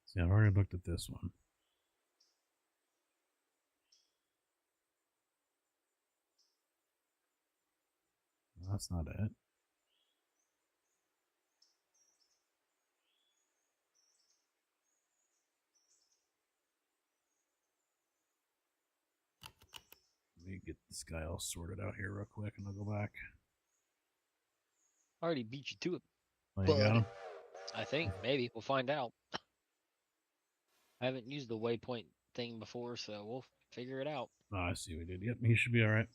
See, I've already looked at this one. That's not it. Let me get this guy all sorted out here real quick, and I'll go back. I already beat you to it. Oh, you got him? I think maybe we'll find out. I haven't used the waypoint thing before, so we'll figure it out. Oh, I see we did. Yep, he should be all right.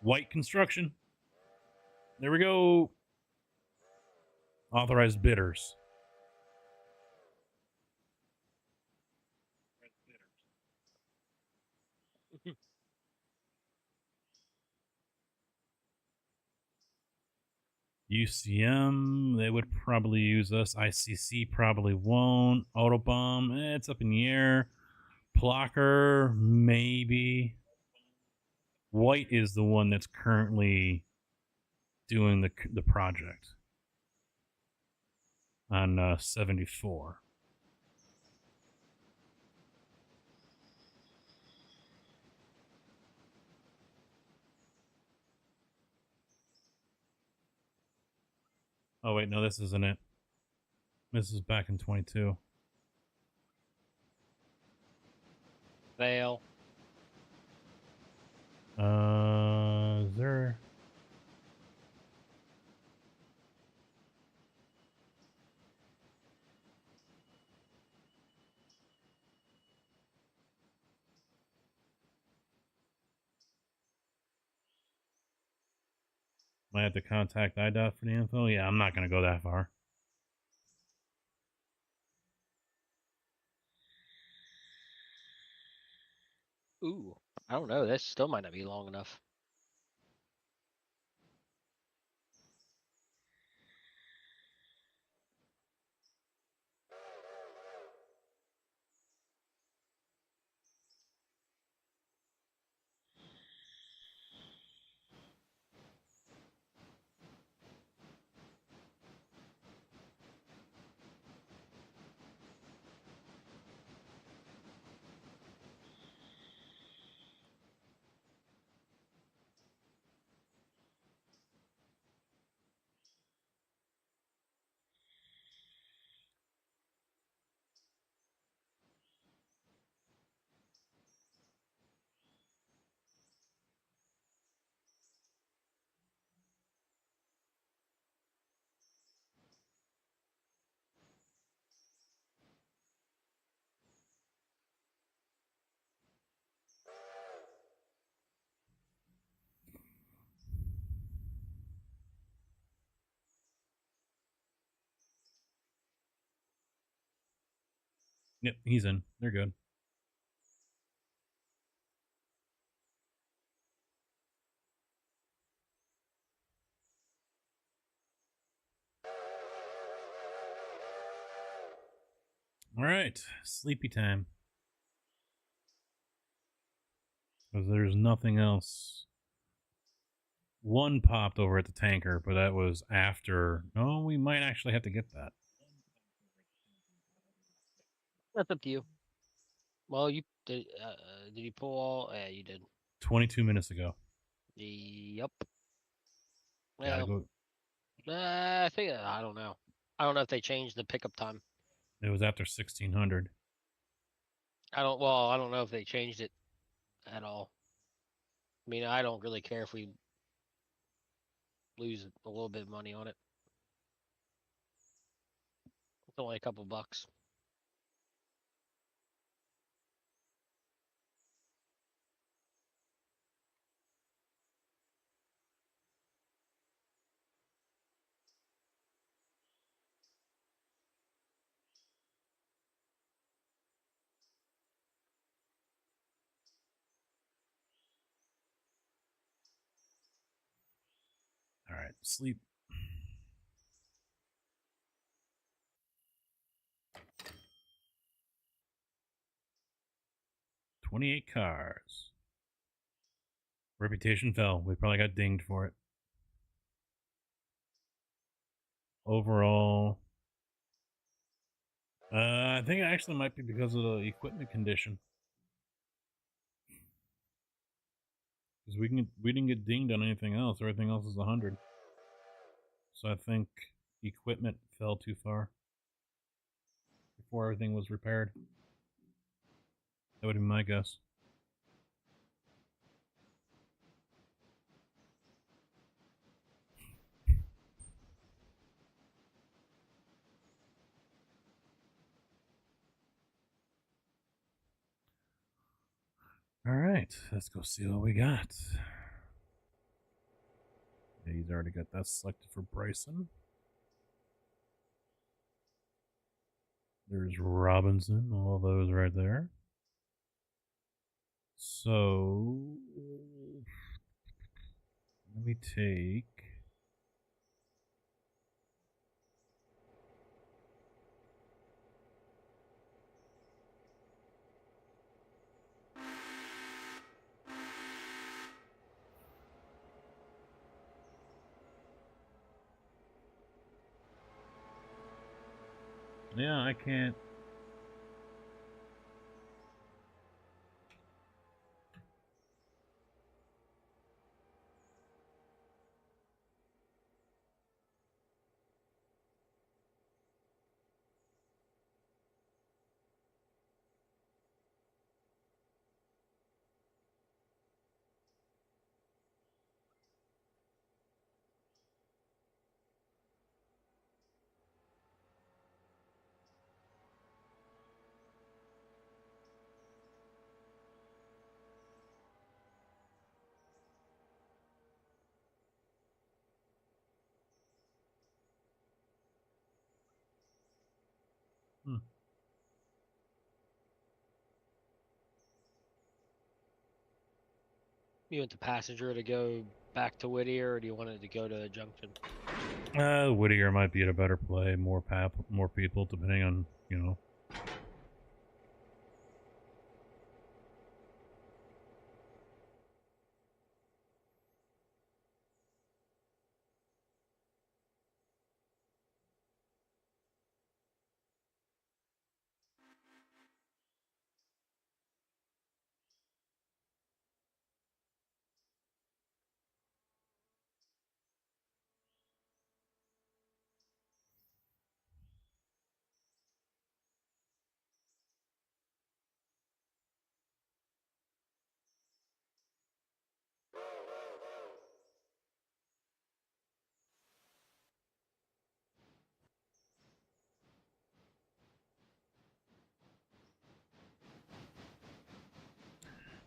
White construction. There we go. Authorized bidders. UCM, they would probably use us. ICC probably won't. Autobomb, it's up in the air. Plocker, maybe. White is the one that's currently doing the project on 74. Oh wait, no, this isn't it. This is back in 22. Fail. Is there? Might have to contact IDOT for the info. Yeah, I'm not going to go that far. Ooh, I don't know. That still might not be long enough. Yep, he's in. They're good. All right, sleepy time. Because there's nothing else. One popped over at the tanker, but that was after. No, we might actually have to get that. That's up to you. Well, you did. Did you pull all? Yeah, you did. 22 minutes ago. Yep. Gotta Well, go. I think I don't know. I don't know if they changed the pickup time. It was after 1600. I don't. Well, I don't know if they changed it at all. I mean, I don't really care if we lose a little bit of money on it. It's only a couple bucks. All right, sleep. $28 cars. Reputation fell. We probably got dinged for it. Overall, I think it actually might be because of the equipment condition. Because we didn't get dinged on anything else. Everything else is 100. So I think equipment fell too far before everything was repaired. That would be my guess. All right, let's go see what we got. Okay, he's already got that selected for Bryson. There's Robinson, all those right there. So let me take yeah, I can't. You want the passenger to go back to Whittier, or do you want it to go to Junction? Whittier might be at a better play, more people, depending on, you know.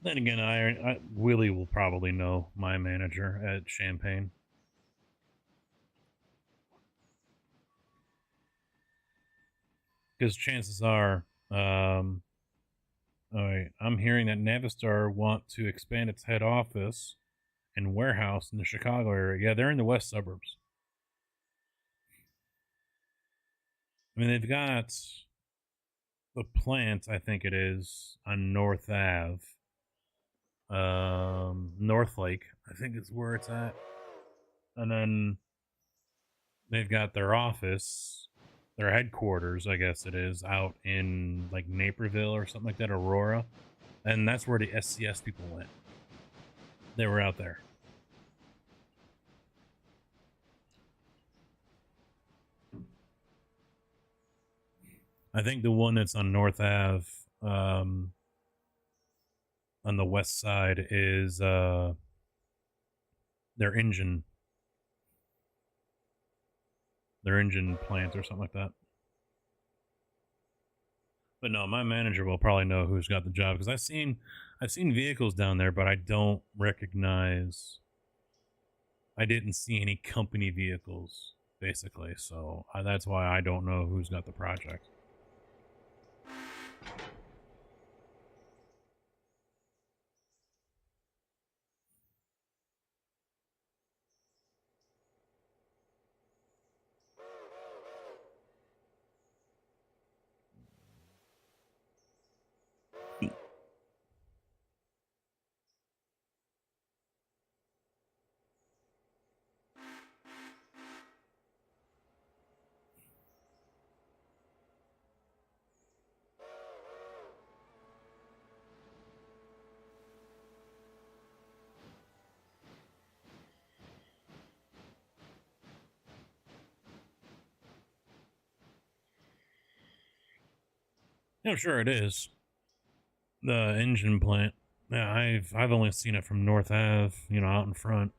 Then again, Willie will probably know my manager at Champaign. Because chances are, all right, I'm hearing that Navistar want to expand its head office and warehouse in the Chicago area. Yeah, they're in the west suburbs. I mean, they've got the plant, I think it is, on North Ave. North Lake, I think is where it's at. And then they've got their office, their headquarters, I guess it is, out in like Naperville or something like that, Aurora. And that's where the SCS people went. They were out there. I think the one that's on North Ave, on the west side, is their engine plant or something like that. But no, my manager will probably know who's got the job, because I've seen vehicles down there, but I don't recognize. I didn't see any company vehicles, basically, so that's why I don't know who's got the project. Yeah, sure it is. The engine plant. Yeah, I've only seen it from North Ave, out in front.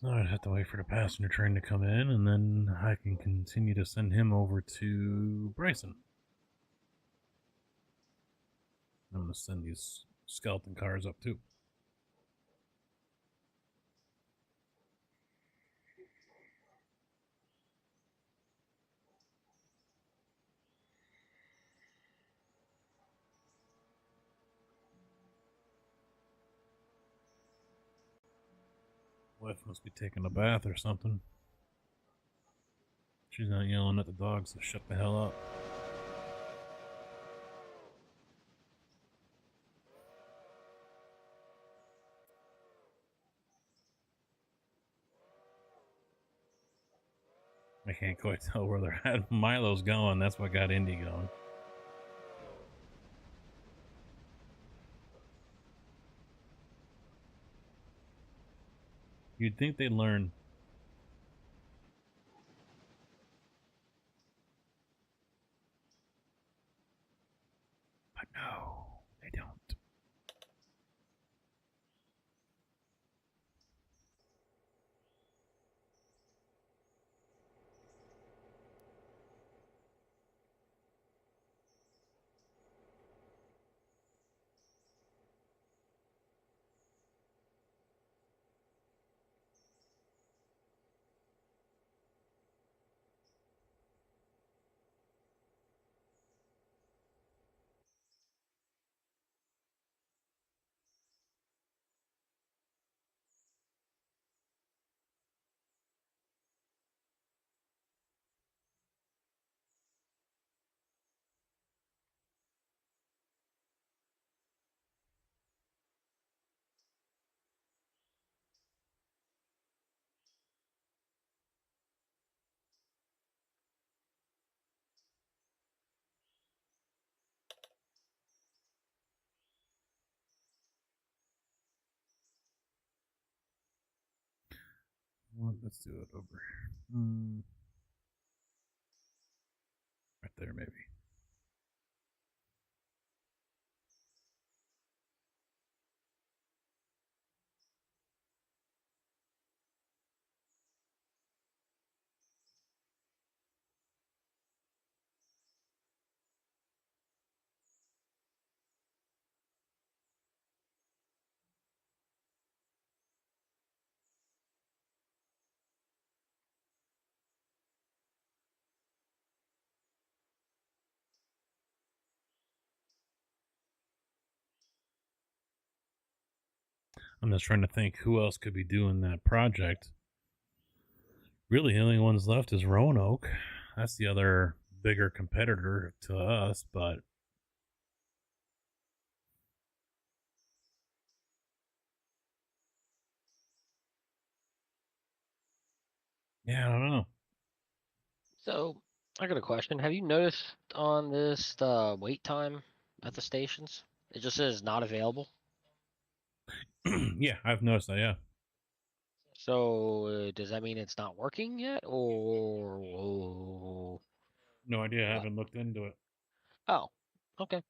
So I'd have to wait for the passenger train to come in, and then I can continue to send him over to Bryson. I'm going to send these skeleton cars up too. Wife must be taking a bath or something. She's not yelling at the dogs to shut the hell up. I can't quite tell where they're at. Milo's going. That's what got Indy going. You'd think they'd learn. But no, they don't. Well, let's do it over here. Right there, maybe. I'm just trying to think who else could be doing that project. Really, the only ones left is Roanoke. That's the other bigger competitor to us, but yeah, I don't know. So I got a question. Have you noticed on this wait time at the stations? It just says not available. Yeah, I've noticed that. Yeah, So does that mean it's not working yet, or no idea. I what? haven't looked into it. Oh, okay.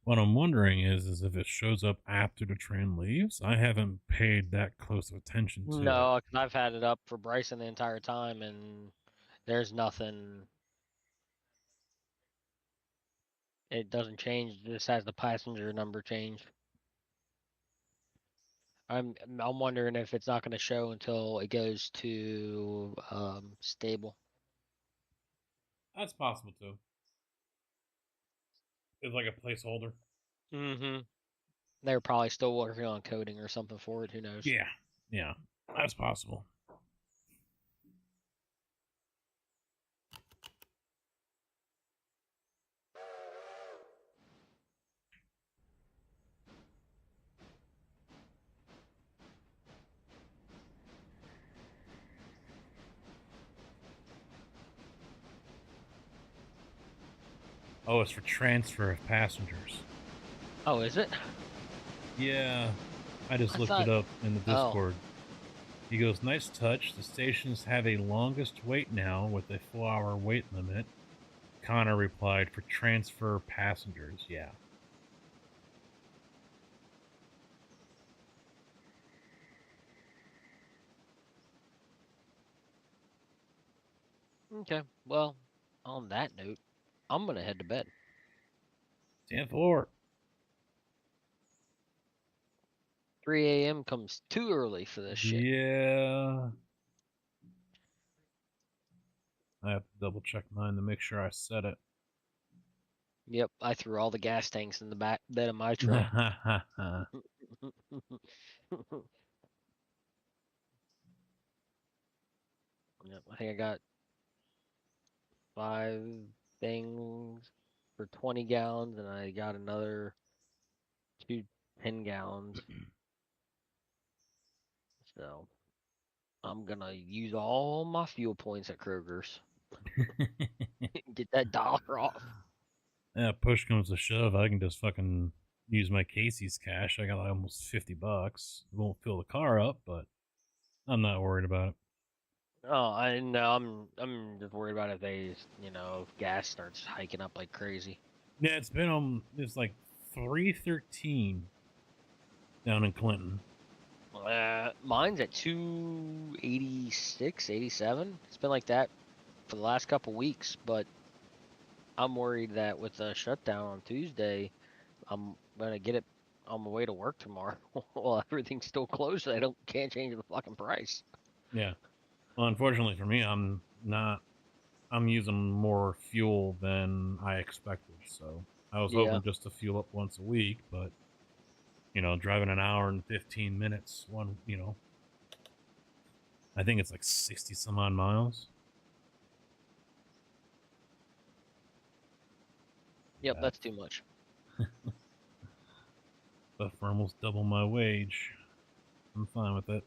What I'm wondering is if it shows up after the train leaves. I haven't paid that close of attention to it. No, 'cause I've had it up for Bryson the entire time, and there's nothing. It doesn't change. It just has the passenger number change. I'm wondering if it's not going to show until it goes to stable. That's possible too. It's like a placeholder. Mm-hmm. They're probably still working on coding or something for it. Who knows? Yeah, yeah, that's possible. Oh, it's for transfer of passengers. Oh, is it? Yeah, I just I looked thought- it up in the Oh. Discord. He goes, nice touch. The stations have a longest wait now with a 4-hour wait limit. Connor replied, for transfer passengers. Yeah. Okay. Well, on that note, I'm gonna head to bed. 10-4. 3 a.m. comes too early for this shit. Yeah. I have to double check mine to make sure I set it. Yep, I threw all the gas tanks in the back bed of my truck. Yep, I think I got 5 things for 20 gallons, and I got another 2 10 gallons. So I'm gonna use all my fuel points at Kroger's. Get that dollar off. Yeah, push comes to shove, I can just fucking use my Casey's cash. I got like almost $50. It won't fill the car up, but I'm not worried about it. Oh, I know. I'm just worried about if if gas starts hiking up like crazy. Yeah, it's like 313 down in Clinton. Mine's at 286, 87. It's been like that for the last couple weeks, but I'm worried that with the shutdown on Tuesday, I'm gonna get it on my way to work tomorrow. Well, everything's still closed. So can't change the fucking price. Yeah. Well, unfortunately for me, I'm using more fuel than I expected. So I was Yeah. hoping just to fuel up once a week, but driving an hour and 15 minutes, I think it's like 60 some odd miles. Yep, that's too much. But for almost double my wage, I'm fine with it.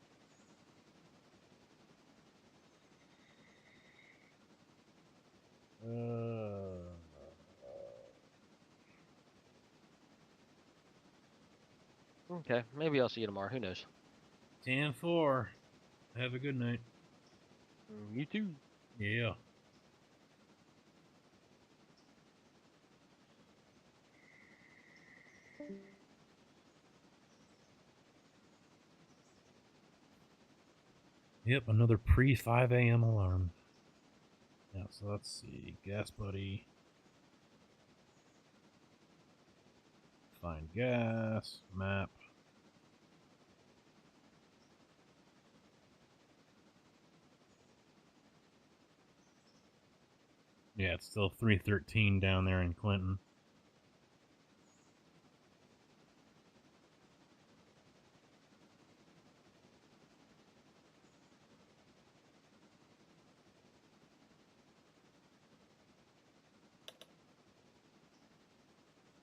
Okay, maybe I'll see you tomorrow. Who knows? 10-4. Have a good night. You too. Yeah. Yep, another pre 5 a.m. alarm. Yeah, so let's see. Gas buddy. Find gas. Map. Yeah, it's still 313 down there in Clinton.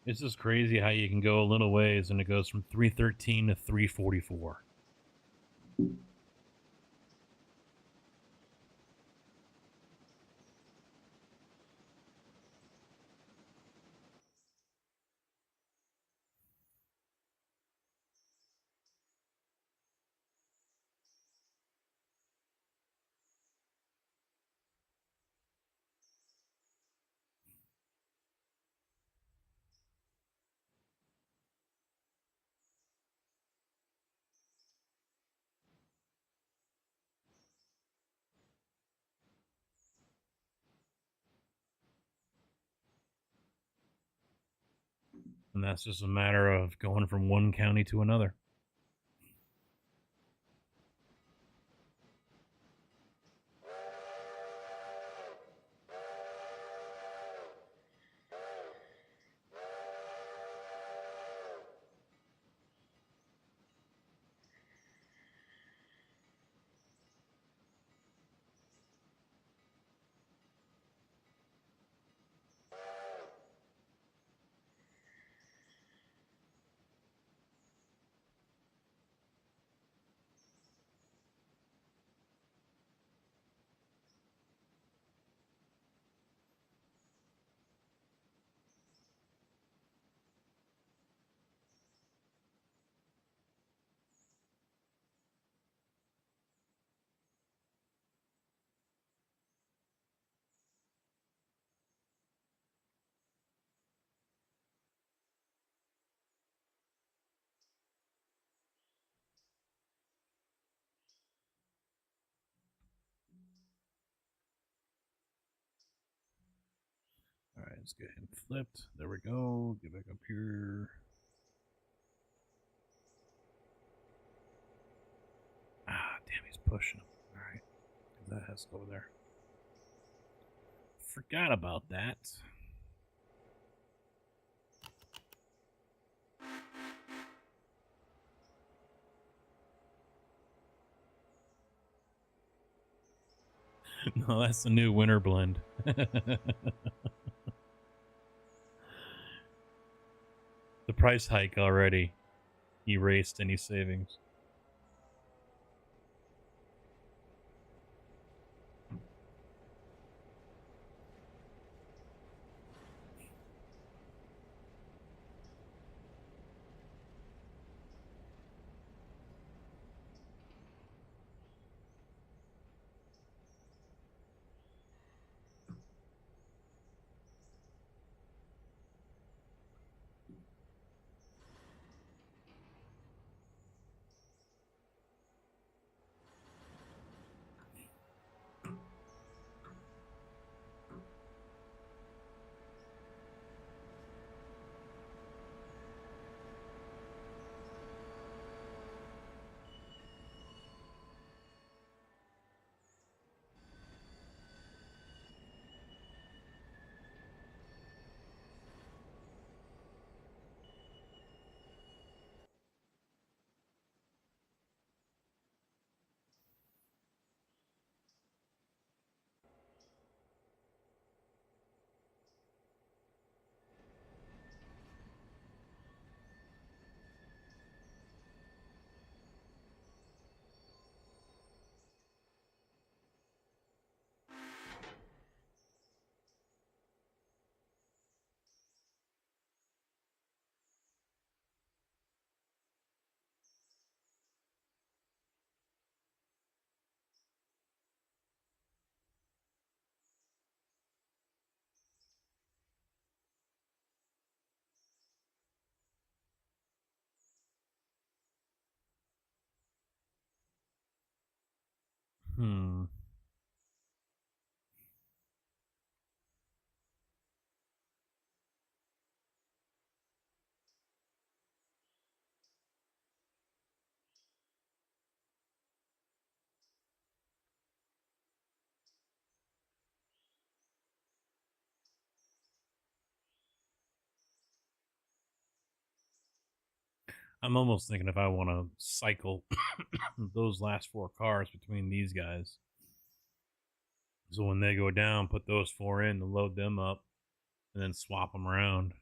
It's just crazy how you can go a little ways and it goes from 313 to 344. And that's just a matter of going from one county to another. let's get him flipped. There we go. Get back up here. Ah, damn, he's pushing him. All right, that has to go there. Forgot about that. No, that's the new winter blend. The price hike already erased any savings. Hmm. I'm almost thinking if I want to cycle those last 4 cars between these guys. So when they go down, put those 4 in to load them up and then swap them around.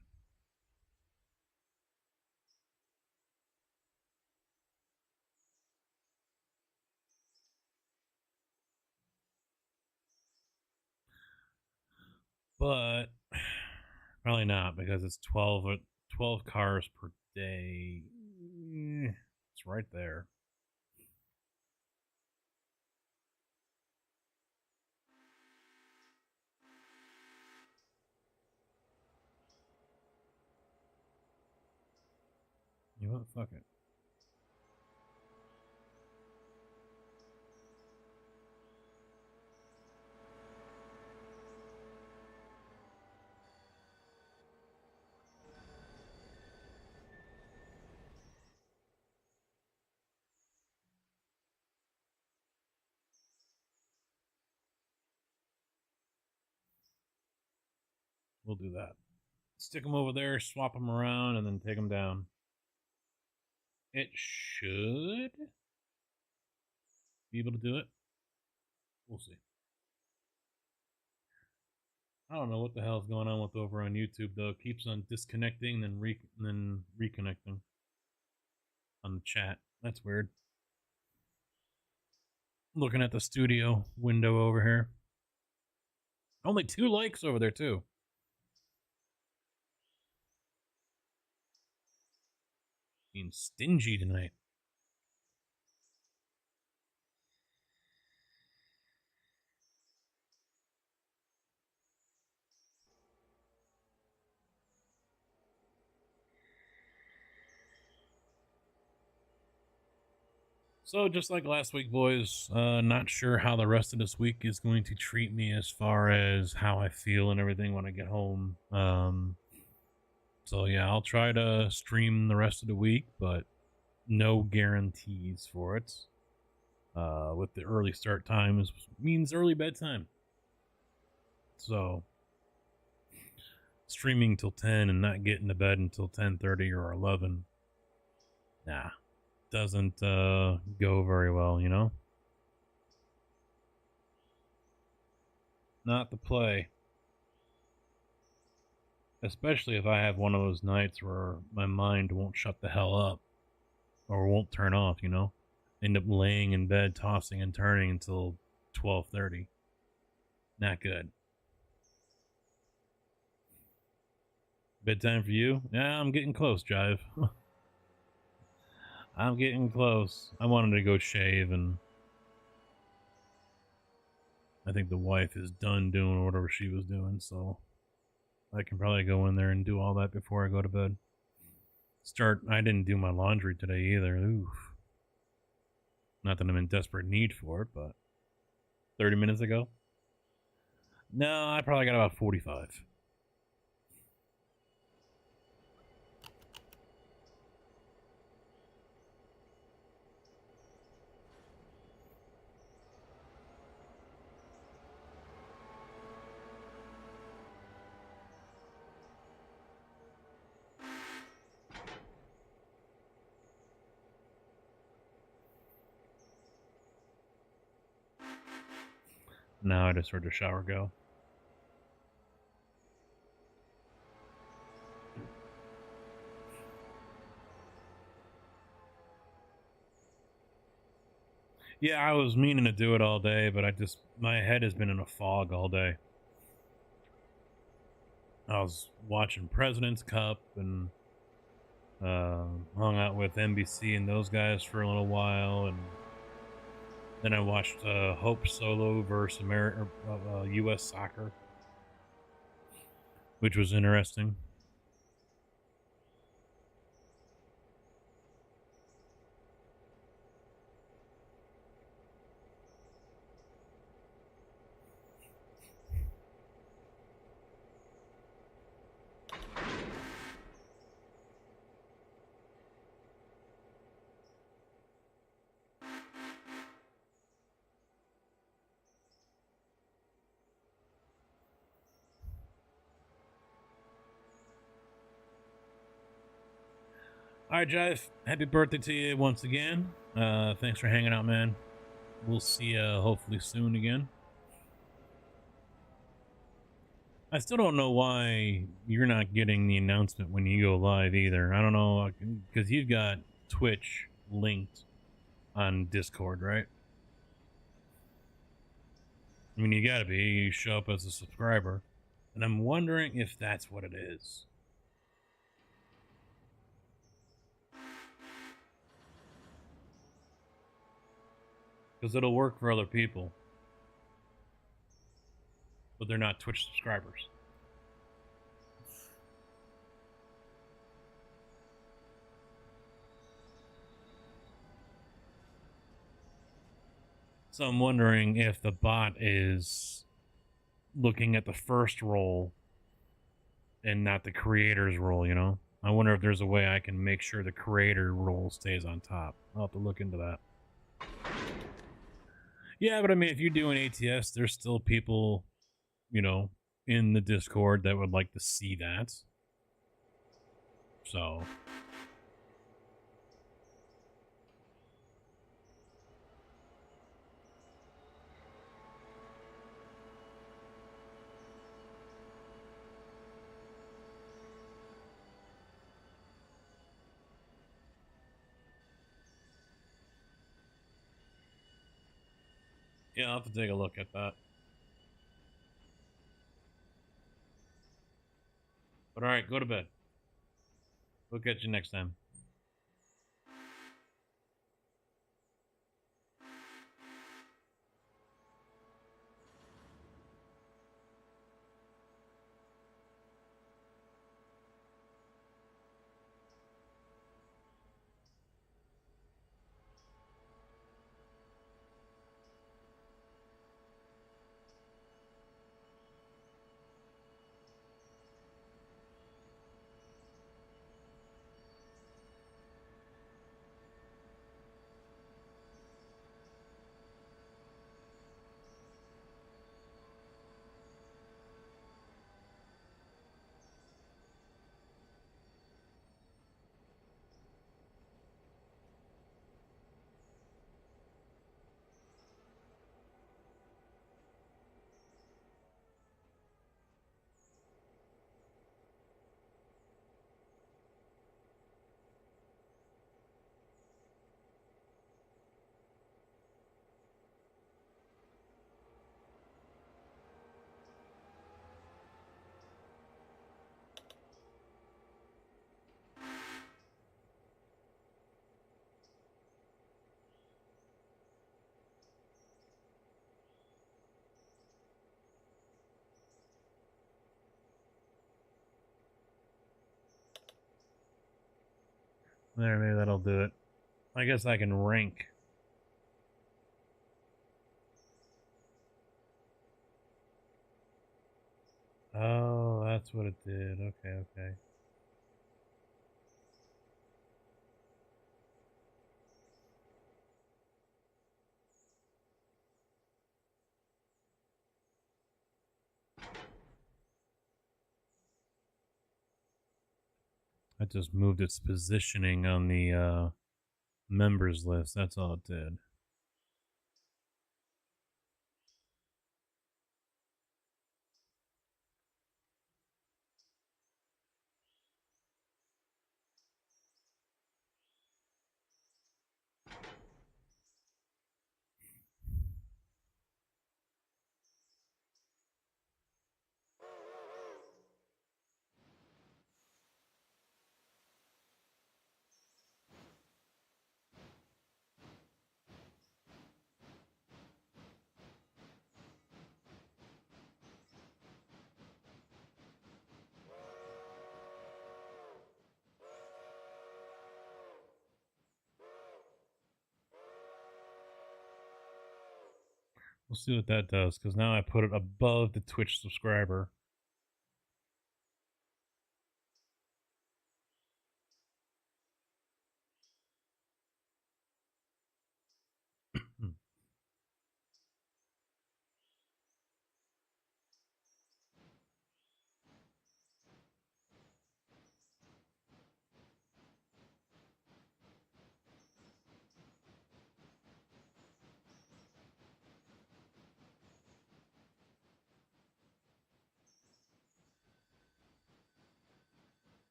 But probably not because it's 12 cars per day. It's right there. You know what? Fuck it. We'll do that. Stick them over there, swap them around, and then take them down. It should be able to do it. We'll see. I don't know what the hell's going on with over on YouTube though. It keeps on disconnecting and then reconnecting on the chat. That's weird. Looking at the studio window over here. Only 2 likes over there too. Being stingy tonight. So just like last week, boys, not sure how the rest of this week is going to treat me as far as how I feel and everything when I get home. So yeah, I'll try to stream the rest of the week, but no guarantees for it. With the early start times means early bedtime. So streaming till 10 and not getting to bed until 10:30 or 11, nah, doesn't go very well, you know? Not the play. Especially if I have one of those nights where my mind won't shut the hell up or won't turn off, you know? End up laying in bed, tossing and turning until 12:30. Not good. Bedtime for you? Yeah, I'm getting close, Jive. I'm getting close. I wanted to go shave, and I think the wife is done doing whatever she was doing, so I can probably go in there and do all that before I go to bed. I didn't do my laundry today either. Oof. Not that I'm in desperate need for it, but 30 minutes ago? No, I probably got about 45. Now I just heard the shower go. Yeah, I was meaning to do it all day, but my head has been in a fog all day. I was watching President's Cup and hung out with NBC and those guys for a little while, and then I watched Hope Solo versus U.S. Soccer, which was interesting. All right, Jive. Happy birthday to you once again. Thanks for hanging out, man. We'll see you hopefully soon again. I still don't know why you're not getting the announcement when you go live either. I don't know, because you've got Twitch linked on Discord, right? I mean, you gotta be. You show up as a subscriber. And I'm wondering if that's what it is. Because it'll work for other people. But they're not Twitch subscribers. So I'm wondering if the bot is looking at the first role and not the creator's role, you know? I wonder if there's a way I can make sure the creator role stays on top. I'll have to look into that. Yeah, but I mean, if you're doing ATS, there's still people, you know, in the Discord that would like to see that. So... yeah, I'll have to take a look at that. But alright, go to bed. We'll catch you next time. There, maybe that'll do it. I guess I can rank. Oh, that's what it did. Okay, okay. I just moved its positioning on the members list. That's all it did. We'll see what that does, because now I put it above the Twitch subscriber.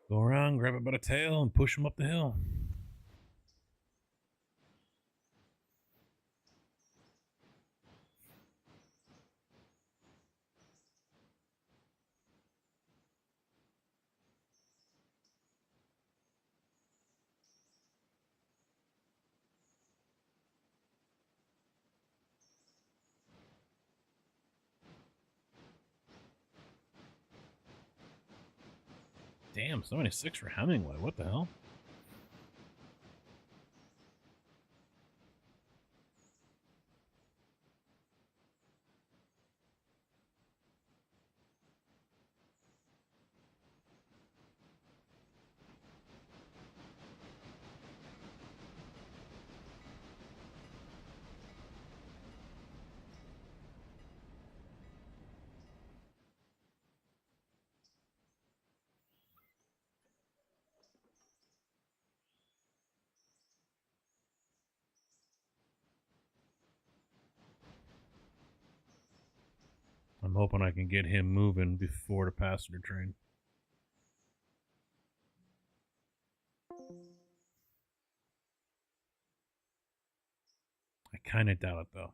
Go around, grab it by the tail, and push him up the hill. Damn, 76 for Hemingway. What the hell? I'm hoping I can get him moving before the passenger train. I kind of doubt it, though.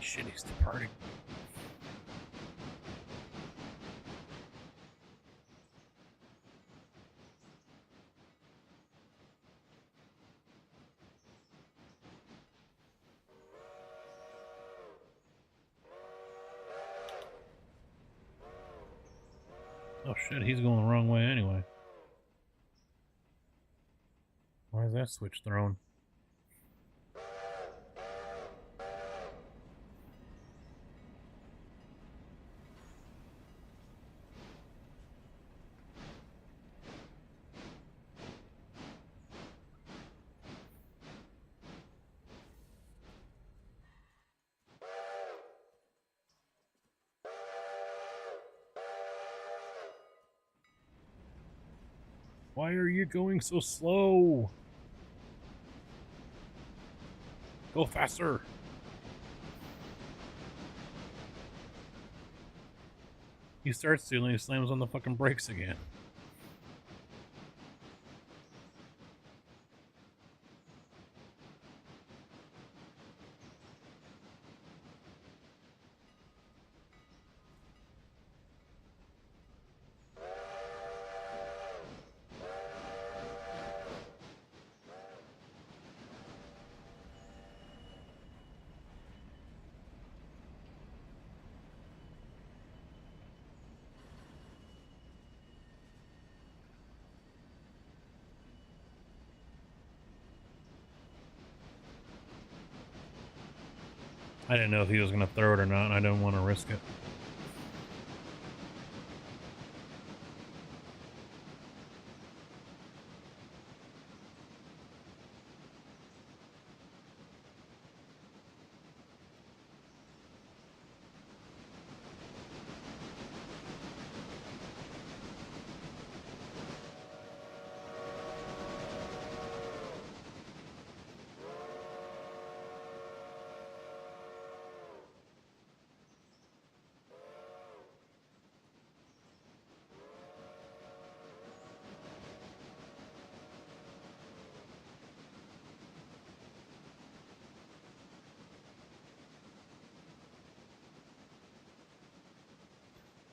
Shit, he's departing. Oh shit, he's going the wrong way anyway. Why is that switch thrown? Why are you going so slow? Go faster. He starts to and he slams on the fucking brakes again. I didn't know if he was going to throw it or not, and I didn't want to risk it.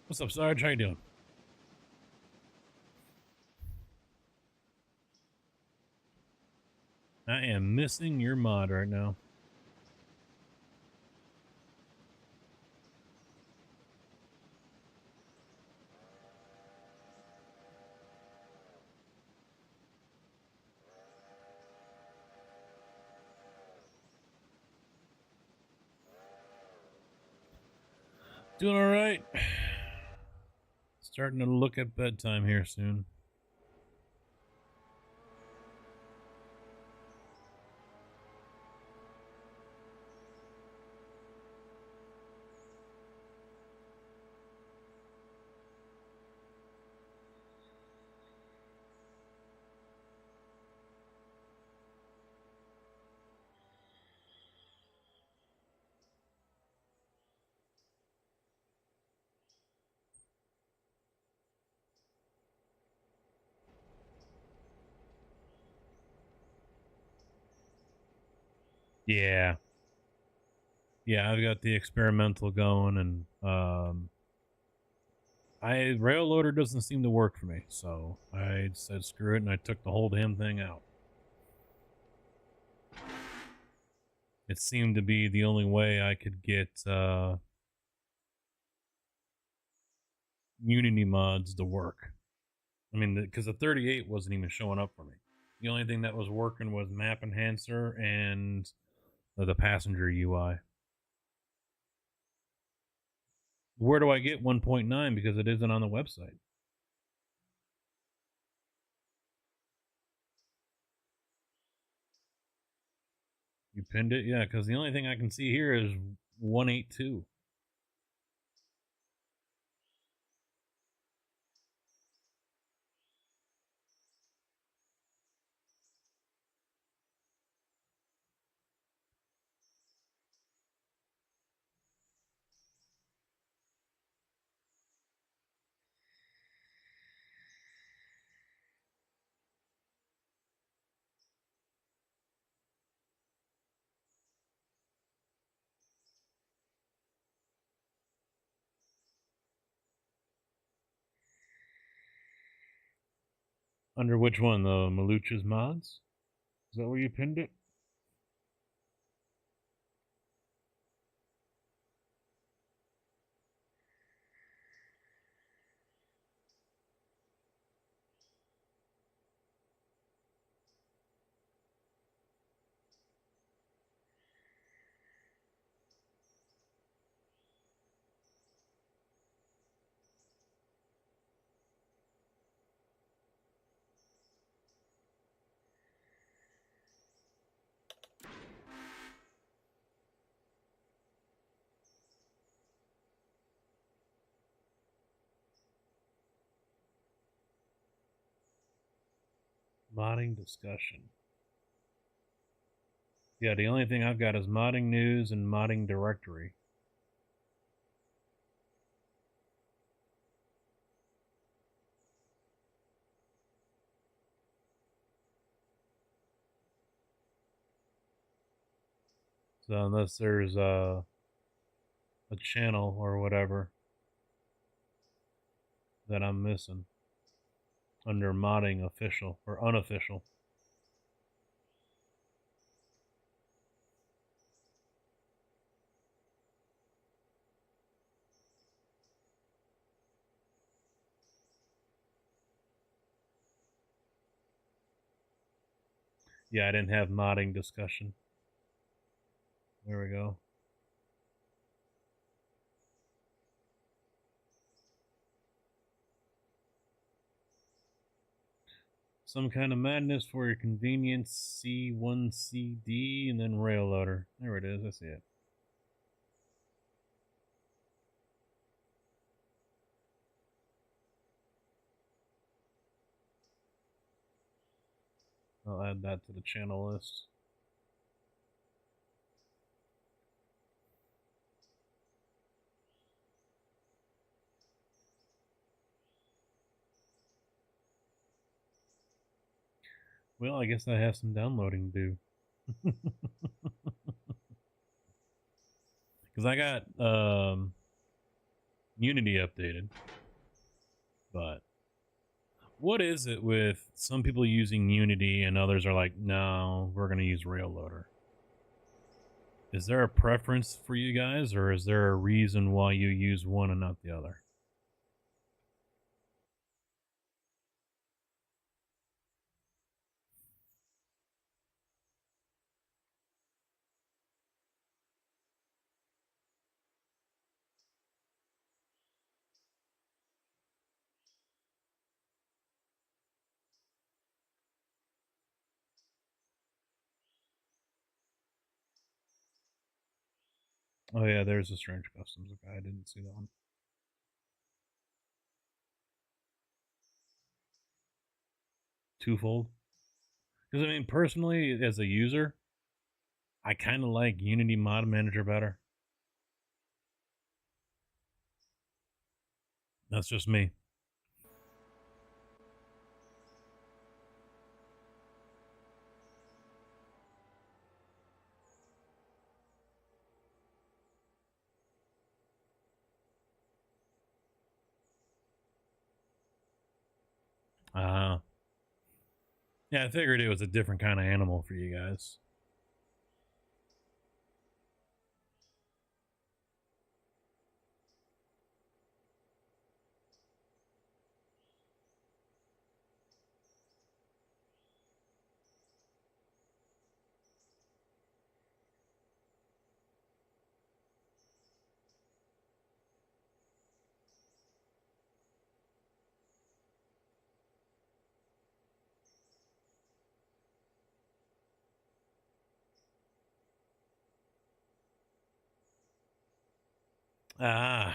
What's up, Sarge? How you doing? I am missing your mod right now. Doing all right. Starting to look at bedtime here soon. Yeah. Yeah, I've got the experimental going, and rail loader doesn't seem to work for me, so I said screw it, and I took the whole damn thing out. It seemed to be the only way I could get Unity mods to work. I mean, because the 38 wasn't even showing up for me. The only thing that was working was Map Enhancer and the passenger UI. Where do I get 1.9? Because it isn't on the website. You pinned it? Yeah, because the only thing I can see here is 182. Under which one? The Maluch's mods? Is that where you pinned it? Modding discussion. Yeah, the only thing I've got is modding news and modding directory. So unless there's a channel or whatever that I'm missing under modding official or unofficial. Yeah, I didn't have modding discussion. There we go. Some kind of madness for your convenience, C1CD, and then rail loader. There it is, I see it. I'll add that to the channel list. Well, I guess I have some downloading to do. Because I got Unity updated. But what is it with some people using Unity and others are like, no, we're going to use Railloader? Is there a preference for you guys, or is there a reason why you use one and not the other? Oh yeah, there's a Strange Customs. Okay, I didn't see that one. Twofold. Because I mean, personally, as a user, I kind of like Unity Mod Manager better. That's just me. Yeah, I figured it was a different kind of animal for you guys.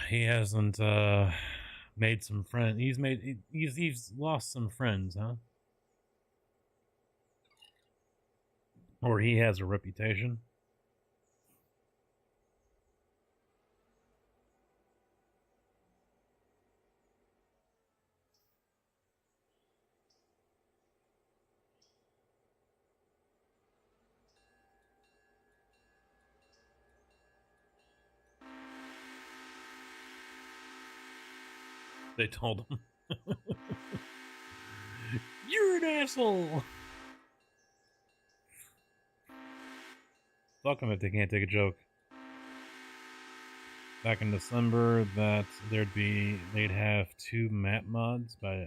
He hasn't made some friends. He's lost some friends, huh? Or he has a reputation. They told him. You're an asshole. Fuck them if they can't take a joke. Back in December, that they'd have 2 map mods by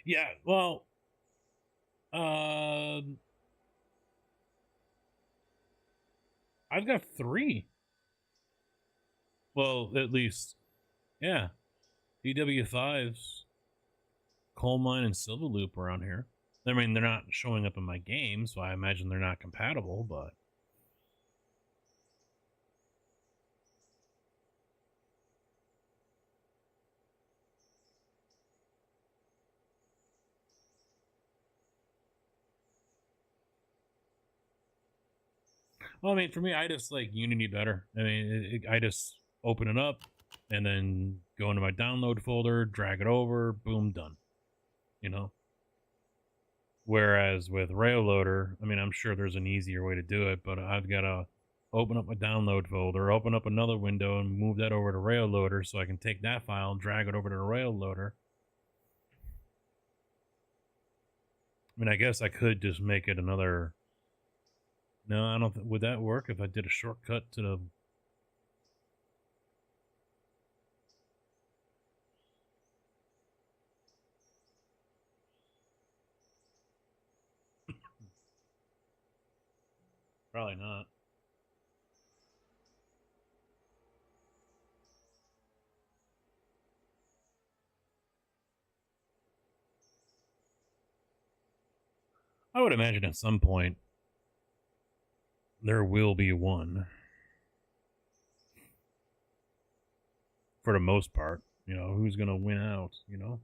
yeah, well, I've got 3. Well, at least, yeah. EW5s, Coal Mine, and Silver Loop around here. I mean, they're not showing up in my game, so I imagine they're not compatible, but... Well, I mean, for me, I just like Unity better. I mean, I just open it up and then go into my download folder, drag it over, boom, done. You know? Whereas with Railloader, I mean, I'm sure there's an easier way to do it, but I've got to open up my download folder, open up another window, and move that over to Railloader so I can take that file and drag it over to the Railloader. I mean, I guess I could just make it another... No, I don't think... Would that work if I did a shortcut to the... Probably not. I would imagine at some point there will be one. For the most part. You know, who's going to win out, you know?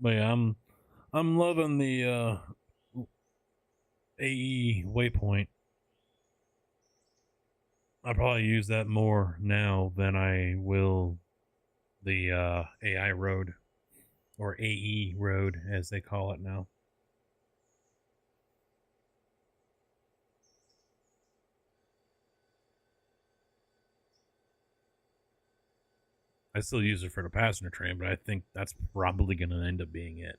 But yeah, I'm loving the AE Waypoint. I probably use that more now than I will the AI Road, or AE Road as they call it now. I still use it for the passenger train, but I think that's probably going to end up being it.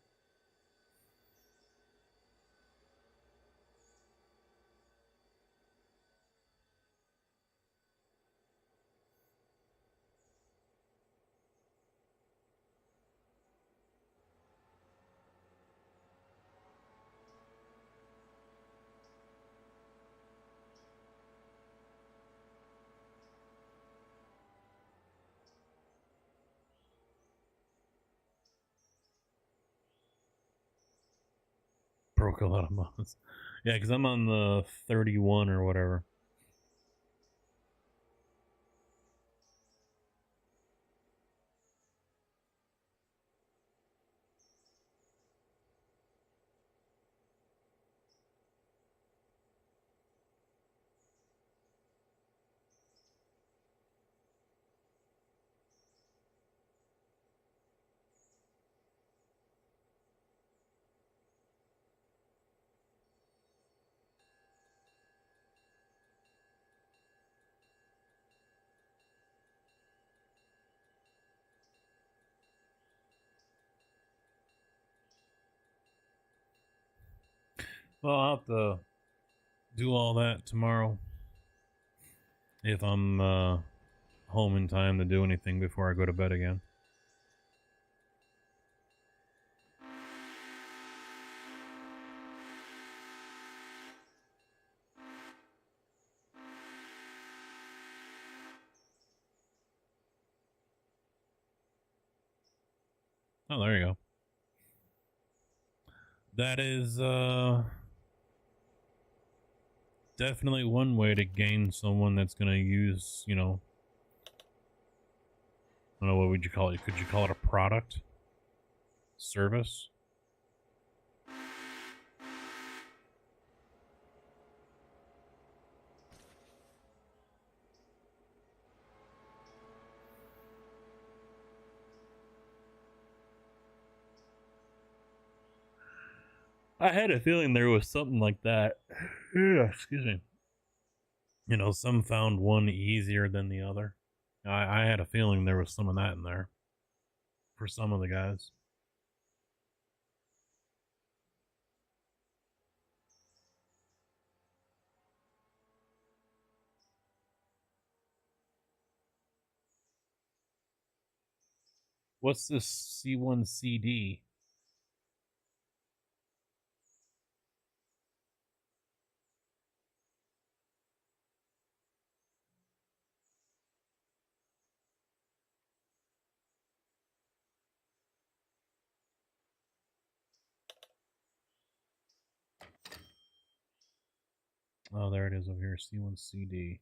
Broke a lot of mods. Yeah, because I'm on the 31 or whatever. Well, I'll have to do all that tomorrow if I'm home in time to do anything before I go to bed again. Oh, there you go. That is definitely one way to gain someone that's going to use, you know, don't know, what would you call it? Could you call it a product? Service? I had a feeling there was something like that. Yeah, excuse me. You know, some found one easier than the other. I had a feeling there was some of that in there for some of the guys. What's this C1 CD? Oh, there it is over here. C1 CD.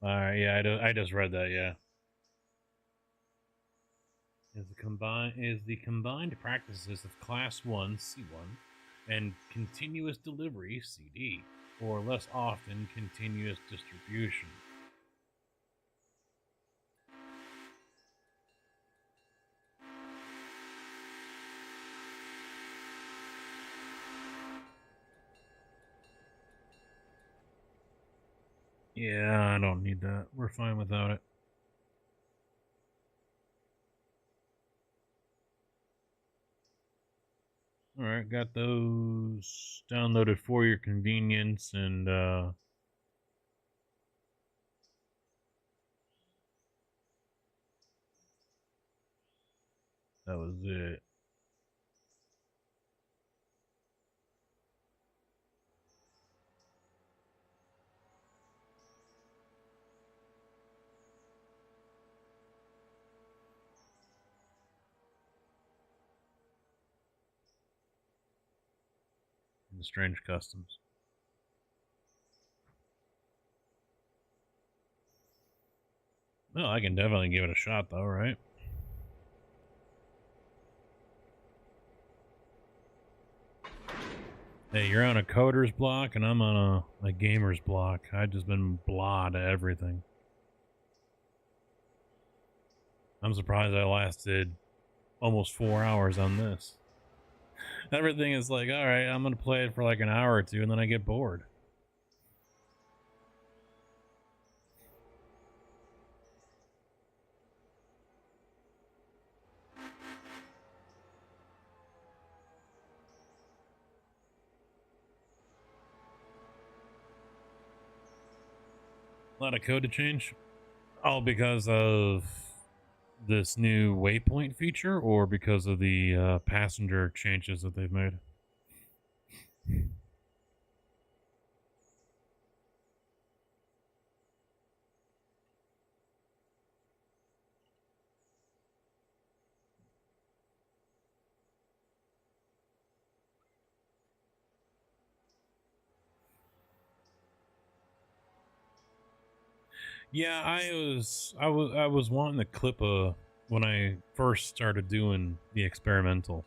All right, yeah, I just read that. Yeah, is the combined practices of Class 1 C1 and continuous delivery CD, or less often continuous distribution. Yeah, I don't need that. We're fine without it. All right, got those downloaded for your convenience, and that was it. The strange customs. Well, I can definitely give it a shot, though, right? Hey, you're on a coder's block, and I'm on a gamer's block. I've just been blah to everything. I'm surprised I lasted almost 4 hours on this. Everything is like, all right, I'm going to play it for like an hour or two, and then I get bored. A lot of code to change. All because of this new Waypoint feature, or because of the passenger changes that they've made? Yeah, I was wanting to clip when I first started doing the experimental,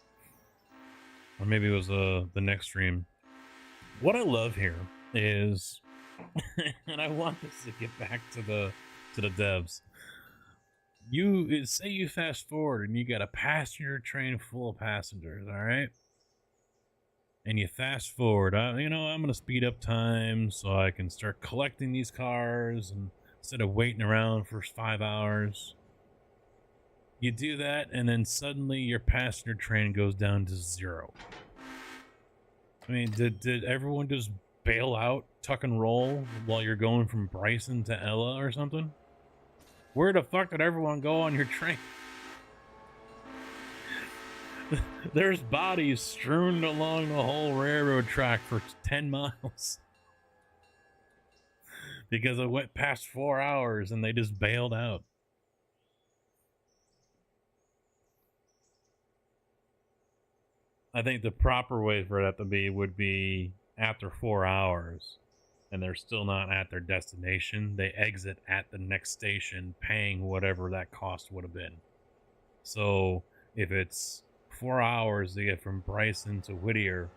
or maybe it was the next stream. What I love here is, and I want this to get back to the devs. Say you fast forward and you got a passenger train full of passengers, all right? And you fast forward, I'm going to speed up time so I can start collecting these cars, and instead of waiting around for 5 hours. You do that, and then suddenly your passenger train goes down to 0. I mean, did everyone just bail out, tuck and roll, while you're going from Bryson to Ella or something? Where the fuck did everyone go on your train? There's bodies strewn along the whole railroad track for 10 miles. Because it went past 4 hours and they just bailed out. I think the proper way for that to be would be after 4 hours and they're still not at their destination, they exit at the next station paying whatever that cost would have been. So if it's 4 hours to get from Bryson to Whittier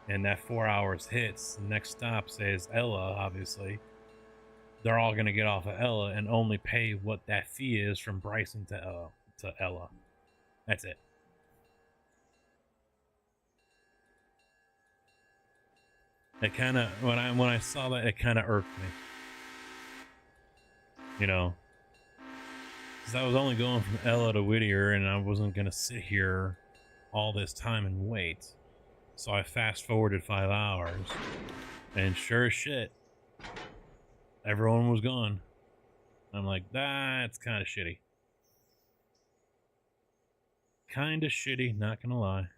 and that 4 hours hits, the next stop says Ella, obviously, they're all going to get off of Ella and only pay what that fee is from Bryson to Ella. That's it. It kind of, when I saw that, it kind of irked me, you know, because I was only going from Ella to Whittier, and I wasn't gonna sit here all this time and wait. So I fast forwarded 5 hours, and sure as shit, everyone was gone. I'm like, that's kind of shitty. Kind of shitty, not gonna lie.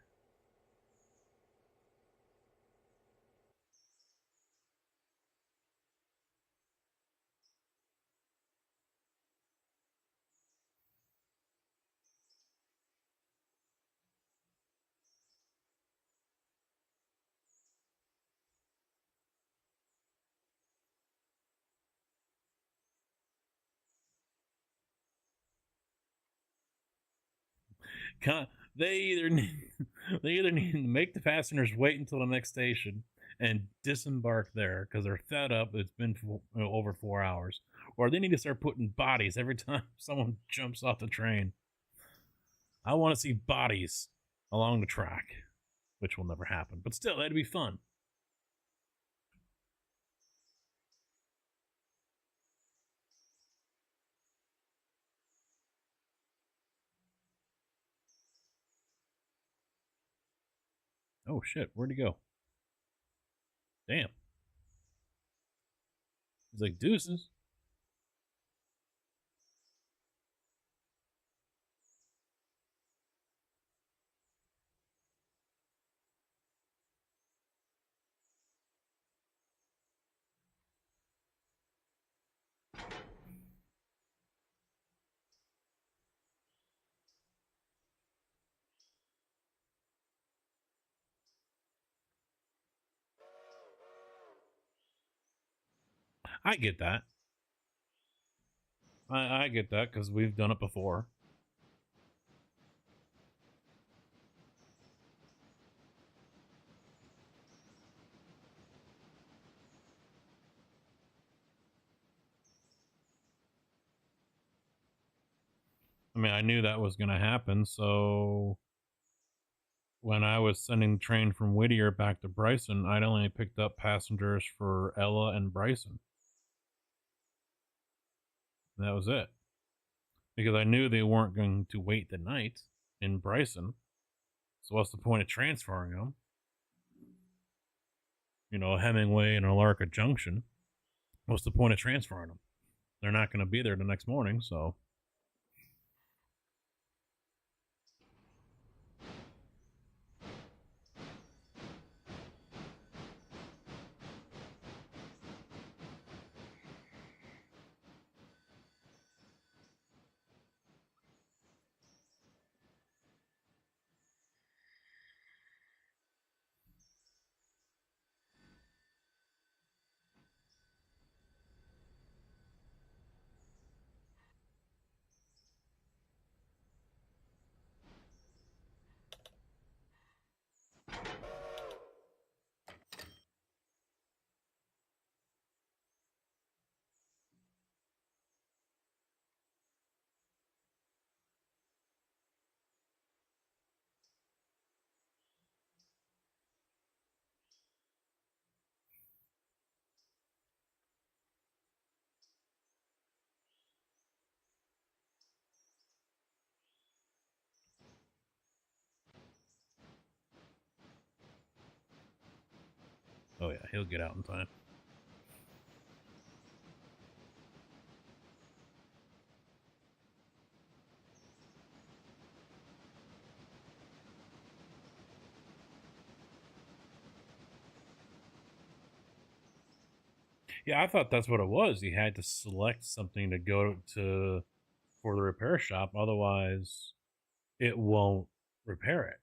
They either need, they either need to make the passengers wait until the next station and disembark there because they're fed up. It's been over 4 hours, or they need to start putting bodies every time someone jumps off the train. I want to see bodies along the track, which will never happen, but still, that'd be fun. Oh shit, where'd he go? Damn. He's like, deuces. I get that. I get that because we've done it before. I mean, I knew that was going to happen, so when I was sending the train from Whittier back to Bryson, I'd only picked up passengers for Ella and Bryson. And that was it. Because I knew they weren't going to wait the night in Bryson. So what's the point of transferring them? You know, Hemingway and Alarka Junction. What's the point of transferring them? They're not going to be there the next morning, so... Oh yeah, he'll get out in time. Yeah, I thought that's what it was. He had to select something to go to for the repair shop, otherwise it won't repair it.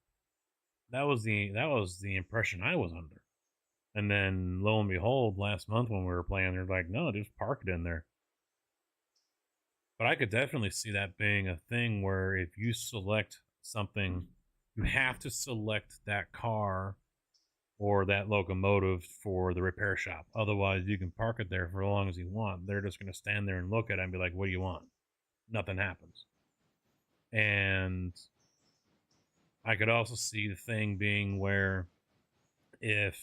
That was the impression I was under. And then lo and behold, last month when we were playing, they're like, no, just park it in there. But I could definitely see that being a thing where if you select something, you have to select that car or that locomotive for the repair shop. Otherwise, you can park it there for as long as you want. They're just going to stand there and look at it and be like, what do you want? Nothing happens. And I could also see the thing being where if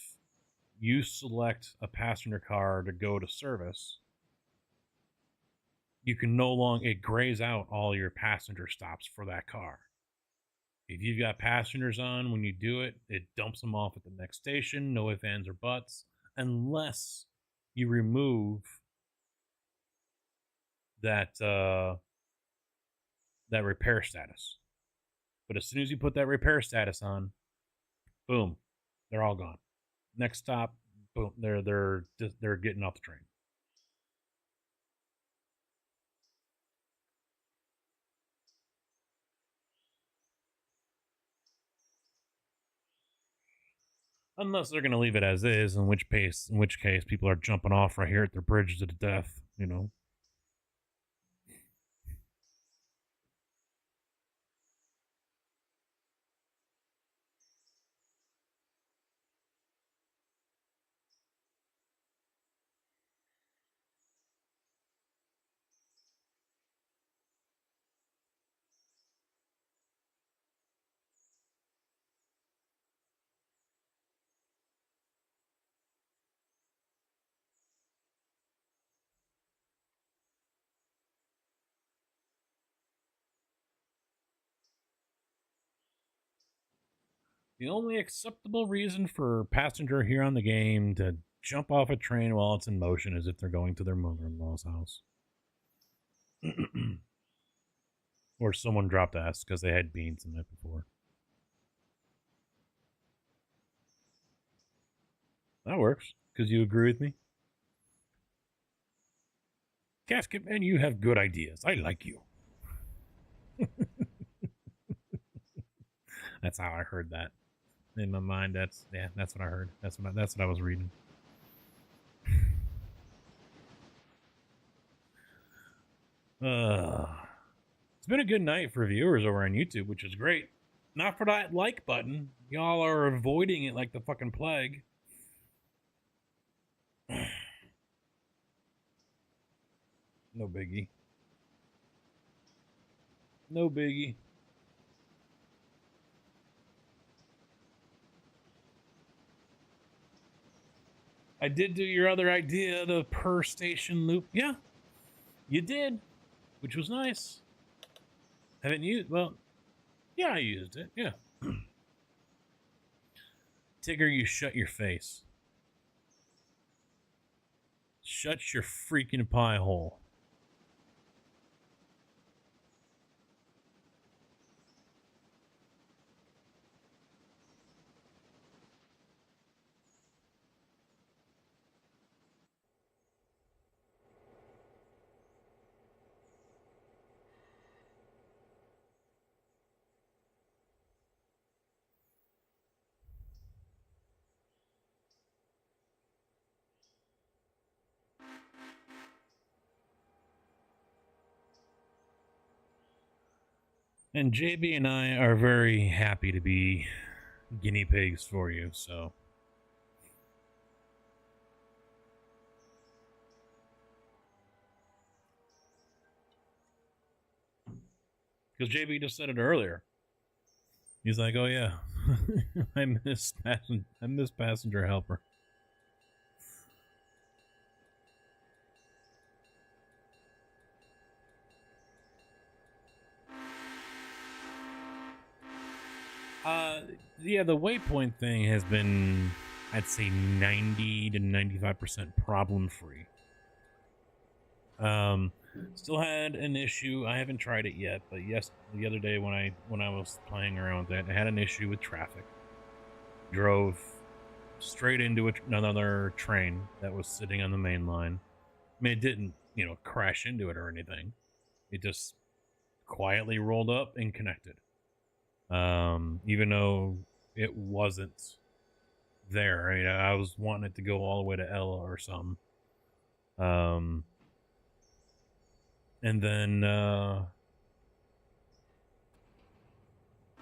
you select a passenger car to go to service, you can no longer, it grays out all your passenger stops for that car. If you've got passengers on when you do it, it dumps them off at the next station, no ifs, ands, or buts, unless you remove that that repair status. But as soon as you put that repair status on, boom, they're all gone. Next stop, boom, they're getting off the train. Unless they're going to leave it as is, in which case people are jumping off right here at their bridge to death, you know. The only acceptable reason for a passenger here on the game to jump off a train while it's in motion is if they're going to their mother-in-law's house. Or someone dropped ass because they had beans the night before. That works, because you agree with me. Casket Man, you have good ideas. I like you. That's how I heard that. In my mind, that's what I heard. That's what I was reading. It's been a good night for viewers over on YouTube, which is great. Not for that like button. Y'all are avoiding it like the fucking plague. No biggie. No biggie. I did do your other idea, the per station loop. Yeah, you did, which was nice. Haven't used, well, yeah, I used it, yeah. Tigger, you shut your face. Shut your freaking pie hole. And JB and I are very happy to be guinea pigs for you, so. Because JB just said it earlier. He's like, oh yeah, I miss passenger helper. Yeah, the Waypoint thing has been, I'd say, 90 to 95% problem free. Still had an issue. I haven't tried it yet, but yes, the other day when I was playing around with it, I had an issue with traffic. Drove straight into another train that was sitting on the main line. I mean, it didn't, crash into it or anything. It just quietly rolled up and connected. Even though it wasn't there. I was wanting it to go all the way to Ella or something. And then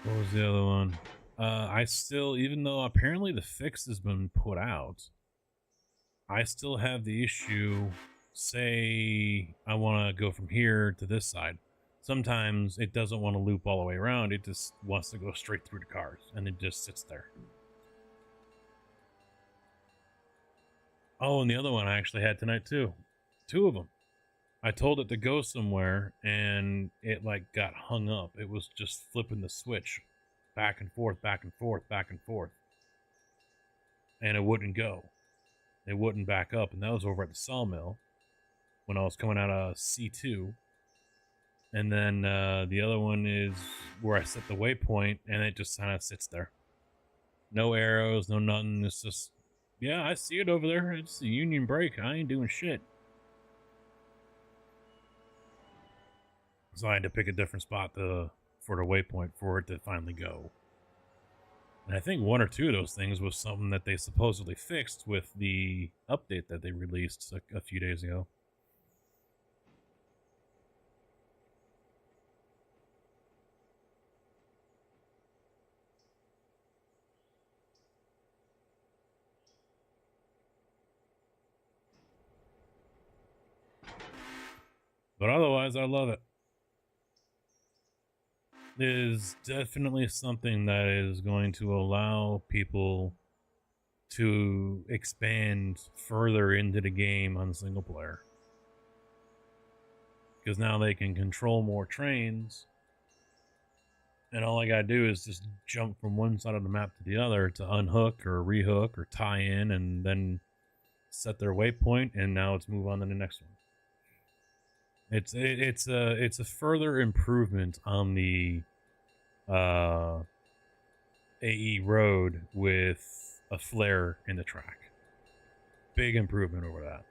what was the other one? I still, even though apparently the fix has been put out, I still have the issue. Say I want to go from here to this side. Sometimes it doesn't want to loop all the way around. It just wants to go straight through the cars, and it just sits there. Oh, and the other one I actually had tonight too. 2 of them. I told it to go somewhere, and it like got hung up. It was just flipping the switch back and forth, back and forth, back and forth. And it wouldn't go. It wouldn't back up, and that was over at the sawmill when I was coming out of C2. And then the other one is where I set the waypoint, and it just kind of sits there. No arrows, no nothing. It's just, yeah, I see it over there. It's a Union break. I ain't doing shit. So I had to pick a different spot for the waypoint for it to finally go. And I think 1 or 2 of those things was something that they supposedly fixed with the update that they released a few days ago. But otherwise, I love it. It is definitely something that is going to allow people to expand further into the game on single player. Because now they can control more trains. And all I gotta do is just jump from one side of the map to the other to unhook or rehook or tie in and then set their waypoint, and now it's move on to the next one. It's a further improvement on the AE road with a flare in the track. Big improvement over that.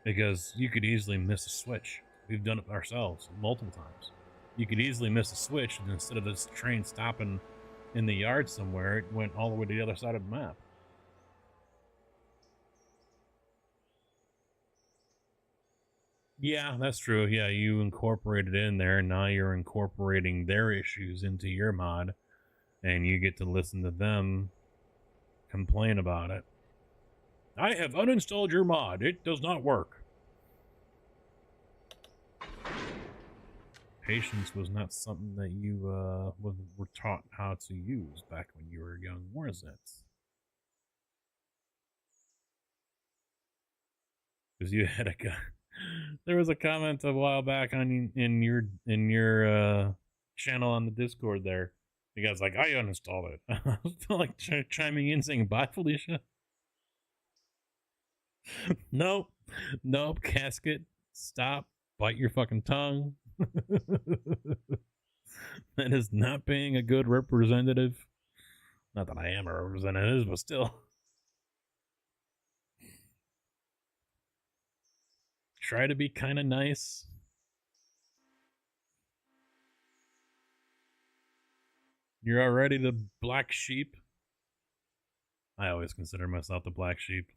Because you could easily miss a switch. We've done it ourselves multiple times. You could easily miss a switch, and instead of this train stopping in the yard somewhere, it went all the way to the other side of the map. Yeah, that's true. Yeah, you incorporated it in there, and now you're incorporating their issues into your mod, and you get to listen to them complain about it. I have uninstalled your mod. It does not work. Patience was not something that you were taught how to use back when you were young, was it? Because you had a guy. There was a comment a while back on in your channel on the Discord there. The guy's like, I uninstalled it. I was like chiming in saying, bye, Felicia. Nope. Casket. Stop. Bite your fucking tongue. That is not being a good representative. Not that I am a representative, but still. Try to be kind of nice. You're already the black sheep. I always consider myself the black sheep.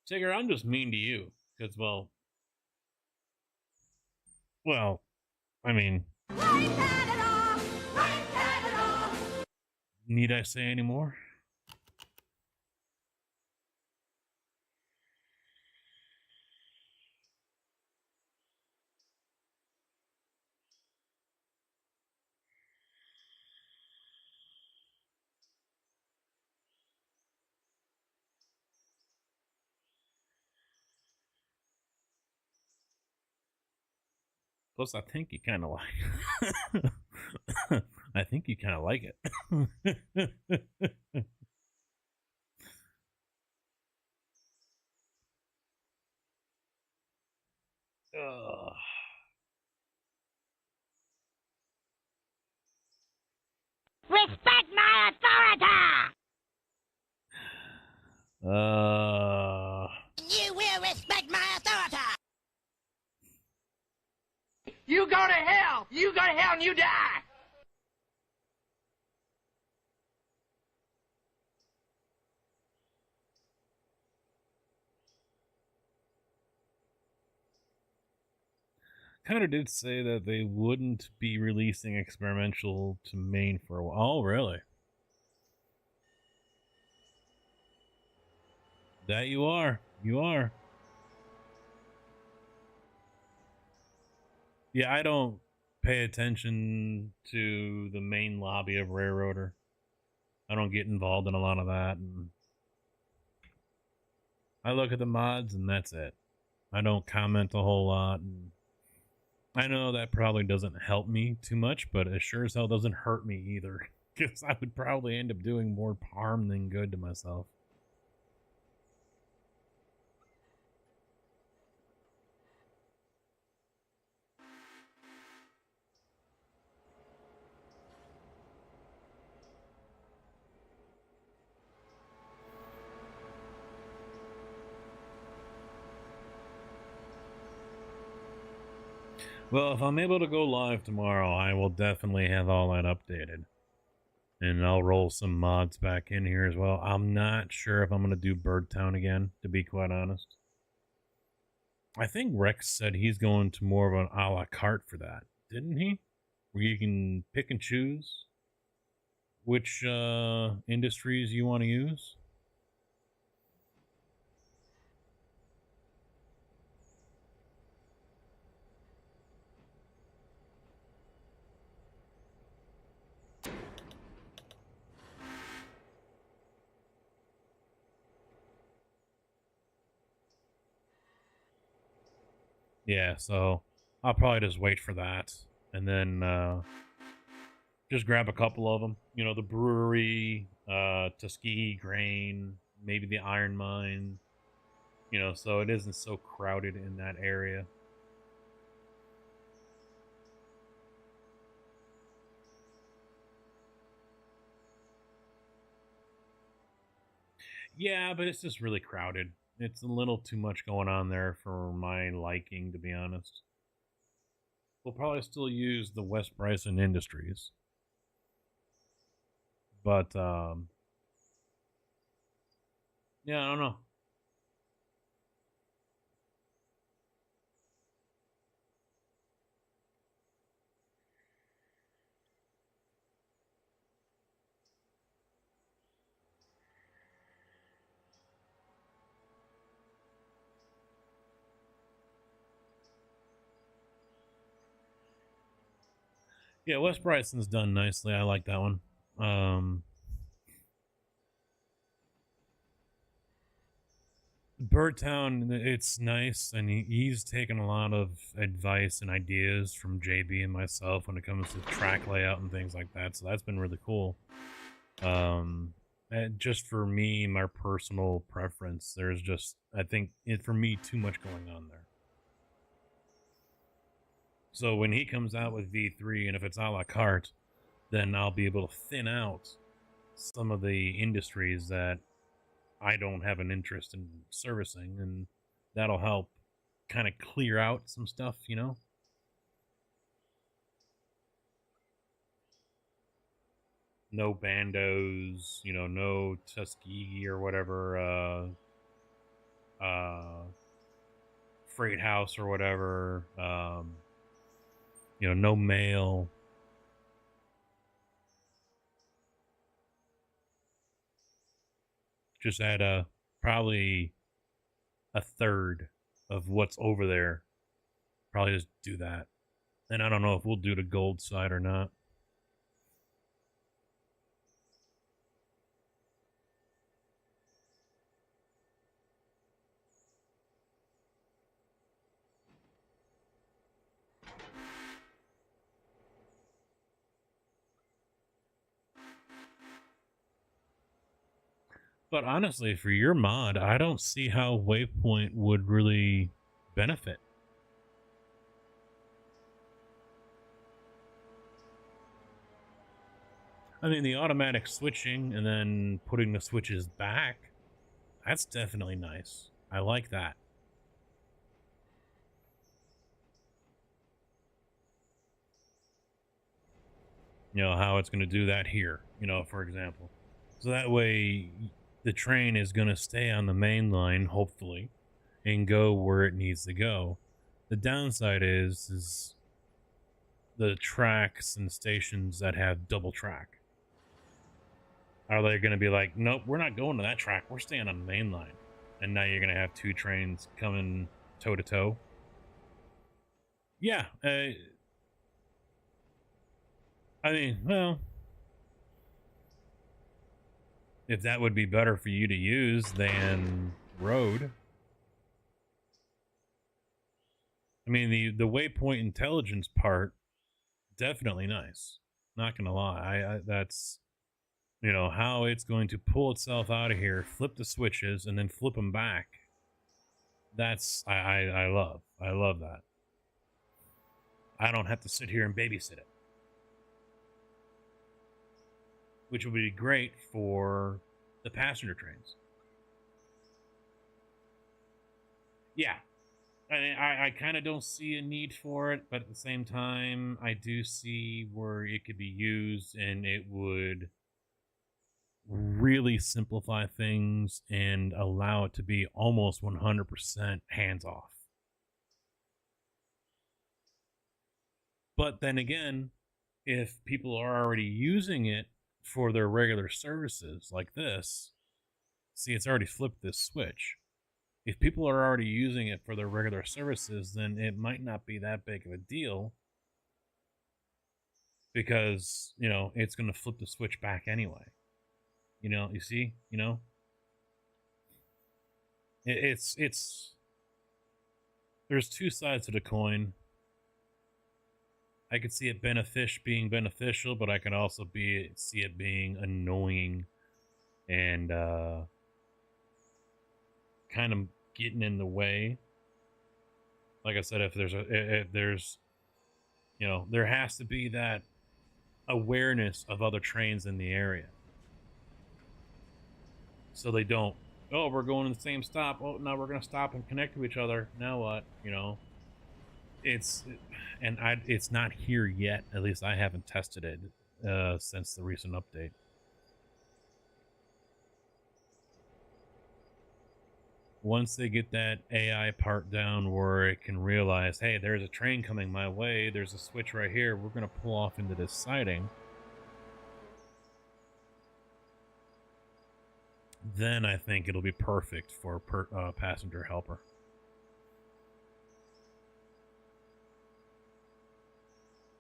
Tigger, I'm just mean to you. Because, well, I mean, need I say any more? Plus, I think you kind of like. I think you kind of like it. Respect my authority! You will respect my authority! You go to hell! You go to hell and you die! Kind of did say that they wouldn't be releasing experimental to main for a while. Oh, really? That you are. You are. Yeah, I don't pay attention to the main lobby of Railroader. I don't get involved in a lot of that. And I look at the mods and that's it. I don't comment a whole lot. And I know that probably doesn't help me too much, but it sure as hell doesn't hurt me either. Because I would probably end up doing more harm than good to myself. Well, if I'm able to go live tomorrow, I will definitely have all that updated. And I'll roll some mods back in here as well. I'm not sure if I'm going to do Birdtown again, to be quite honest. I think Rex said he's going to more of an a la carte for that, didn't he? Where you can pick and choose which industries you want to use. Yeah, so I'll probably just wait for that and then just grab a couple of them. You know, the brewery, Tuskegee Grain, maybe the iron mine. You know, so it isn't so crowded in that area. Yeah, but it's just really crowded. It's a little too much going on there for my liking, to be honest. We'll probably still use the West Bryson Industries. But, yeah, I don't know. Yeah, West Bryson's done nicely. I like that one. Birdtown, it's nice, and he's taken a lot of advice and ideas from JB and myself when it comes to track layout and things like that. So that's been really cool. And just for me, my personal preference, there's just, I think, for me, too much going on there. So when he comes out with V3, and if it's a la carte, then I'll be able to thin out some of the industries that I don't have an interest in servicing, and that'll help kind of clear out some stuff, you know? No bandos, you know, no Tuskegee or whatever, freight house or whatever, you know, no mail. Just add probably a third of what's over there. Probably just do that. And I don't know if we'll do the gold side or not. But honestly, for your mod, I don't see how Waypoint would really benefit. I mean, the automatic switching and then putting the switches back, that's definitely nice. I like that. You know, how it's going to do that here, you know, for example. So that way the train is going to stay on the main line, hopefully, and go where it needs to go. The downside is the tracks and stations that have double track. Are they going to be like, nope, we're not going to that track. We're staying on the main line. And now you're going to have two trains coming toe to toe. Yeah. I mean, well, if that would be better for you to use than road. I mean, the Waypoint intelligence part, definitely nice. Not going to lie. That's, you know, how it's going to pull itself out of here, flip the switches, and then flip them back. That's, I love. I love that. I don't have to sit here and babysit it. Which would be great for the passenger trains. Yeah. I kind of don't see a need for it, but at the same time, I do see where it could be used, and it would really simplify things and allow it to be almost 100% hands off. But then again, if people are already using it for their regular services like this, see, it's already flipped this switch. If people are already using it for their regular services, then it might not be that big of a deal because, you know, it's going to flip the switch back anyway. You know, you see, you know, it's there's two sides to the coin. I could see it being beneficial, but I can also see it being annoying and kind of getting in the way. Like I said, if there's, you know, there has to be that awareness of other trains in the area, so they don't, oh, we're going to the same stop, oh, now we're going to stop and connect to each other, now what, you know. It's not here yet. At least I haven't tested it since the recent update. Once they get that AI part down where it can realize, hey, there's a train coming my way, there's a switch right here, we're going to pull off into this siding, then I think it'll be perfect for passenger helper.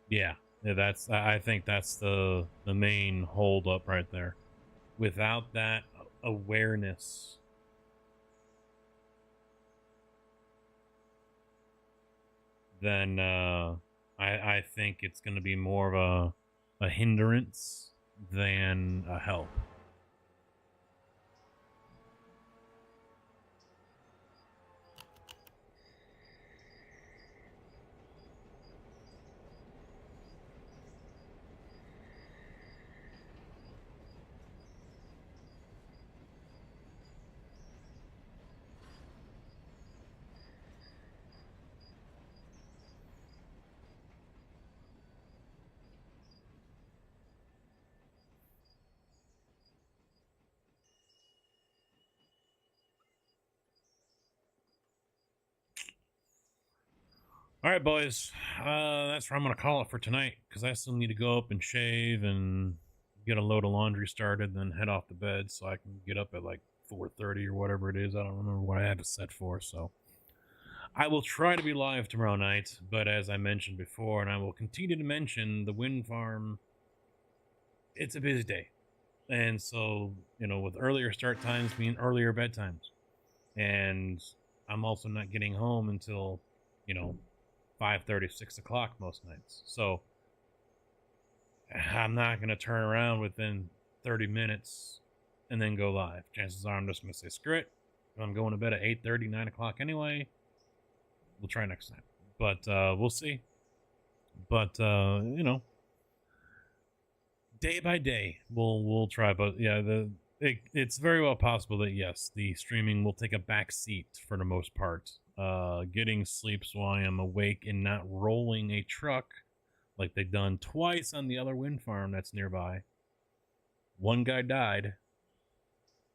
Yeah, I think that's the main hold up right there. Without that awareness, then I think it's going to be more of a hindrance than a help. All right, boys. That's where I'm going to call it for tonight, because I still need to go up and shave and get a load of laundry started, then head off to bed so I can get up at like 4:30 or whatever it is. I don't remember what I have it set for, so I will try to be live tomorrow night, but as I mentioned before, and I will continue to mention, the wind farm, it's a busy day. And so, you know, with earlier start times mean earlier bedtimes. And I'm also not getting home until, you know, 5:30, 6 o'clock most nights. So I'm not going to turn around within 30 minutes and then go live. Chances are I'm just going to say, screw it. If I'm going to bed at 8:30, 9 o'clock anyway, we'll try next time. But we'll see. But, you know, day by day, we'll try. But yeah, it's very well possible that, yes, the streaming will take a back seat for the most part. Getting sleep while I am awake and not rolling a truck like they've done twice on the other wind farm that's nearby. One guy died,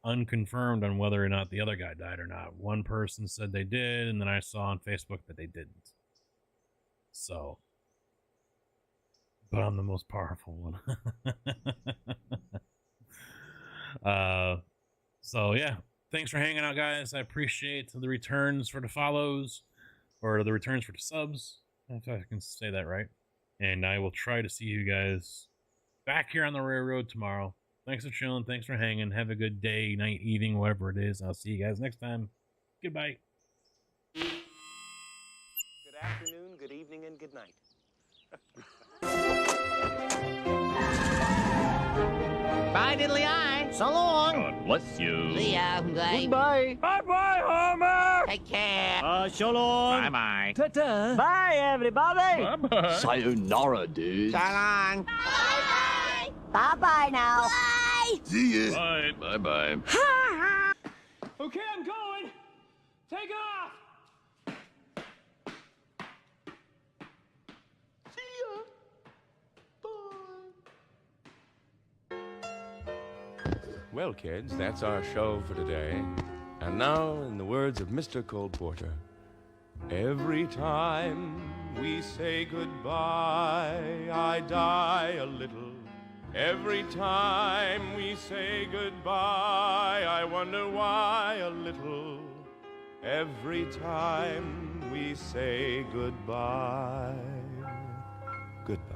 unconfirmed on whether or not the other guy died or not. One person said they did, and then I saw on Facebook that they didn't. So, but I'm the most powerful one. So yeah, thanks for hanging out, guys. I appreciate the returns for the follows, or the returns for the subs, if I can say that right. And I will try to see you guys back here on the railroad tomorrow. Thanks for chilling. Thanks for hanging. Have a good day, night, evening, whatever it is. I'll see you guys next time. Goodbye. Good afternoon, good evening, and good night. Bye, diddly eye. So long. God bless you. See ya. Bye. Goodbye. Bye-bye, Homer. Take care. So long. Bye-bye. Ta-ta. Bye, everybody. Bye-bye. Sayonara, dude. So long. Bye. Bye-bye now. Bye. See ya. Bye. Bye-bye. Okay, I'm going. Take off. Well, kids, that's our show for today. And now, in the words of Mr. Cole Porter, every time we say goodbye, I die a little. Every time we say goodbye, I wonder why a little. Every time we say goodbye, goodbye.